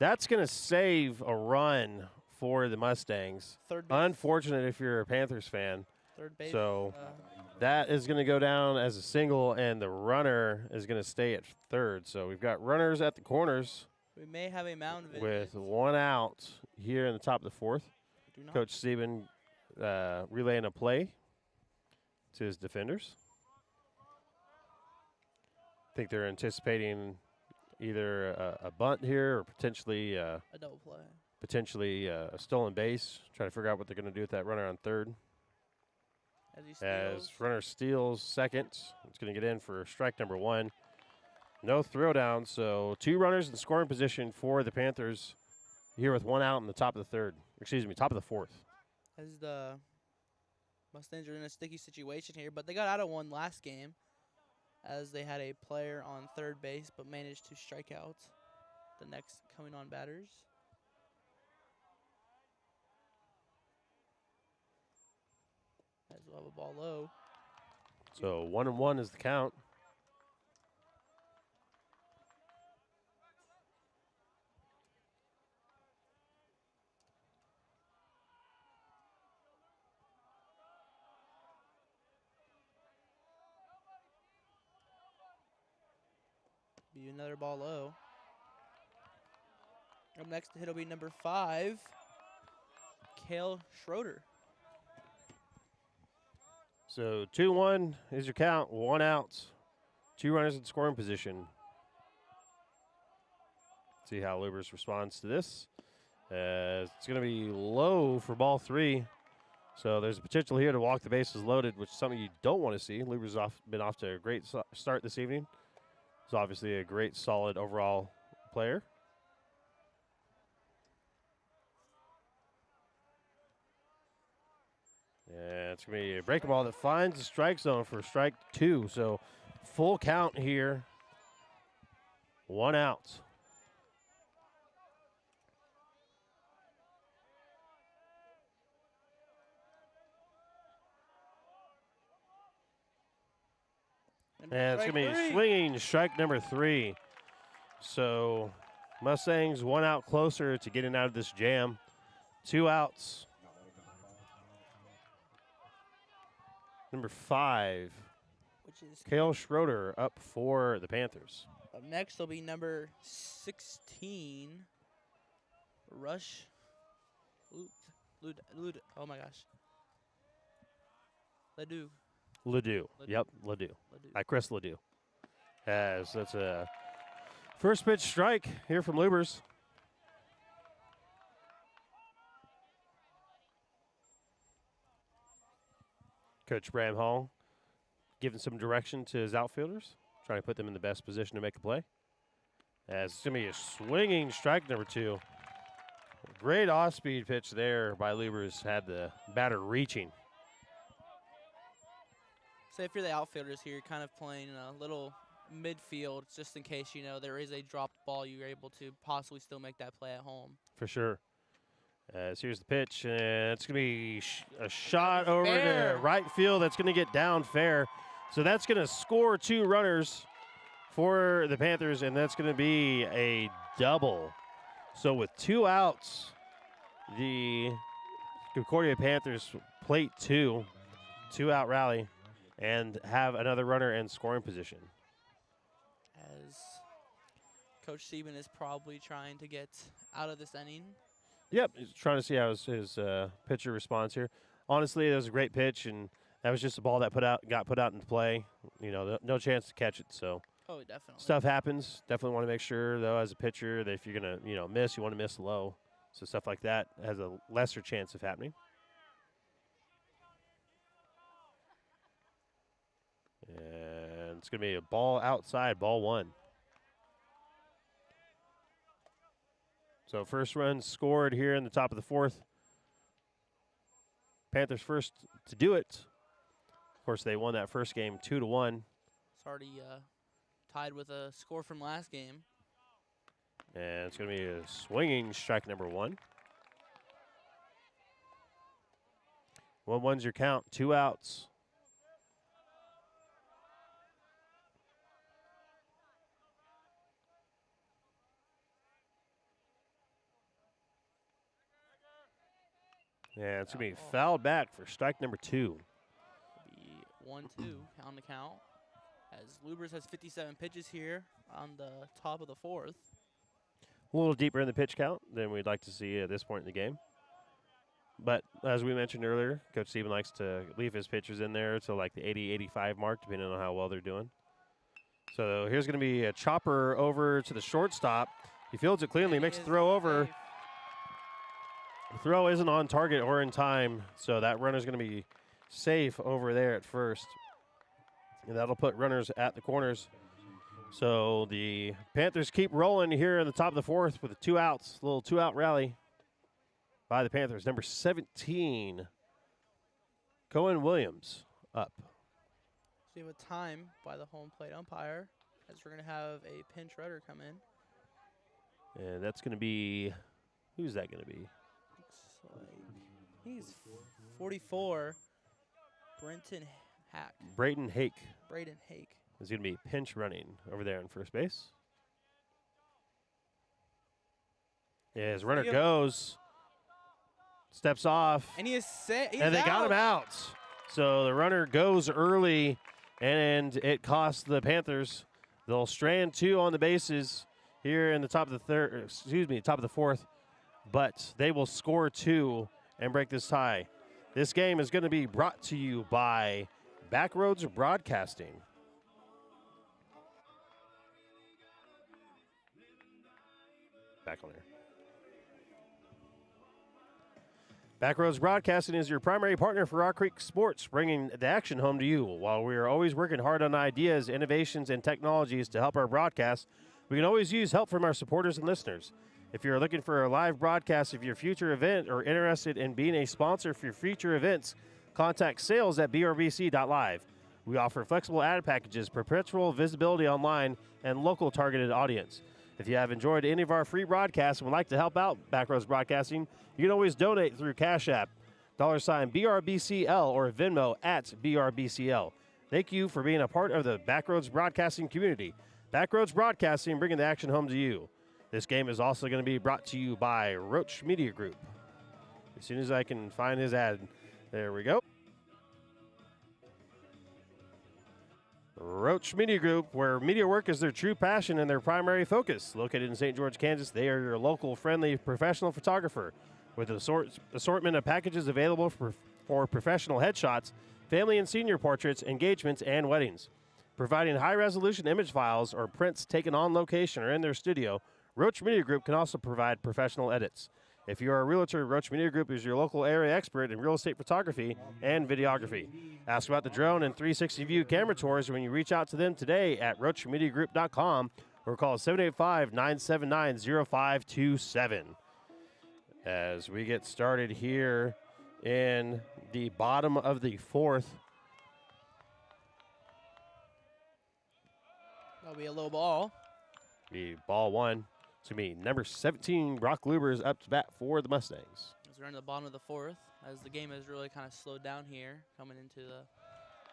that's going to save a run for the Mustangs. Third base. Unfortunate if you're a Panthers fan. Third base. So that is going to go down as a single, and the runner is going to stay at third. So we've got runners at the corners we may have a mound visit. with 1 out here in the top of the fourth. Do not. Coach Steven relaying a play to his defenders. I think they're anticipating either a bunt here or potentially A double play. a stolen base. Trying to figure out what they're going to do with that runner on third. As he As steals. runner steals second, it's going to get in for strike number 1. No throwdown, so 2 runners in scoring position for the Panthers here with 1 out in the top of the third. Excuse me, top of the fourth. As the Mustangs are in a sticky situation here, but they got out of one last game as they had a player on third base but managed to strike out the next coming on batters. As we'll have a ball low. So 1-1 is the count. Be another ball low. Up next to hit will be number 5, Kale Schroeder. So 2-1 is your count, 1 out. 2 runners in scoring position. See how Lubers responds to this. It's going to be low for ball 3. So there's a potential here to walk the bases loaded, which is something you don't want to see. Lubers been off to a great start this evening. He's obviously a great, solid overall player. And it's going to be a breaking ball that finds the strike zone for strike 2. So full count here. 1 out. And it's going to be swinging strike number 3. So Mustangs 1 out closer to getting out of this jam. 2 outs. Number 5, Which is Kale Schroeder up for the Panthers. up next will be number 16, Rush. Oh my gosh. Ledoux. Ledoux. Ledoux. Yep, Ledoux. Ledoux. Chris Ledoux. As that's a first pitch strike here from Lubers. Coach Bramhall giving some direction to his outfielders, trying to put them in the best position to make a play. As it's going to be a swinging strike number 2. Great off-speed pitch there by Lubers, had the batter reaching. So if you're the outfielders here, you're kind of playing a little midfield just in case, there is a dropped ball, you're able to possibly still make that play at home. For sure. As here's the pitch, and it's going to be a shot over Fair. to right field that's going to get down fair. So that's going to score 2 runners for the Panthers, and that's going to be a double. So with 2 outs, the Concordia Panthers plate 2-out rally, and have another runner in scoring position. As Coach Sieben is probably trying to get out of this inning. Yep, he's trying to see how his pitcher responds here. Honestly, it was a great pitch, and that was just a ball that got put out into play. No chance to catch it. So Oh, definitely. stuff happens. Definitely want to make sure, though, as a pitcher, that if you're gonna miss, you want to miss low. So stuff like that has a lesser chance of happening. And it's gonna be a ball outside, ball 1. So first run scored here in the top of the 4th. Panthers first to do it. Of course, they won that first game 2-1. It's already tied with a score from last game. And it's going to be a swinging strike number 1. 1-1's your count, 2 outs. Yeah, it's going to be fouled back for strike number 2. Be 1-2 on the count. As Lubers has 57 pitches here on the top of the 4th. A little deeper in the pitch count than we'd like to see at this point in the game. But as we mentioned earlier, Coach Steven likes to leave his pitchers in there to like the 80-85 mark, depending on how well they're doing. So here's going to be a chopper over to the shortstop. He fields it cleanly, makes a throw over. Safe. The throw isn't on target or in time, so that runner's going to be safe over there at first. And that'll put runners at the corners. So the Panthers keep rolling here in the top of the 4th with 2 outs. A little 2-out rally by the Panthers. Number 17, Cohen Williams up. So we have a time by the home plate umpire as we're going to have a pinch runner come in. And that's going to be, who's that going to be? Looks like he's 44, Brayden Hake Braden Hake. is going to be pinch running over there in first base. As runner goes, steps off, And he is set. and they got him out. So the runner goes early, and it costs the Panthers. They'll strand 2 on the bases here in the top of the top of the 4th, but they will score 2 and break this tie. This game is going to be brought to you by Backroads Broadcasting. Back on there. Backroads Broadcasting is your primary partner for Rock Creek Sports, bringing the action home to you. While we are always working hard on ideas, innovations, and technologies to help our broadcast, we can always use help from our supporters and listeners. If you're looking for a live broadcast of your future event or interested in being a sponsor for your future events, contact sales@brbc.live. We offer flexible ad packages, perpetual visibility online, and local targeted audience. If you have enjoyed any of our free broadcasts and would like to help out Backroads Broadcasting, you can always donate through Cash App, $BRBCL, or Venmo @BRBCL. Thank you for being a part of the Backroads Broadcasting community. Backroads Broadcasting, bringing the action home to you. This game is also going to be brought to you by Roach Media Group. As soon as I can find his ad, there we go. Roach Media Group, where media work is their true passion and their primary focus. Located in St. George, Kansas, they are your local, friendly, professional photographer. With an assortment of packages available for professional headshots, family and senior portraits, engagements, and weddings. Providing high-resolution image files or prints taken on location or in their studio, Roach Media Group can also provide professional edits. If you are a realtor, Roach Media Group is your local area expert in real estate photography and videography. Ask about the drone and 360 view camera tours when you reach out to them today at roachmediagroup.com or call 785-979-0527. As we get started here in the bottom of the fourth. That'll be a low ball. Be ball one. It's going to be number 17, Brock Lubers, up to bat for the Mustangs. As we're in the bottom of the fourth, as the game has really kind of slowed down here, coming into the.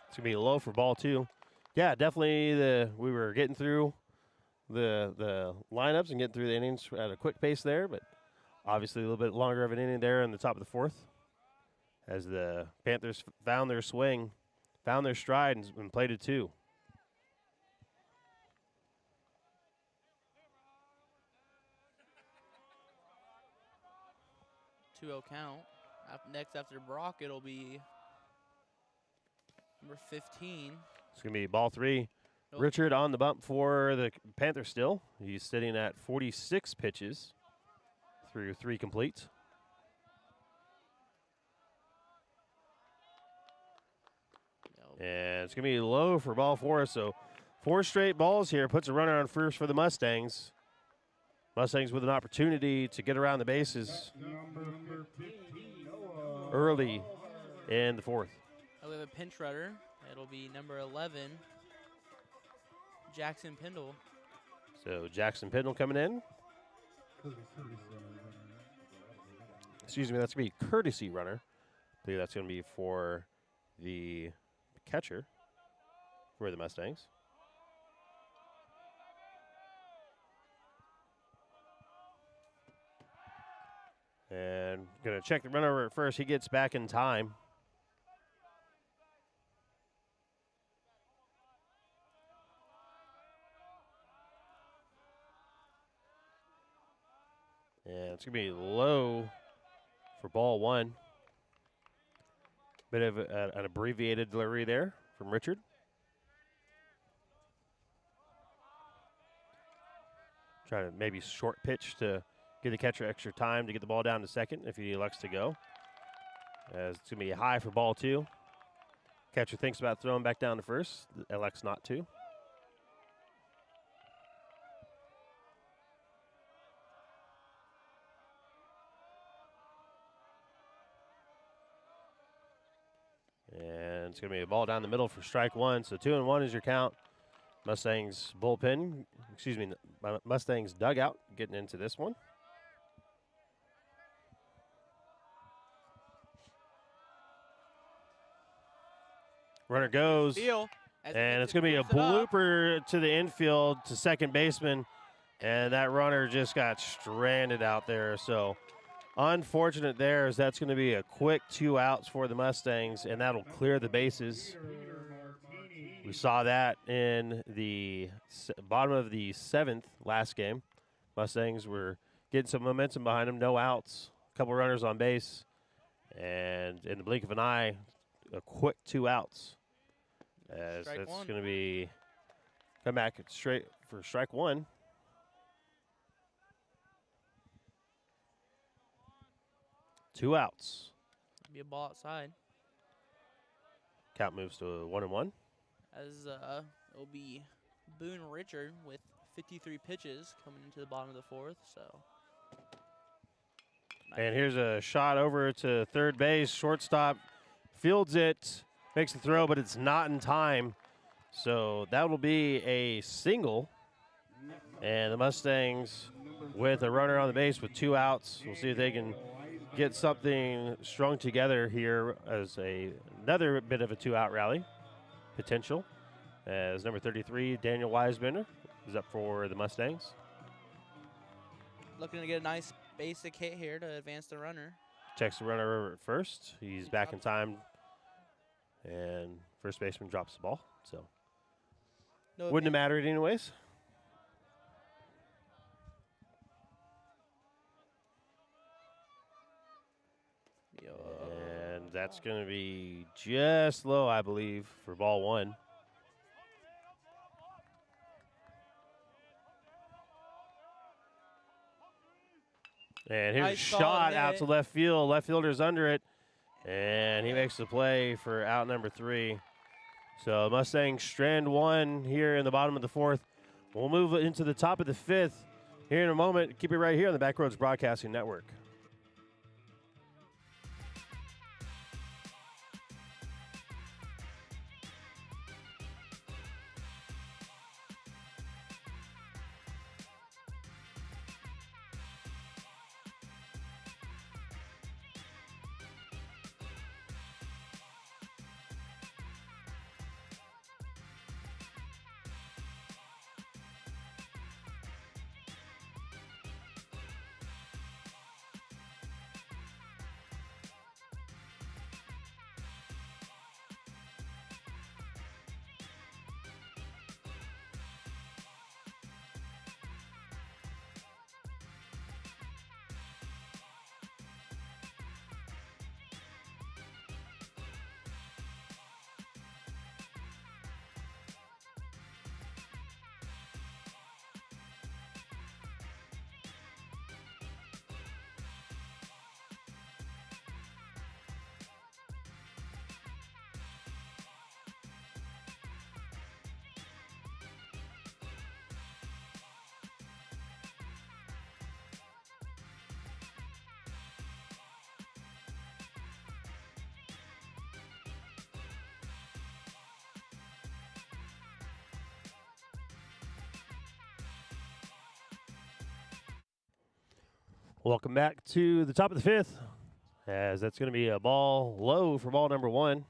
It's going to be low for ball two. Yeah, definitely we were getting through the lineups and getting through the innings at a quick pace there, but obviously a little bit longer of an inning there in the top of the fourth as the Panthers found their swing, found their stride, and played it two. 2-0 count. Next after Brock, it'll be number 15. It's going to be ball three. Nope. Richard on the bump for the Panthers still. He's sitting at 46 pitches through 3 completes. And it's going to be low for ball four. So 4 straight balls here. Puts a runner on first for the Mustangs. Mustangs with an opportunity to get around the bases early in the fourth. We have a pinch runner. It'll be number 11, Jackson Pendle. So Jackson Pendle coming in. Excuse me, that's going to be courtesy runner. I believe that's going to be for the catcher for the Mustangs. And going to check the run over at first. He gets back in time. And it's going to be low for ball one. Bit of an abbreviated delivery there from Richard. Trying to maybe short pitch to give the catcher extra time to get the ball down to second if he elects to go. As it's going to be high for ball two. Catcher thinks about throwing back down to first, elects not to. And it's going to be a ball down the middle for strike one. So 2-1 is your count. Mustangs bullpen, Mustangs dugout getting into this one. Runner goes, and it's going to be a blooper to the infield to second baseman, and that runner just got stranded out there. So unfortunate there, as that's going to be a quick 2 outs for the Mustangs, and that'll clear the bases. We saw that in the bottom of the 7th last game. Mustangs were getting some momentum behind them, no outs, a couple runners on base, and in the blink of an eye, a quick 2 outs. As Strike that's one. going to be come back straight for strike one. Two outs. Be a ball outside. Count moves to 1-1. As it'll be Boone Richard with 53 pitches coming into the bottom of the fourth. So. And here's a shot over to third base. Shortstop fields it, makes the throw, but it's not in time. So that will be a single. And the Mustangs with a runner on the base with 2 outs. We'll see if they can get something strung together here as another bit of a 2-out rally potential. As number 33, Daniel Weisbender, is up for the Mustangs. Looking to get a nice basic hit here to advance the runner. Checks the runner over at first. He's back in time. And first baseman drops the ball. So No wouldn't have mattered anyways. And That's going to be just low, I believe, for ball one. And here's a shot out to left field. Left fielder's under it, and he makes the play for out number 3. So Mustangs strand 1 here in the bottom of the 4th. We'll move into the top of the 5th here in a moment. Keep it right here on the Backroads Broadcasting Network. Welcome back to the top of the 5th, as that's going to be a ball low for ball number 1.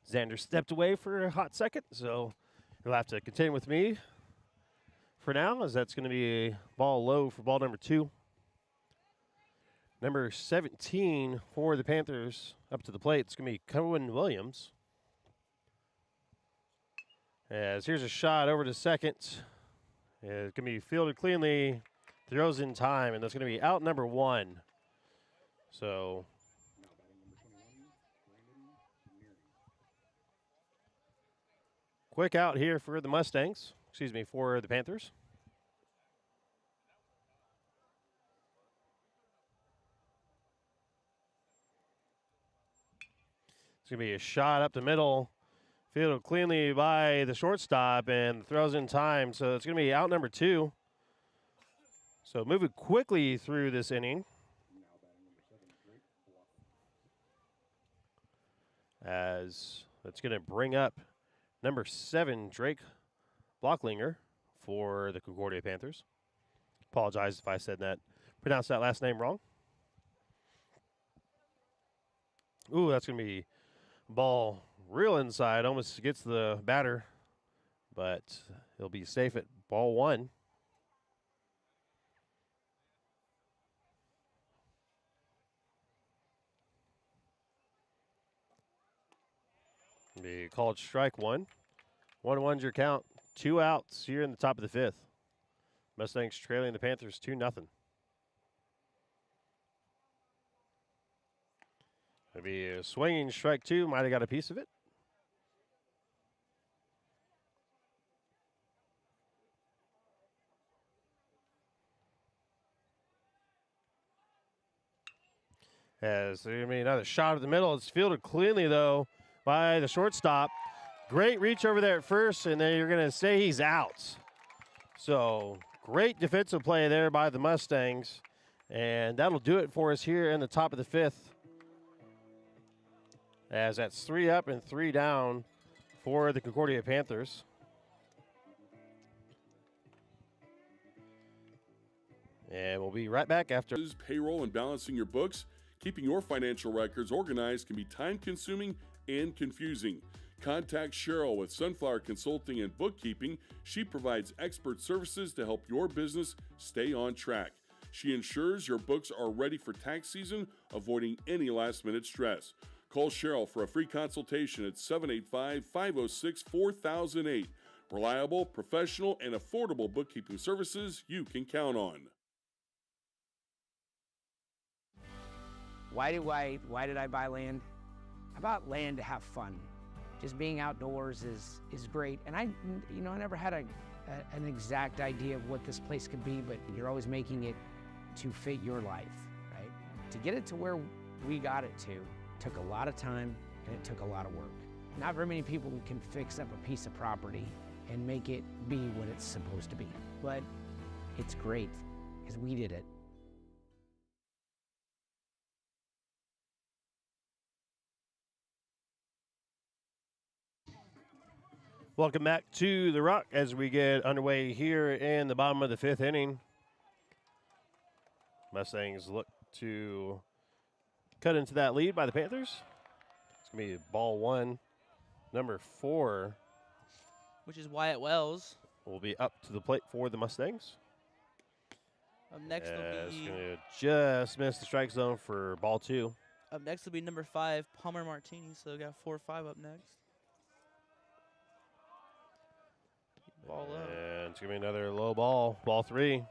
Xander stepped away for a hot second, so you'll have to continue with me for now, as that's going to be a ball low for ball number 2. Number 17 for the Panthers up to the plate. It's going to be Cohen Williams. As here's a shot over to second. It's going to be fielded cleanly. Throws in time, and that's going to be out number 1. So quick out here for the Mustangs. Excuse me, for the Panthers. It's going to be a shot up the middle. Fielded cleanly by the shortstop and throws in time. So it's going to be out number 2. So moving quickly through this inning. As that's going to bring up number 7, Drake Blocklinger for the Concordia Panthers. Apologize if I pronounced that last name wrong. Ooh, that's going to be ball real inside, almost gets the batter, but he'll be safe at ball 1. Be called strike 1. 1-1's your count. 2 outs here in the top of the 5th. Mustangs trailing the Panthers 2-0. It'll be a swinging strike 2. Might have got a piece of it. As there may be another shot at the middle. It's fielded cleanly, though, by the shortstop. Great reach over there at first, and then you're going to say he's out. So great defensive play there by the Mustangs. And that'll do it for us here in the top of the 5th. As that's 3 up and 3 down for the Concordia Panthers. And we'll be right back after. Payroll and balancing your books. Keeping your financial records organized can be time-consuming and confusing. Contact Cheryl with Sunflower Consulting and Bookkeeping. She provides expert services to help your business stay on track. She ensures your books are ready for tax season, avoiding any last-minute stress. Call Cheryl for a free consultation at 785-506-4008. Reliable, professional, and affordable bookkeeping services you can count on. Why did I buy land? I bought land to have fun. Just being outdoors is great. And I never had an exact idea of what this place could be, but you're always making it to fit your life, right? To get it to where we got it to took a lot of time and it took a lot of work. Not very many people can fix up a piece of property and make it be what it's supposed to be. But it's great because we did it. Welcome back to The Rock as we get underway here in the bottom of the 5th inning. Mustangs look to cut into that lead by the Panthers. It's going to be ball 1. Number 4, which is Wyatt Wells, will be up to the plate for the Mustangs. Up next will It's be going to just miss the strike zone for ball 2. Up next will be number 5, Palmer Martini. So we got 4-5 up next. Ball up. And it's going to be another low ball, ball 3.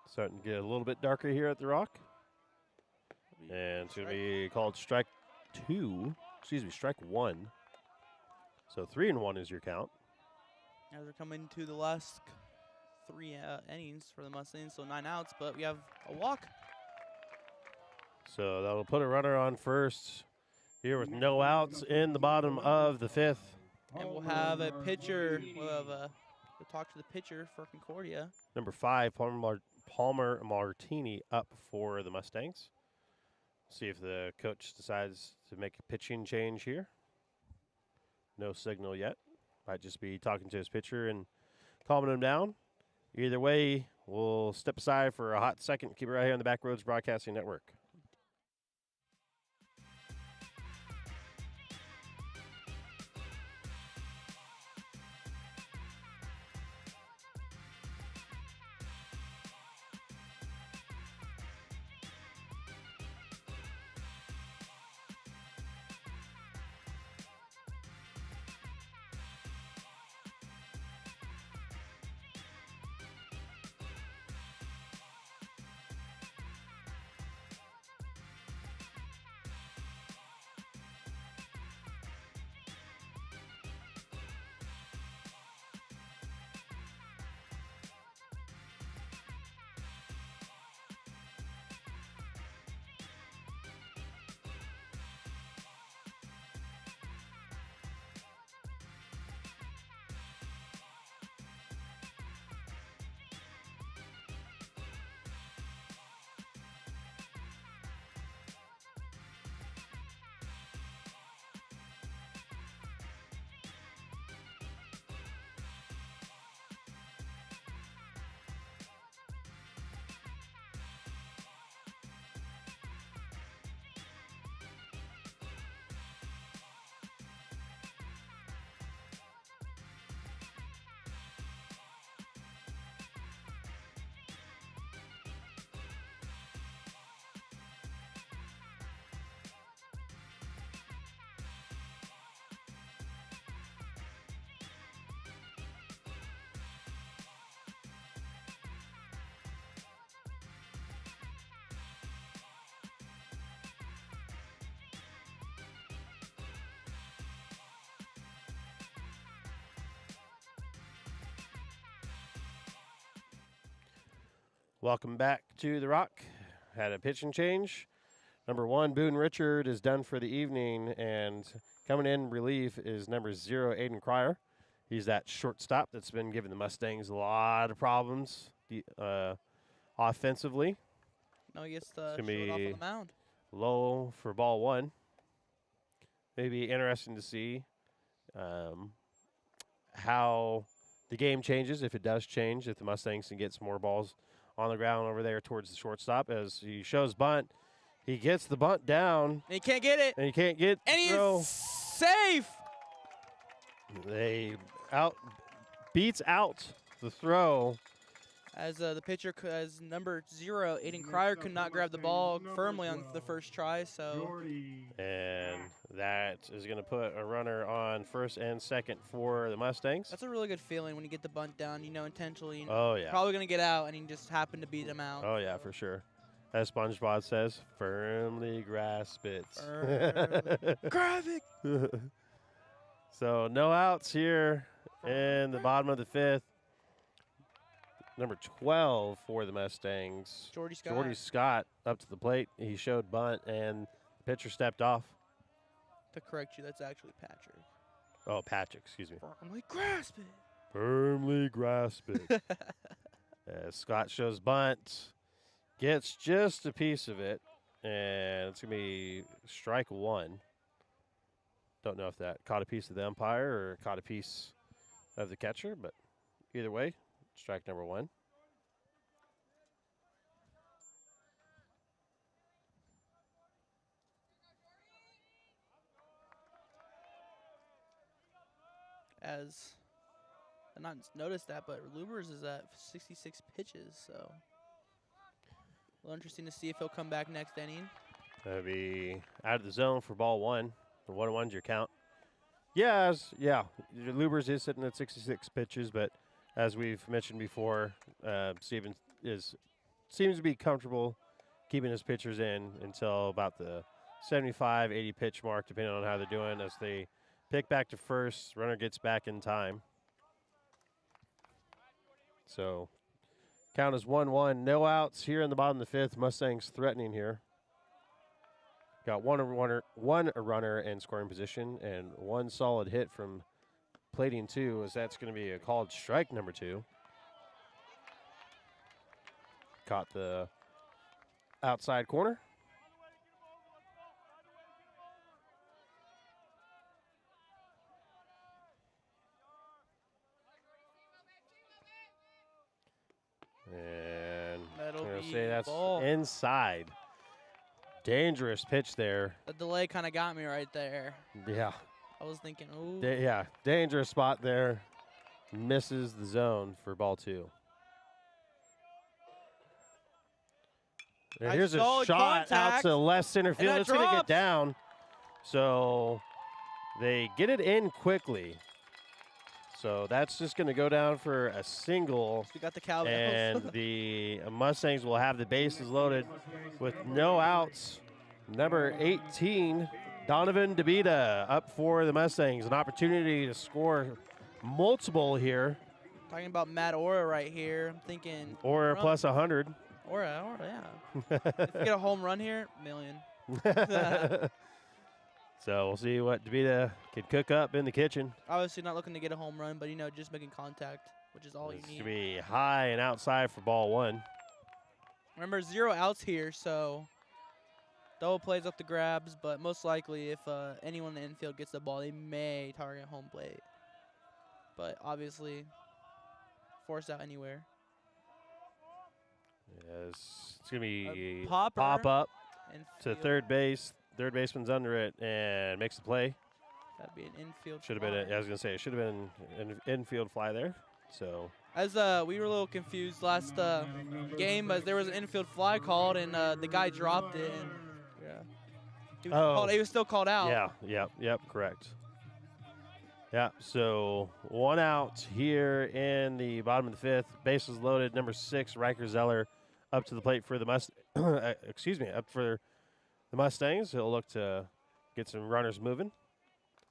Starting to get a little bit darker here at the Rock. And it's going to be called strike 1. So 3-1 is your count. As we're coming to the last 3 innings for the Mustangs, so 9 outs, but we have a walk. So that'll put a runner on first here with no outs in the bottom of the 5th. And we'll have a pitcher. We'll talk to the pitcher for Concordia. Number 5, Palmer Martini up for the Mustangs. See if the coach decides to make a pitching change here. No signal yet. Might just be talking to his pitcher and calming him down. Either way, we'll step aside for a hot second. Keep it right here on the Backroads Broadcasting Network. Welcome back to The Rock. Had a pitching change. Number 1, Boone Richard, is done for the evening, and coming in relief is number 0, Aiden Cryer. He's that shortstop that's been giving the Mustangs a lot of problems offensively. No, he gets the It's short gonna off be on the mound. low for ball 1. Maybe interesting to see how the game changes, if it does change, if the Mustangs can get some more balls on the ground over there towards the shortstop. As he shows bunt, he gets the bunt down. And he can't get it. And he can't get And the he's throw. safe. They beats out the throw As the pitcher, as number 0, Aiden Cryer, could not grab the ball firmly on the first try. So, And that is going to put a runner on first and second for the Mustangs. that's a really good feeling when you get the bunt down, intentionally. Oh, yeah. Probably going to get out, and you just happen to beat them out. Oh, yeah, for sure. As SpongeBob says, firmly grasp it. Grab it! So no outs here in the bottom of the 5th. Number 12 for the Mustangs. Jordy Scott. Jordy Scott up to the plate. He showed bunt, and the pitcher stepped off. To correct you, that's actually Patrick. Oh, Patrick, excuse me. Firmly grasp it. Firmly grasp it. As Scott shows bunt. Gets just a piece of it, and it's going to be strike 1. Don't know if that caught a piece of the umpire or caught a piece of the catcher, but either way, strike number 1. As I not noticed that, but Lubers is at 66 pitches, so a little interesting to see if he'll come back next inning. That'll be out of the zone for ball 1. The 1-1's your count. Yeah, Lubers is sitting at 66 pitches, but as we've mentioned before, Steven seems to be comfortable keeping his pitchers in until about the 75, 80 pitch mark, depending on how they're doing. As they pick back to first, runner gets back in time. So count is 1-1. No outs here in the bottom of the 5th. Mustangs threatening here. Got one runner in scoring position and one solid hit from plating 2, as that's going to be a called strike number 2. Caught the outside corner. And That'll I'm going to be say that's ball. inside. Dangerous pitch there. The delay kind of got me right there. Yeah. I was thinking, ooh. Yeah, dangerous spot there. Misses the zone for ball 2. And Nice here's a solid shot out contact. to left center field. that It's going to get drops. down. So they get it in quickly. So that's just going to go down for a single. We got the cowbells. And the Mustangs will have the bases loaded with no outs. Number 18, Donovan DeVita, up for the Mustangs. An opportunity to score multiple here. Talking about Matt Ora right here. I'm thinking. Or run. plus 100. Ora, yeah. If you get a home run here, million. So we'll see what DeVita can cook up in the kitchen. Obviously not looking to get a home run, but, just making contact, which is all It's you going to need. be high and outside for ball 1. Remember, 0 outs here, so double plays up the grabs, but most likely if anyone in the infield gets the ball, they may target home plate. But obviously, force out anywhere. Yes, it's going to be popper. pop up And to third base. Third baseman's under it and makes the play. That'd be an infield. Should have been. I was gonna say it should have been an infield fly there. So As we were a little confused last game, as there was an infield fly called and the guy dropped it. And, yeah. He was still called out. Yeah. Yep. Correct. Yeah. So 1 out here in the bottom of the 5th. Bases loaded. Number 6, Riker Zeller, up to the plate for the up for the Mustangs. He'll look to get some runners moving.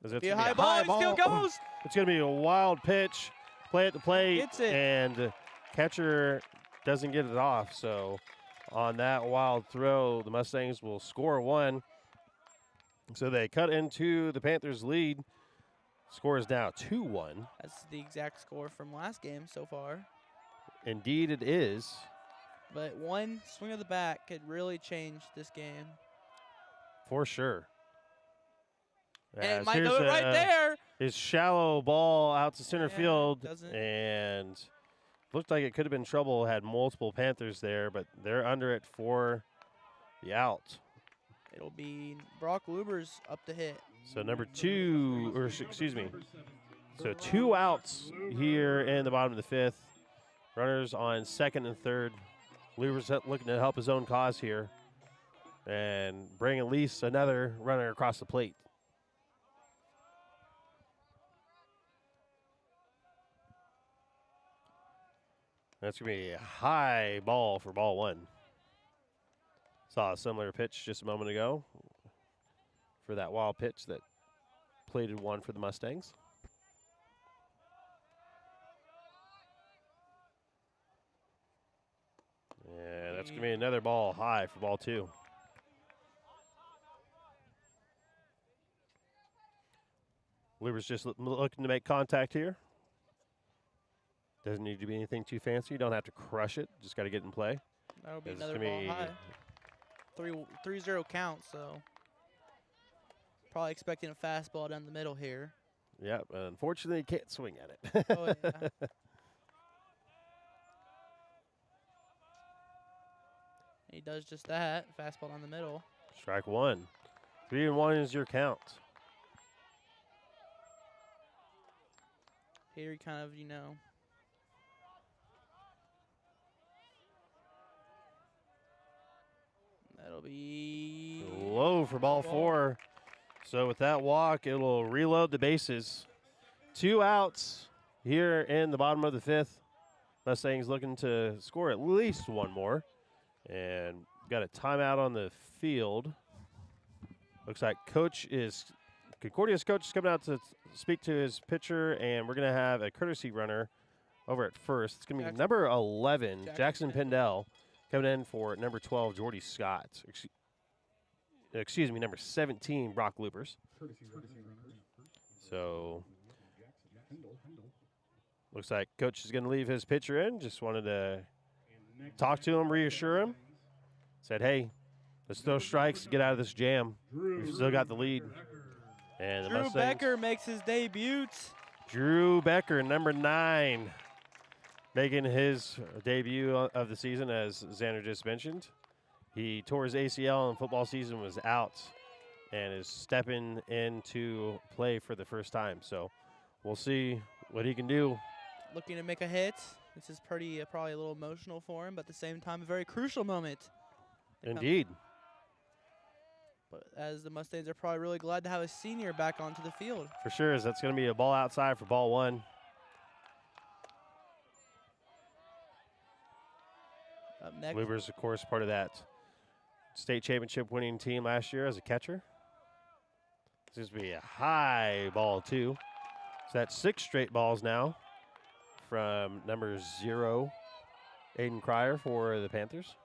As it's Be a gonna high ball. He still goes. It's going to be a wild pitch. Play at the plate. Gets it. And catcher doesn't get it off. So on that wild throw, the Mustangs will score 1. So they cut into the Panthers' lead. Score is now 2-1. That's the exact score from last game so far. Indeed it is. But one swing of the bat could really change this game. For sure. And it As might do here's it right there. His shallow ball out to center Yeah, field. doesn't. And looked like it could have been trouble. Had multiple Panthers there, but they're under it for the out. It'll be Brock Lubers up to hit. So number 2, or excuse me. So 2 outs here in the bottom of the 5th. Runners on second and third. Luber's looking to help his own cause here and bring at least another runner across the plate. That's going to be a high ball for ball one. Saw a similar pitch just a moment ago for that wild pitch that plated one for the Mustangs. And that's going to be another ball high for ball two. Luber's just looking to make contact here. Doesn't need to be anything too fancy. You don't have to crush it. Just got to get in play. That'll be It's another gonna ball be- high. 3-0 count, so probably expecting a fastball down the middle here. Yep. Unfortunately, you can't swing at it. Oh, yeah. He does just that. Fastball down the middle. Strike one. 3-1 is your count. Here he kind of, that'll be Low for ball four. So with that walk, it'll reload the bases. 2 outs here in the bottom of the fifth. Mustangs looking to score at least one more. And got a timeout on the field. Looks like Concordia's coach is coming out to speak to his pitcher, and we're going to have a courtesy runner over at first. It's going to be number 11, Jackson Pendel, coming in for number 12, Jordy Scott. Excuse me, number 17, Brock Loopers. So, looks like coach is going to leave his pitcher in. Just wanted to talk to him, reassure him. Said, hey, let's throw strikes to get out of this jam. We've still got the lead. And the Drew Mustangs, Becker makes his debut. Drew Becker, number 9, making his debut of the season, as Xander just mentioned. He tore his ACL and football season was out and is stepping into play for the first time. So we'll see what he can do. Looking to make a hit. This is probably a little emotional for him, but at the same time, a very crucial moment. Indeed. But as the Mustangs are probably really glad to have a senior back onto the field. For sure, as that's going to be a ball outside for ball one. Up next, Luber's, of course, part of that state championship winning team last year as a catcher. This is going to be a high ball, too. So that's 6 straight balls now from number 0, Aiden Cryer for the Panthers.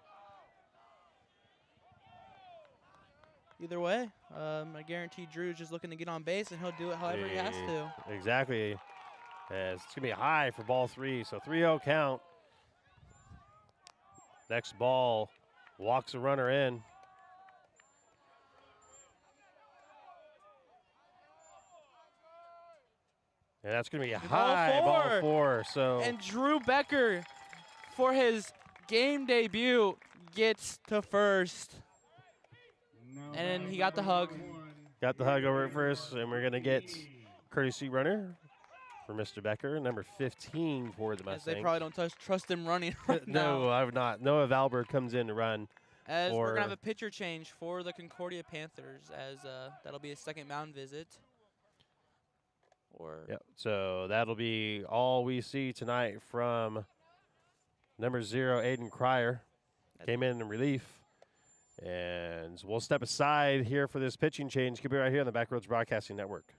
either way, I guarantee Drew's just looking to get on base, and he'll do it however he has to. Exactly. As it's going to be high for ball 3, so 3-0 count. Next ball walks a runner in. And that's going to be a high ball 4. So And Drew Becker, for his game debut, gets to first. And he got the hug. got the hug over at first, and we're going to get courtesy runner for Mr. Becker, number 15 for the As Mustangs. they probably don't trust him running right No, now. I've not. Noah Valberg comes in to run. As we're or- going to have a pitcher change for the Concordia Panthers, as that'll be a second mound visit. Or Yep. So that'll be all we see tonight from number 0, Aiden Cryer. Came in relief. And we'll step aside here for this pitching change. Could be right here on the Backroads Broadcasting Network.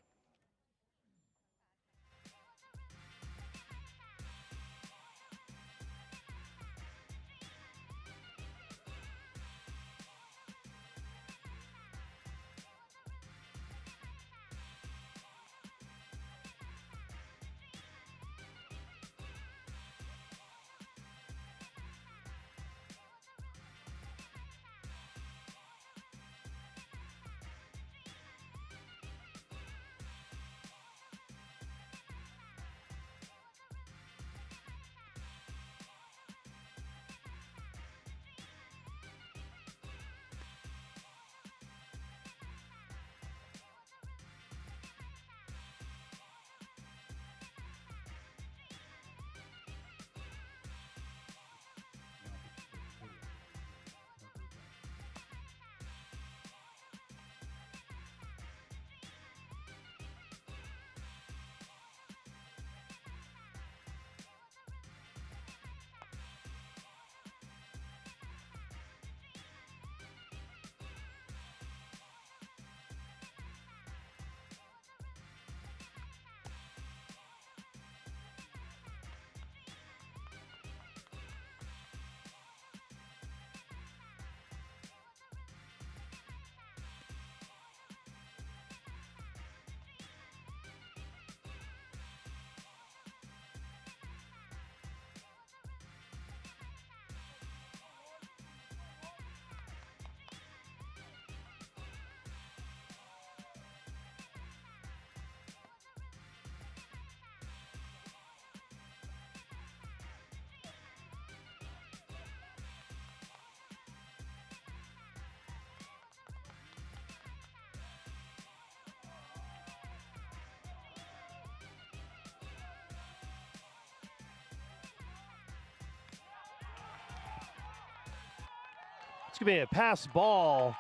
It's going to be a pass ball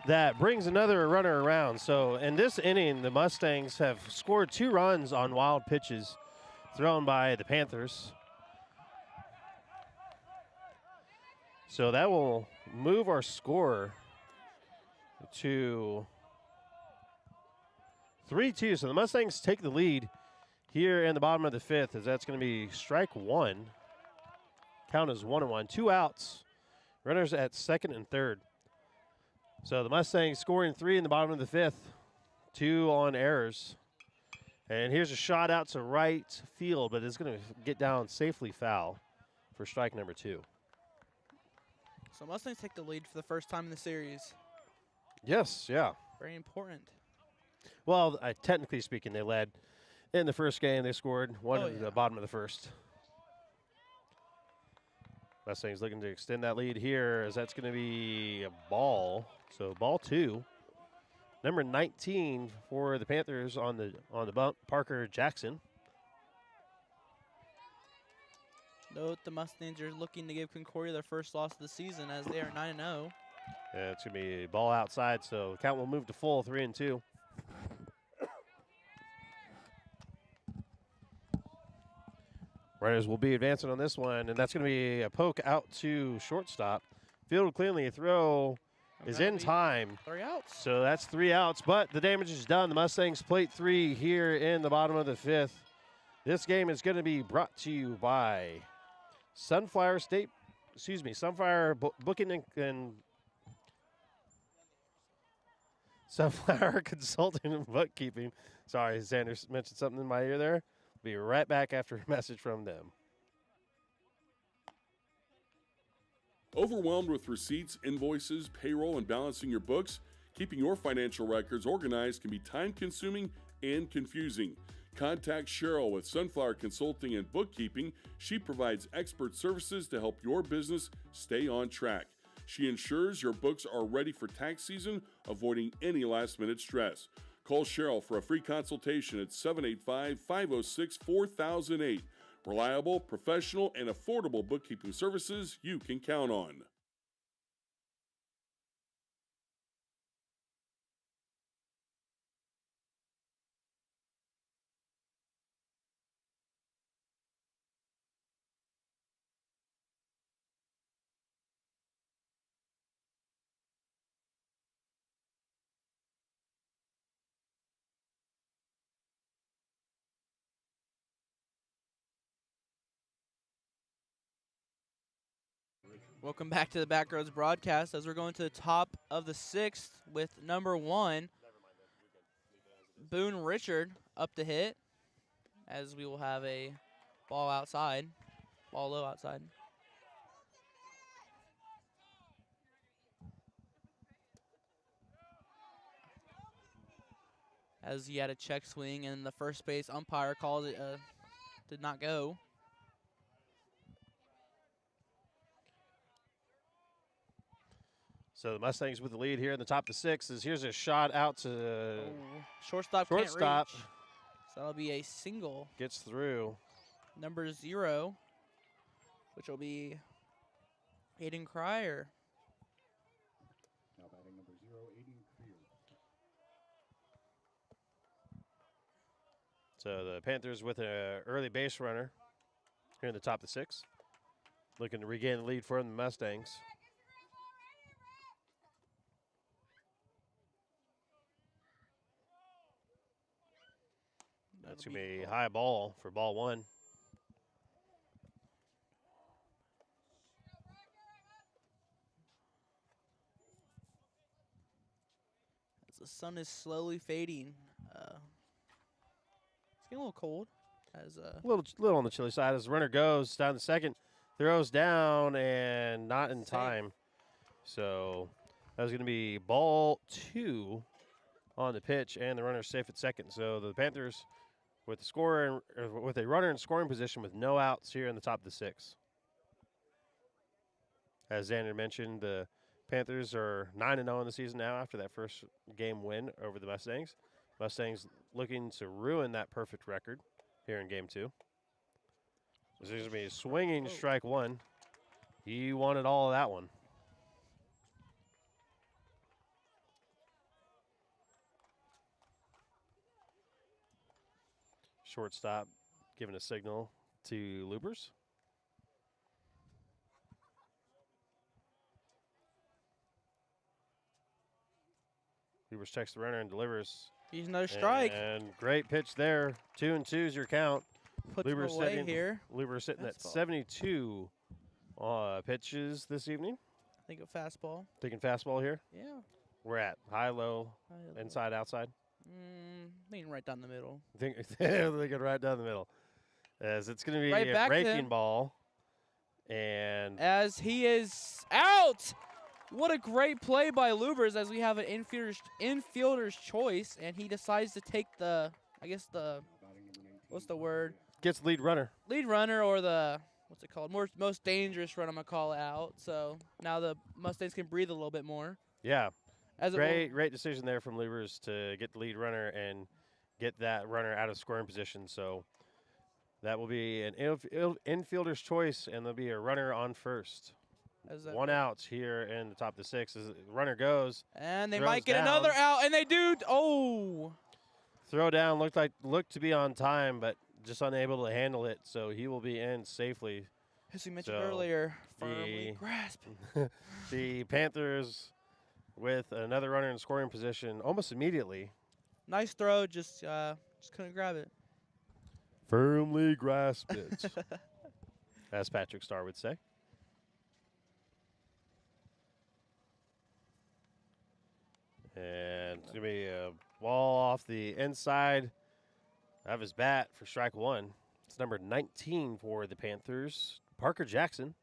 that brings another runner around. So in this inning, the Mustangs have scored 2 runs on wild pitches thrown by the Panthers. So that will move our score to 3-2. So the Mustangs take the lead here in the bottom of the 5th, as that's going to be strike 1. Count is 1-1. 2 outs. Runners at 2nd and 3rd. So the Mustangs scoring 3 in the bottom of the 5th. 2 on errors. And here's a shot out to right field, but it's going to get down safely foul for strike number 2. So Mustangs take the lead for the first time in the series. Yes, yeah. Very important. Well, technically speaking, they led in the first game. They scored 1 in the bottom of the 1st. Mustangs looking to extend that lead here, as that's going to be a ball. So ball 2. Number 19 for the Panthers on the bump, Parker Jackson. Note the Mustangs are looking to give Concordia their first loss of the season, as they are 9-0. Yeah, it's going to be a ball outside, so the count will move to full, 3-2. Runners will be advancing on this one, and that's going to be a poke out to shortstop. Fielded cleanly, a throw is in time. 3 outs. So that's 3 outs, but the damage is done. The Mustangs plate 3 here in the bottom of the 5th. This game is going to be brought to you by Sunflower Booking and Sunflower Consulting and Bookkeeping. Sorry, Xander mentioned something in my ear there. Be right back after a message from them. Overwhelmed with receipts, invoices, payroll, and balancing your books? Keeping your financial records organized can be time-consuming and confusing. Contact Cheryl with Sunflower Consulting and Bookkeeping. She provides expert services to help your business stay on track. She ensures your books are ready for tax season, avoiding any last-minute stress. Call Cheryl for a free consultation at 785-506-4008. Reliable, professional, and affordable bookkeeping services you can count on. Welcome back to the Backroads broadcast, as we're going to the top of the 6th with number 1, Boone Richard, up to hit, as we will have a ball outside, ball low outside. As he had a check swing, and the first base umpire called it, did not go. So the Mustangs with the lead here in the top of the 6th. Here's a shot out to Shortstop can't reach. So that'll be a single. Gets through. Number 0, which will be Aiden Cryer. Now batting number 0, Aiden Cryer. So the Panthers with an early base runner here in the top of the 6th. Looking to regain the lead for the Mustangs. That's going to be a high ball for ball 1. As the sun is slowly fading, it's getting a little cold. As a little on the chilly side as the runner goes down the second, throws down and not in time. So that was going to be ball 2 on the pitch, and the runner's safe at second. So the Panthers with the scorer, with a runner in scoring position with no outs here in the top of the 6th. As Xander mentioned, the Panthers are 9-0 in the season now after that first game win over the Mustangs. Mustangs looking to ruin that perfect record here in game 2. This is going to be a swinging strike 1. He wanted all of that one. Shortstop giving a signal to Loopers. Loopers checks the runner and delivers. He's another strike. And great pitch there. 2-2 is your count. Puts him Luber's away here. Luber's sitting at Fastball. 72 pitches this evening. I think a fastball. Taking fastball here. Yeah. We're at high, low, High, low. inside, outside. Leaning right down the middle. I think thinking right down the middle. As it's going to be Right a back to breaking him. ball. And As he is out. What a great play by Lubers as we have an infielder's choice, and he decides to take the, I guess the, what's the word? gets lead runner. Lead runner, or the, what's it called? Most dangerous run, I'm going to call it out. So now the Mustangs can breathe a little bit more. Yeah. As Great decision there from Lubers to get the lead runner and get that runner out of scoring position. So that will be an infielder's choice, and there'll be a runner on first. One out here in the top of the sixth. As the runner goes. And they throws might get down. another out, and they do. Oh. Throw down looked to be on time, but just unable to handle it. So he will be in safely. As we mentioned So earlier, firmly grasp. The Panthers with another runner in scoring position almost immediately. Nice throw, just couldn't grab it. Firmly grasp it, as Patrick Starr would say. And it's going to be a ball off the inside of his bat for strike one. It's number 19 for the Panthers, Parker Jackson.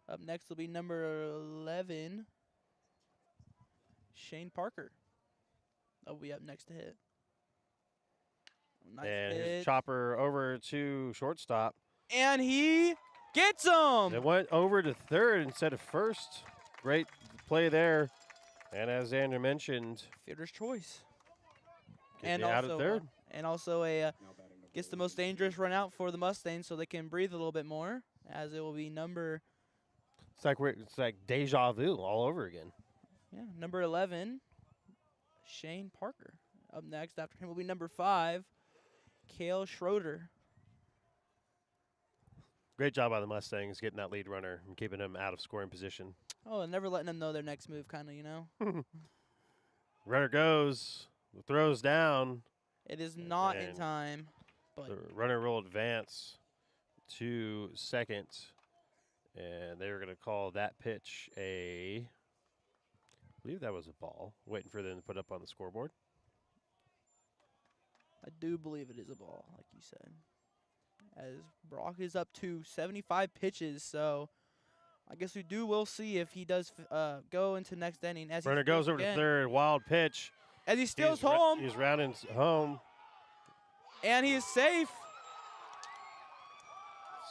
Up next will be number 11, Shane Parker. That'll be up next to hit. Nice And hit. his chopper over to shortstop. And he gets him. It went over to third instead of first. Great play there. And as Andrew mentioned, Fielder's choice. getting out at third. And also gets the most dangerous run out for the Mustangs, so they can breathe a little bit more. As it will be number. It's like deja vu all over again. Yeah, number 11, Shane Parker. Up next after him will be number 5, Cale Schroeder. Great job by the Mustangs getting that lead runner and keeping him out of scoring position. Oh, and never letting them know their next move, kind of, you know. Runner goes, throws down. It is not in And time, but The runner will advance to second. And they were going to call that pitch I believe that was a ball, waiting for them to put up on the scoreboard. I do believe it is a ball, like you said. As Brock is up to 75 pitches, so I guess we'll see if he does go into next inning. As Runner goes over to third, wild pitch. As he steals He's home, he's rounding home. and he is safe.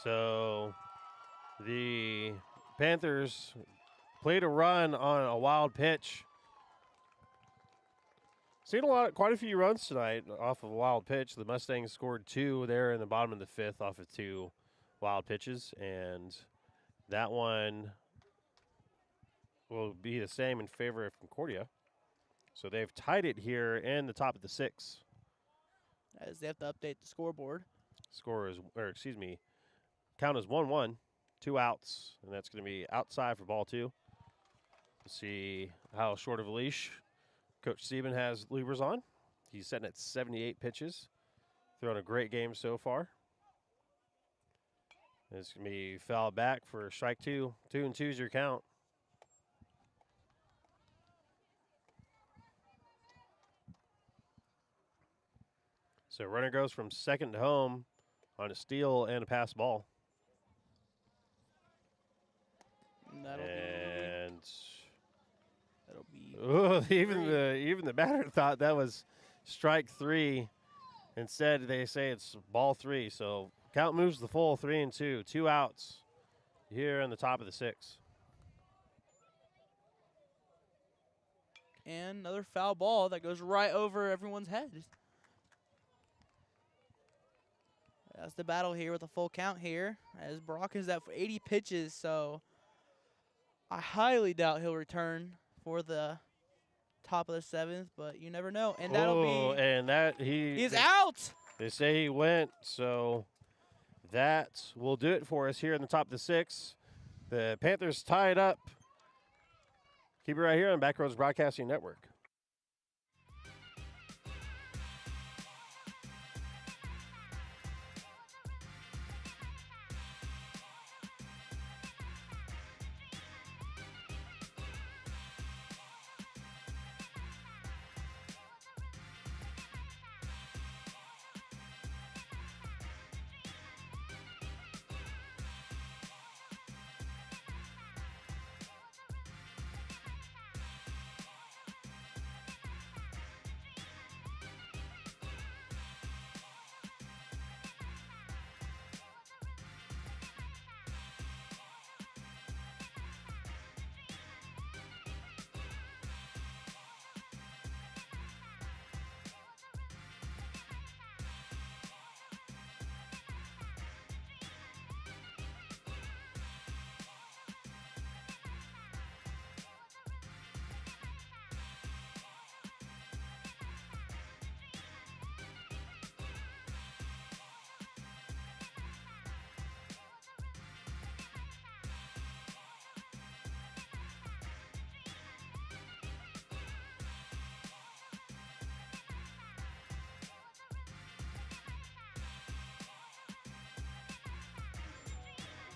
So the Panthers played a run on a wild pitch. Seen quite a few runs tonight off of a wild pitch. The Mustangs scored 2 there in the bottom of the 5th off of 2 wild pitches, and that one will be the same in favor of Concordia. So they've tied it here in the top of the 6th. As they have to update the scoreboard. Count is 1-1, 2 outs, and that's going to be outside for ball 2. Let's see how short of a leash Coach Sieben has Lubers on. He's sitting at 78 pitches, throwing a great game so far. It's going to be foul back for strike 2. 2-2 is your count. So runner goes from second to home on a steal and a pass ball. And that'll be Even the batter thought that was strike 3. Instead, they say it's ball 3. So count moves the full 3-2. 2 outs here in the top of the 6th. and another foul ball that goes right over everyone's head. That's the battle here with a full count here, as Brock is at 80 pitches, so I highly doubt he'll return for the top of the 7th, but you never know. And that'll Oh, be and that he's out. They say he went, so that will do it for us here in the top of the 6th. The Panthers tie it up. Keep it right here on Backroads Broadcasting Network.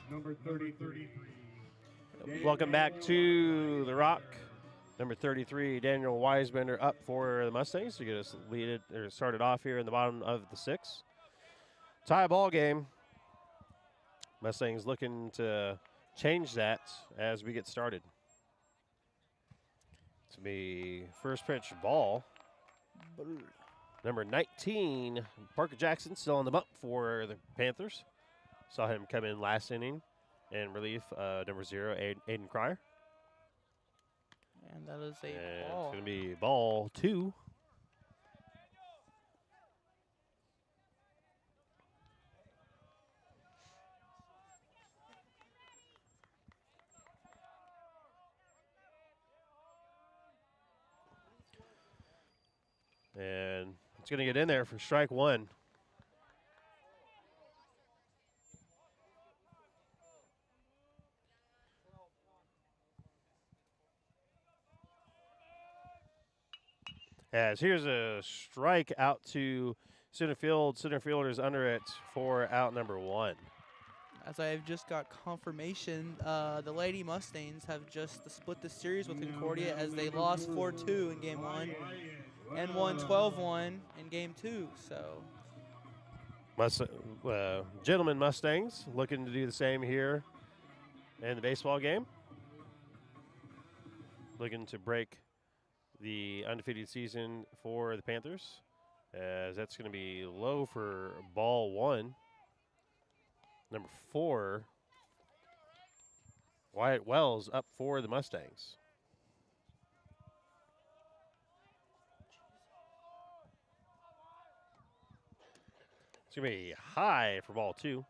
Number 33. Welcome back to The Rock. Number 33, Daniel Weisbender up for the Mustangs to get us started off here in the bottom of the 6th. Tie ball game. Mustangs looking to change that as we get started. To be first pitch ball. Number 19, Parker Jackson, still on the bump for the Panthers. Saw him come in last inning in relief. Number 0, Aiden Cryer. And that is a And ball. it's going to be ball 2. And it's going to get in there for strike 1. As here's a strike out to center field. Center fielder's under it for out number 1. As I've just got confirmation, the Lady Mustangs have just split the series with Concordia as they lost 4-2 in Game 1 and won 12-1 in Game 2. So, Gentlemen Mustangs looking to do the same here in the baseball game. Looking to break the undefeated season for the Panthers, as that's going to be low for ball 1. Number 4, Wyatt Wells up for the Mustangs. It's going to be high for ball 2.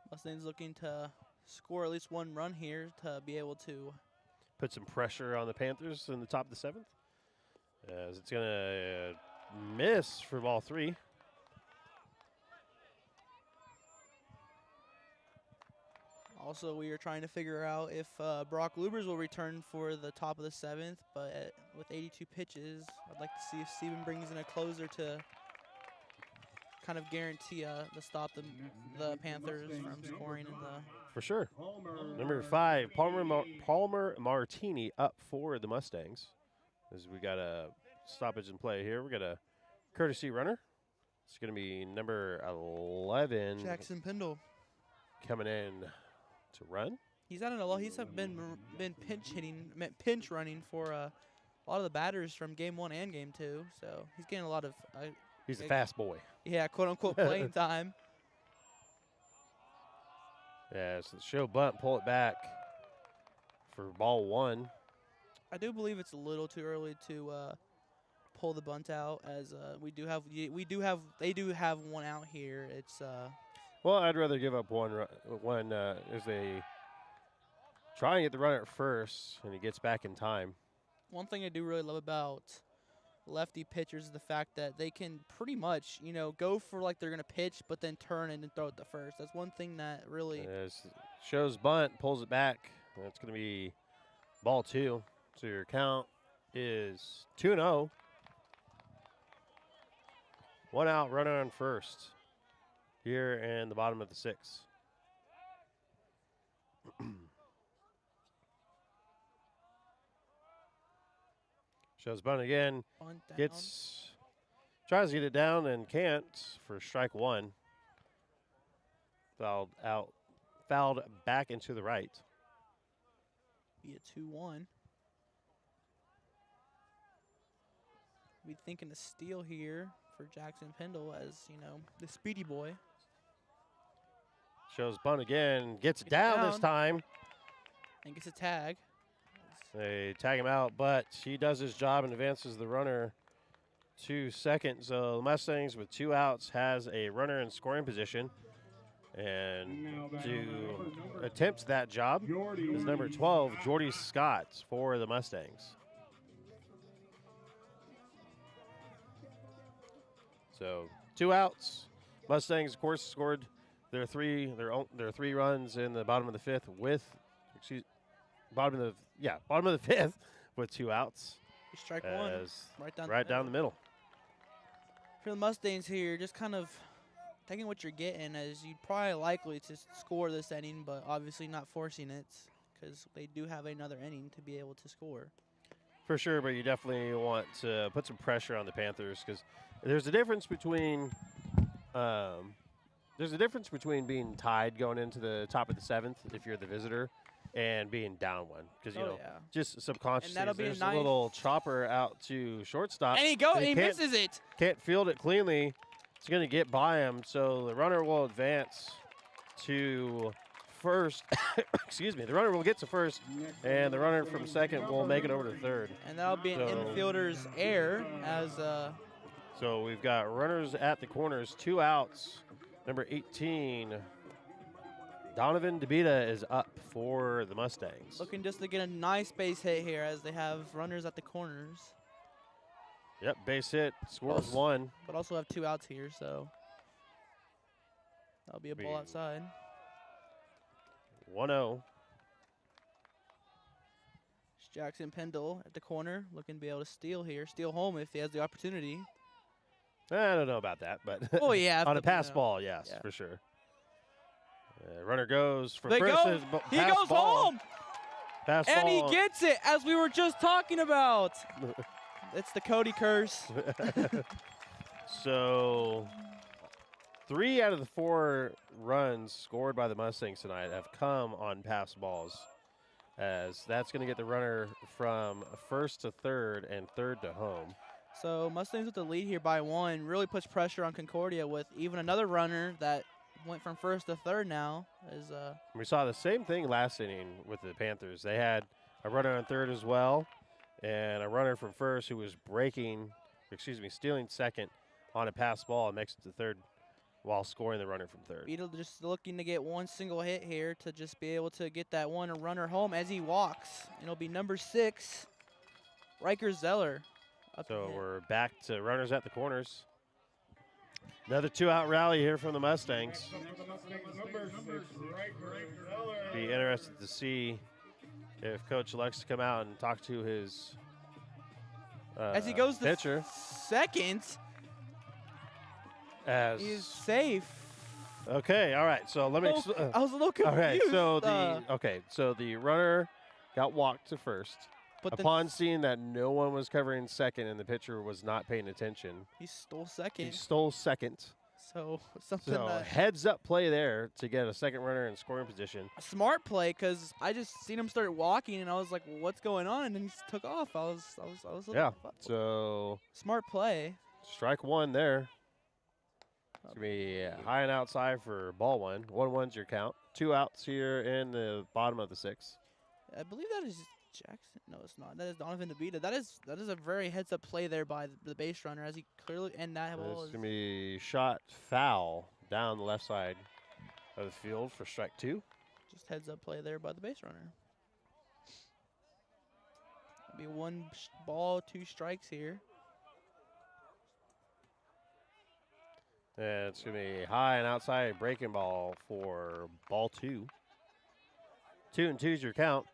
Mustangs looking to score at least 1 run here to be able to Put some pressure on the Panthers in the top of the 7th. As it's going to miss for ball 3. Also, we are trying to figure out if Brock Lubers will return for the top of the 7th, but with 82 pitches, I'd like to see if Steven brings in a closer to kind of guarantee to stop the Panthers from scoring in the. For sure. Number 5, Palmer Martini up for the Mustangs. As we got a stoppage in play here. We got a courtesy runner. It's going to be number 11. Jackson Pindle. Coming in to run. He's had he's been pinch running for a lot of the batters from Game 1 and Game 2. So he's getting a lot of. He's a fast boy. Yeah, quote unquote playing time. Yeah, so show bunt, pull it back for ball 1. I do believe it's a little too early to pull the bunt out, as they do have one out here. It's well, I'd rather give up one as they trying to get the runner at first, and he gets back in time. One thing I do really love about lefty pitchers is the fact that they can pretty much, you know, go for like they're going to pitch, but then turn it and throw it to first. That's one thing that really Shows bunt, pulls it back. That's going to be ball 2. So your count is 2-0. 1 out, runner on first here in the bottom of the 6th. Shows bunt again. bunt down. Tries to get it down and can't for strike 1. Fouled back into the right. Be a 2-1. Be thinking a steal here for Jackson Pendle, as you know, the speedy boy. Shows bunt again, gets it down this time. And gets a tag. They tag him out, but he does his job and advances the runner to second. So the Mustangs with 2 outs has a runner in scoring position. And to attempt that job is number 12, Jordy Scott for the Mustangs. So 2 outs. Mustangs, of course, scored their 3 runs in the bottom of the 5th with, bottom of the 5th with 2 outs. Strike 1, right down the middle. For the Mustangs here, just kind of taking what you're getting, as you'd probably likely to score this inning, but obviously not forcing it because they do have another inning to be able to score. For sure, but you definitely want to put some pressure on the Panthers because there's a difference between being tied going into the top of the 7th if you're the visitor and being down 1 because just subconsciously there's a little chopper out to shortstop and he misses it. Can't field it cleanly. It's going to get by him, so the runner will advance to first. Excuse me. The runner will get to first, and the runner from second will make it over to third. And that'll be an infielder's error as. So we've got runners at the corners, 2 outs. Number 18, Donovan DeBita is up for the Mustangs. Looking just to get a nice base hit here as they have runners at the corners. Yep, base hit, scores 1. But also have 2 outs here, so that'll be a ball outside. 1-0. Jackson Pendle at the corner, looking to be able to steal home if he has the opportunity. I don't know about that, but oh yeah, on a pass ball, yes, for sure. Runner goes for first. He goes home. Pass and ball. He gets it, as we were just talking about. It's the Cody curse. So 3 out of the 4 runs scored by the Mustangs tonight have come on pass balls, as that's going to get the runner from first to third and third to home. So Mustangs with the lead here by 1 really puts pressure on Concordia with even another runner that went from first to third now. We saw the same thing last inning with the Panthers. They had a runner on third as well, and a runner from first who was stealing second on a pass ball and makes it to third while scoring the runner from third. Beetle just looking to get 1 single hit here to just be able to get that one runner home as he walks. It'll be number 6, Riker Zeller. So we're back to runners at the corners. Another 2-out rally here from the Mustangs. Be interested to see if Coach elects to come out and talk to his as he goes pitcher. Second. As he's safe. Okay, all right. So let me. I was a little confused. All right. So so the runner got walked to first. But upon seeing that no one was covering second and the pitcher was not paying attention, he stole second. So heads up play there to get a second runner in scoring position. A smart play, because I just seen him start walking and I was like, well, what's going on? And then he took off. I was So smart play. Strike 1 there. It's gonna be high and outside for ball 1. 1-1's your count. 2 outs here in the bottom of the 6th. I believe that is Jackson. No, it's not. That is Donovan DeBita. That is a very heads-up play there by the base runner, as he clearly that ball is going to be shot foul down the left side of the field for strike 2. Just heads-up play there by the base runner. Be 1 ball, 2 strikes here. And it's going to be high and outside breaking ball for ball 2. 2-2 is your count.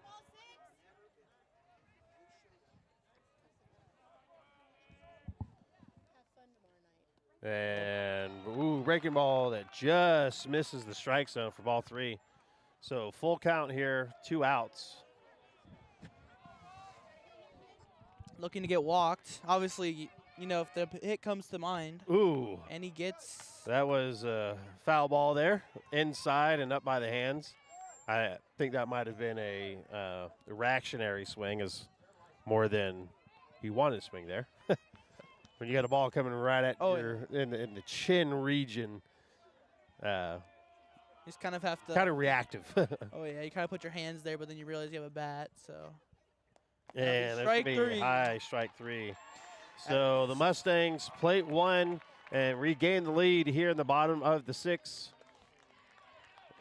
And breaking ball that just misses the strike zone for ball 3. So full count here, 2 outs. Looking to get walked. Obviously, you know, if the hit comes to mind. Ooh. And he gets. That was a foul ball there, inside and up by the hands. I think that might have been a reactionary swing, as more than he wanted to swing there. When you got a ball coming right at in the chin region, you just kind of have to. Kind of reactive. Oh yeah, you kind of put your hands there, but then you realize you have a bat. So. And Strike that's gonna be 3. high, strike 3. So the Mustangs plate 1 and regain the lead here in the bottom of the 6th.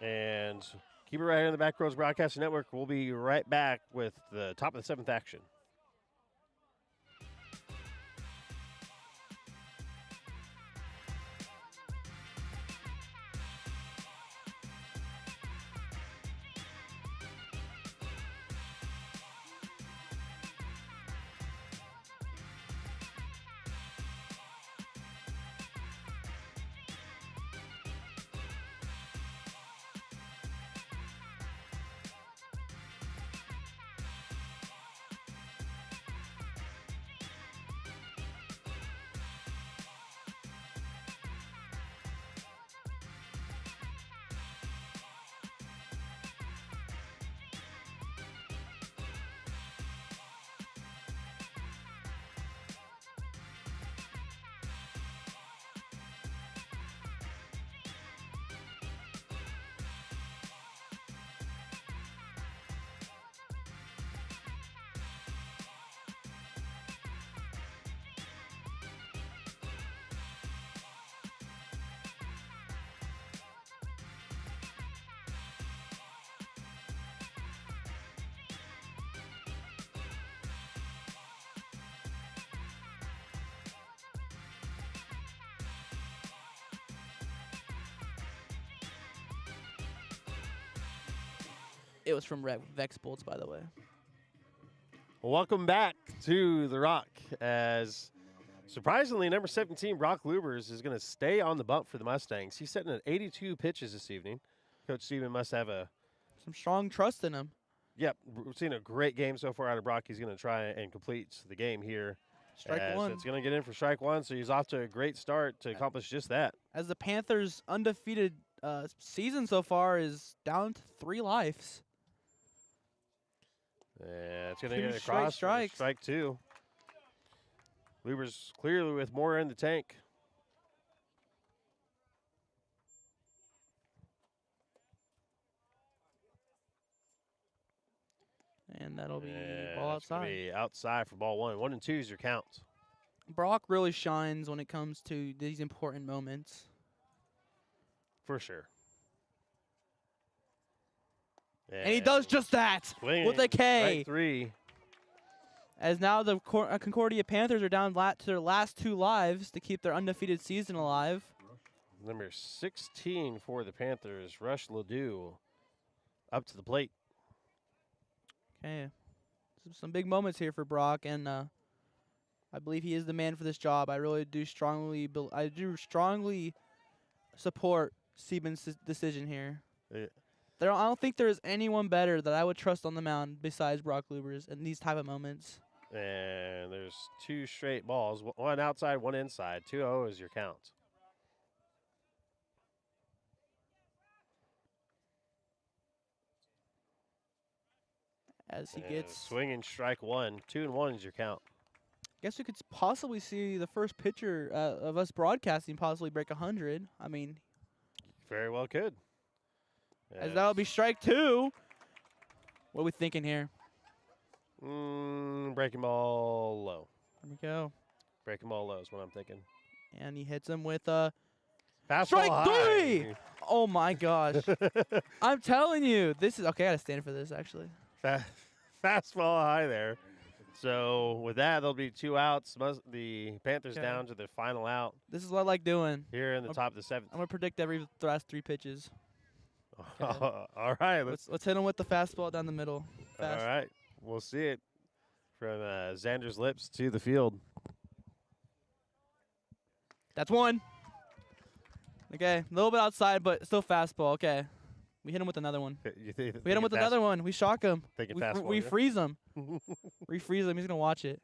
And keep it right here on the Back Roads Broadcasting Network. We'll be right back with the top of the 7th action. It was from Vex Bolts, by the way. Welcome back to The Rock, as surprisingly, number 17, Brock Lubers, is going to stay on the bump for the Mustangs. He's sitting at 82 pitches this evening. Coach Steven must have some strong trust in him. Yep, we've seen a great game so far out of Brock. He's going to try and complete the game here. Strike 1. It's going to get in for strike 1, so he's off to a great start to accomplish just that. As the Panthers' undefeated season so far is down to 3 lives. Yeah, it's going to get across. Strikes. Strike 2. Lubers clearly with more in the tank. And that'll be ball outside. Be outside for ball 1. 1 and 2 is your count. Brock really shines when it comes to these important moments. For sure. And he does just that with a K. Strike 3. As now the Concordia Panthers are down to their last 2 lives to keep their undefeated season alive. Number 16 for the Panthers, Rush Ledoux, up to the plate. Okay. Some big moments here for Brock, and I believe he is the man for this job. I really do strongly support Sieben's decision here. Yeah. I don't think there is anyone better that I would trust on the mound besides Brock Lubers in these type of moments. And there's 2 straight balls, 1 outside, 1 inside. 2-0 is your count. As he gets swinging strike 1. 2 and 1 is your count. Guess we could possibly see the first pitcher of us broadcasting possibly break 100. I mean, very well could. As that would be strike 2. What are we thinking here? Breaking ball low. There we go. Breaking ball low is what I'm thinking. And he hits him with a fastball strike high. 3. Oh my gosh! I'm telling you, this is okay. I gotta stand for this actually. Fastball high there. So with that, there'll be 2 outs. The Panthers Okay. down to their final out This is what I like doing. here in the top of the 7th. I'm gonna predict every last 3 pitches. All right, Let's hit him with the fastball down the middle. Fast. all right. We'll see it from Xander's lips to the field. That's 1. Okay, a little bit outside, but still fastball. Okay, we hit him with another one. We We hit him with another one. We shock him. Thinking We, fastball. we yeah? freeze him. We freeze him. He's gonna watch it.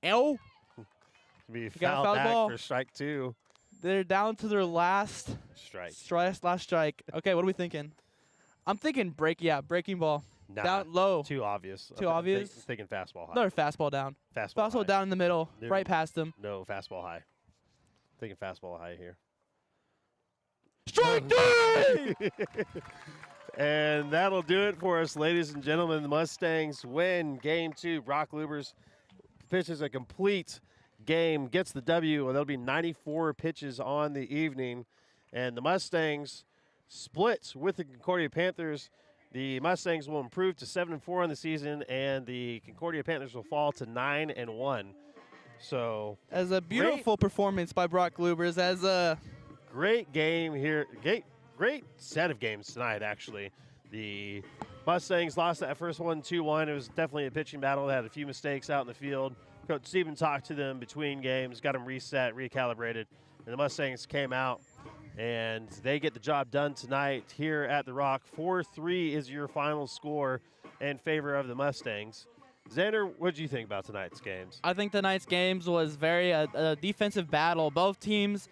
Ow! Be got a foul foul back ball. for strike 2. They're down to their last Strike. last strike. Okay, what are we thinking? I'm thinking breaking ball. Nah, Down low. too obvious. Too obvious? Thinking fastball high. Another fastball down. Fastball Fastball high. down in the middle, Dude. right past him. No, fastball high. Thinking fastball high here. Strike 3! And that'll do it for us, ladies and gentlemen. The Mustangs win Game 2. Brock Lubers pitches a complete game, gets the W. There'll be 94 pitches on the evening. And the Mustangs split with the Concordia Panthers. The Mustangs will improve to 7-4 on the season, and the Concordia Panthers will fall to 9-1. So As a beautiful performance by Brock Lubers. As a great game here. Great set of games tonight, actually. The Mustangs lost that first one 2-1. It was definitely a pitching battle. They had a few mistakes out in the field. Coach Stephen talked to them between games, got them reset, recalibrated, and the Mustangs came out, and they get the job done tonight here at the Rock. 4-3 is your final score in favor of the Mustangs. Xander, what did you think about tonight's games? I think tonight's games was very a defensive battle. Both teams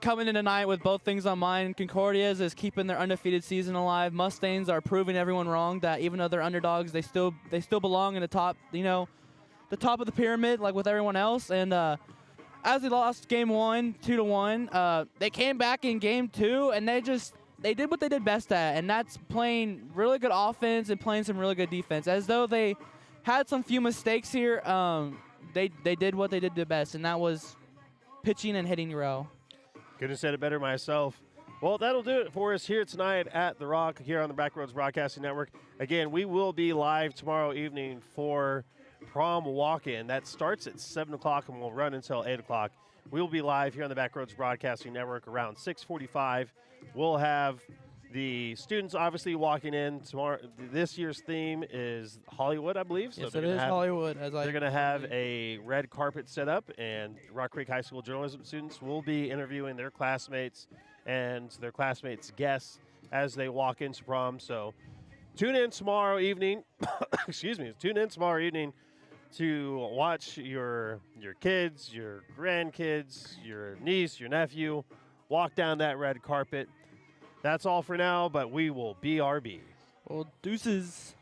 coming in tonight with both things on mind. Concordia's is keeping their undefeated season alive. Mustangs are proving everyone wrong that even though they're underdogs, they still belong in the top, the top of the pyramid like with everyone else. And as they lost game 1, 2-1, they came back in game 2 and they did what they did best at, and that's playing really good offense and playing some really good defense. As though they had some few mistakes here, they did what they did the best, and that was pitching and hitting well. Couldn't have said it better myself. Well, that'll do it for us here tonight at The Rock here on the Backroads Broadcasting Network. Again, we will be live tomorrow evening for prom walk-in. That starts at 7 o'clock and will run until 8 o'clock. We will be live here on the Backroads Broadcasting Network around 6:45. We'll have the students obviously walking in tomorrow. This year's theme is Hollywood, I believe. So Yes, they're it gonna is have- Hollywood. They're going to have a red carpet set up, and Rock Creek High School journalism students will be interviewing their classmates and their classmates' guests as they walk into prom. So tune in tomorrow evening. Excuse me. Tune in tomorrow evening to watch your kids, your grandkids, your niece, your nephew walk down that red carpet. That's all for now, but we will BRB. Well, deuces.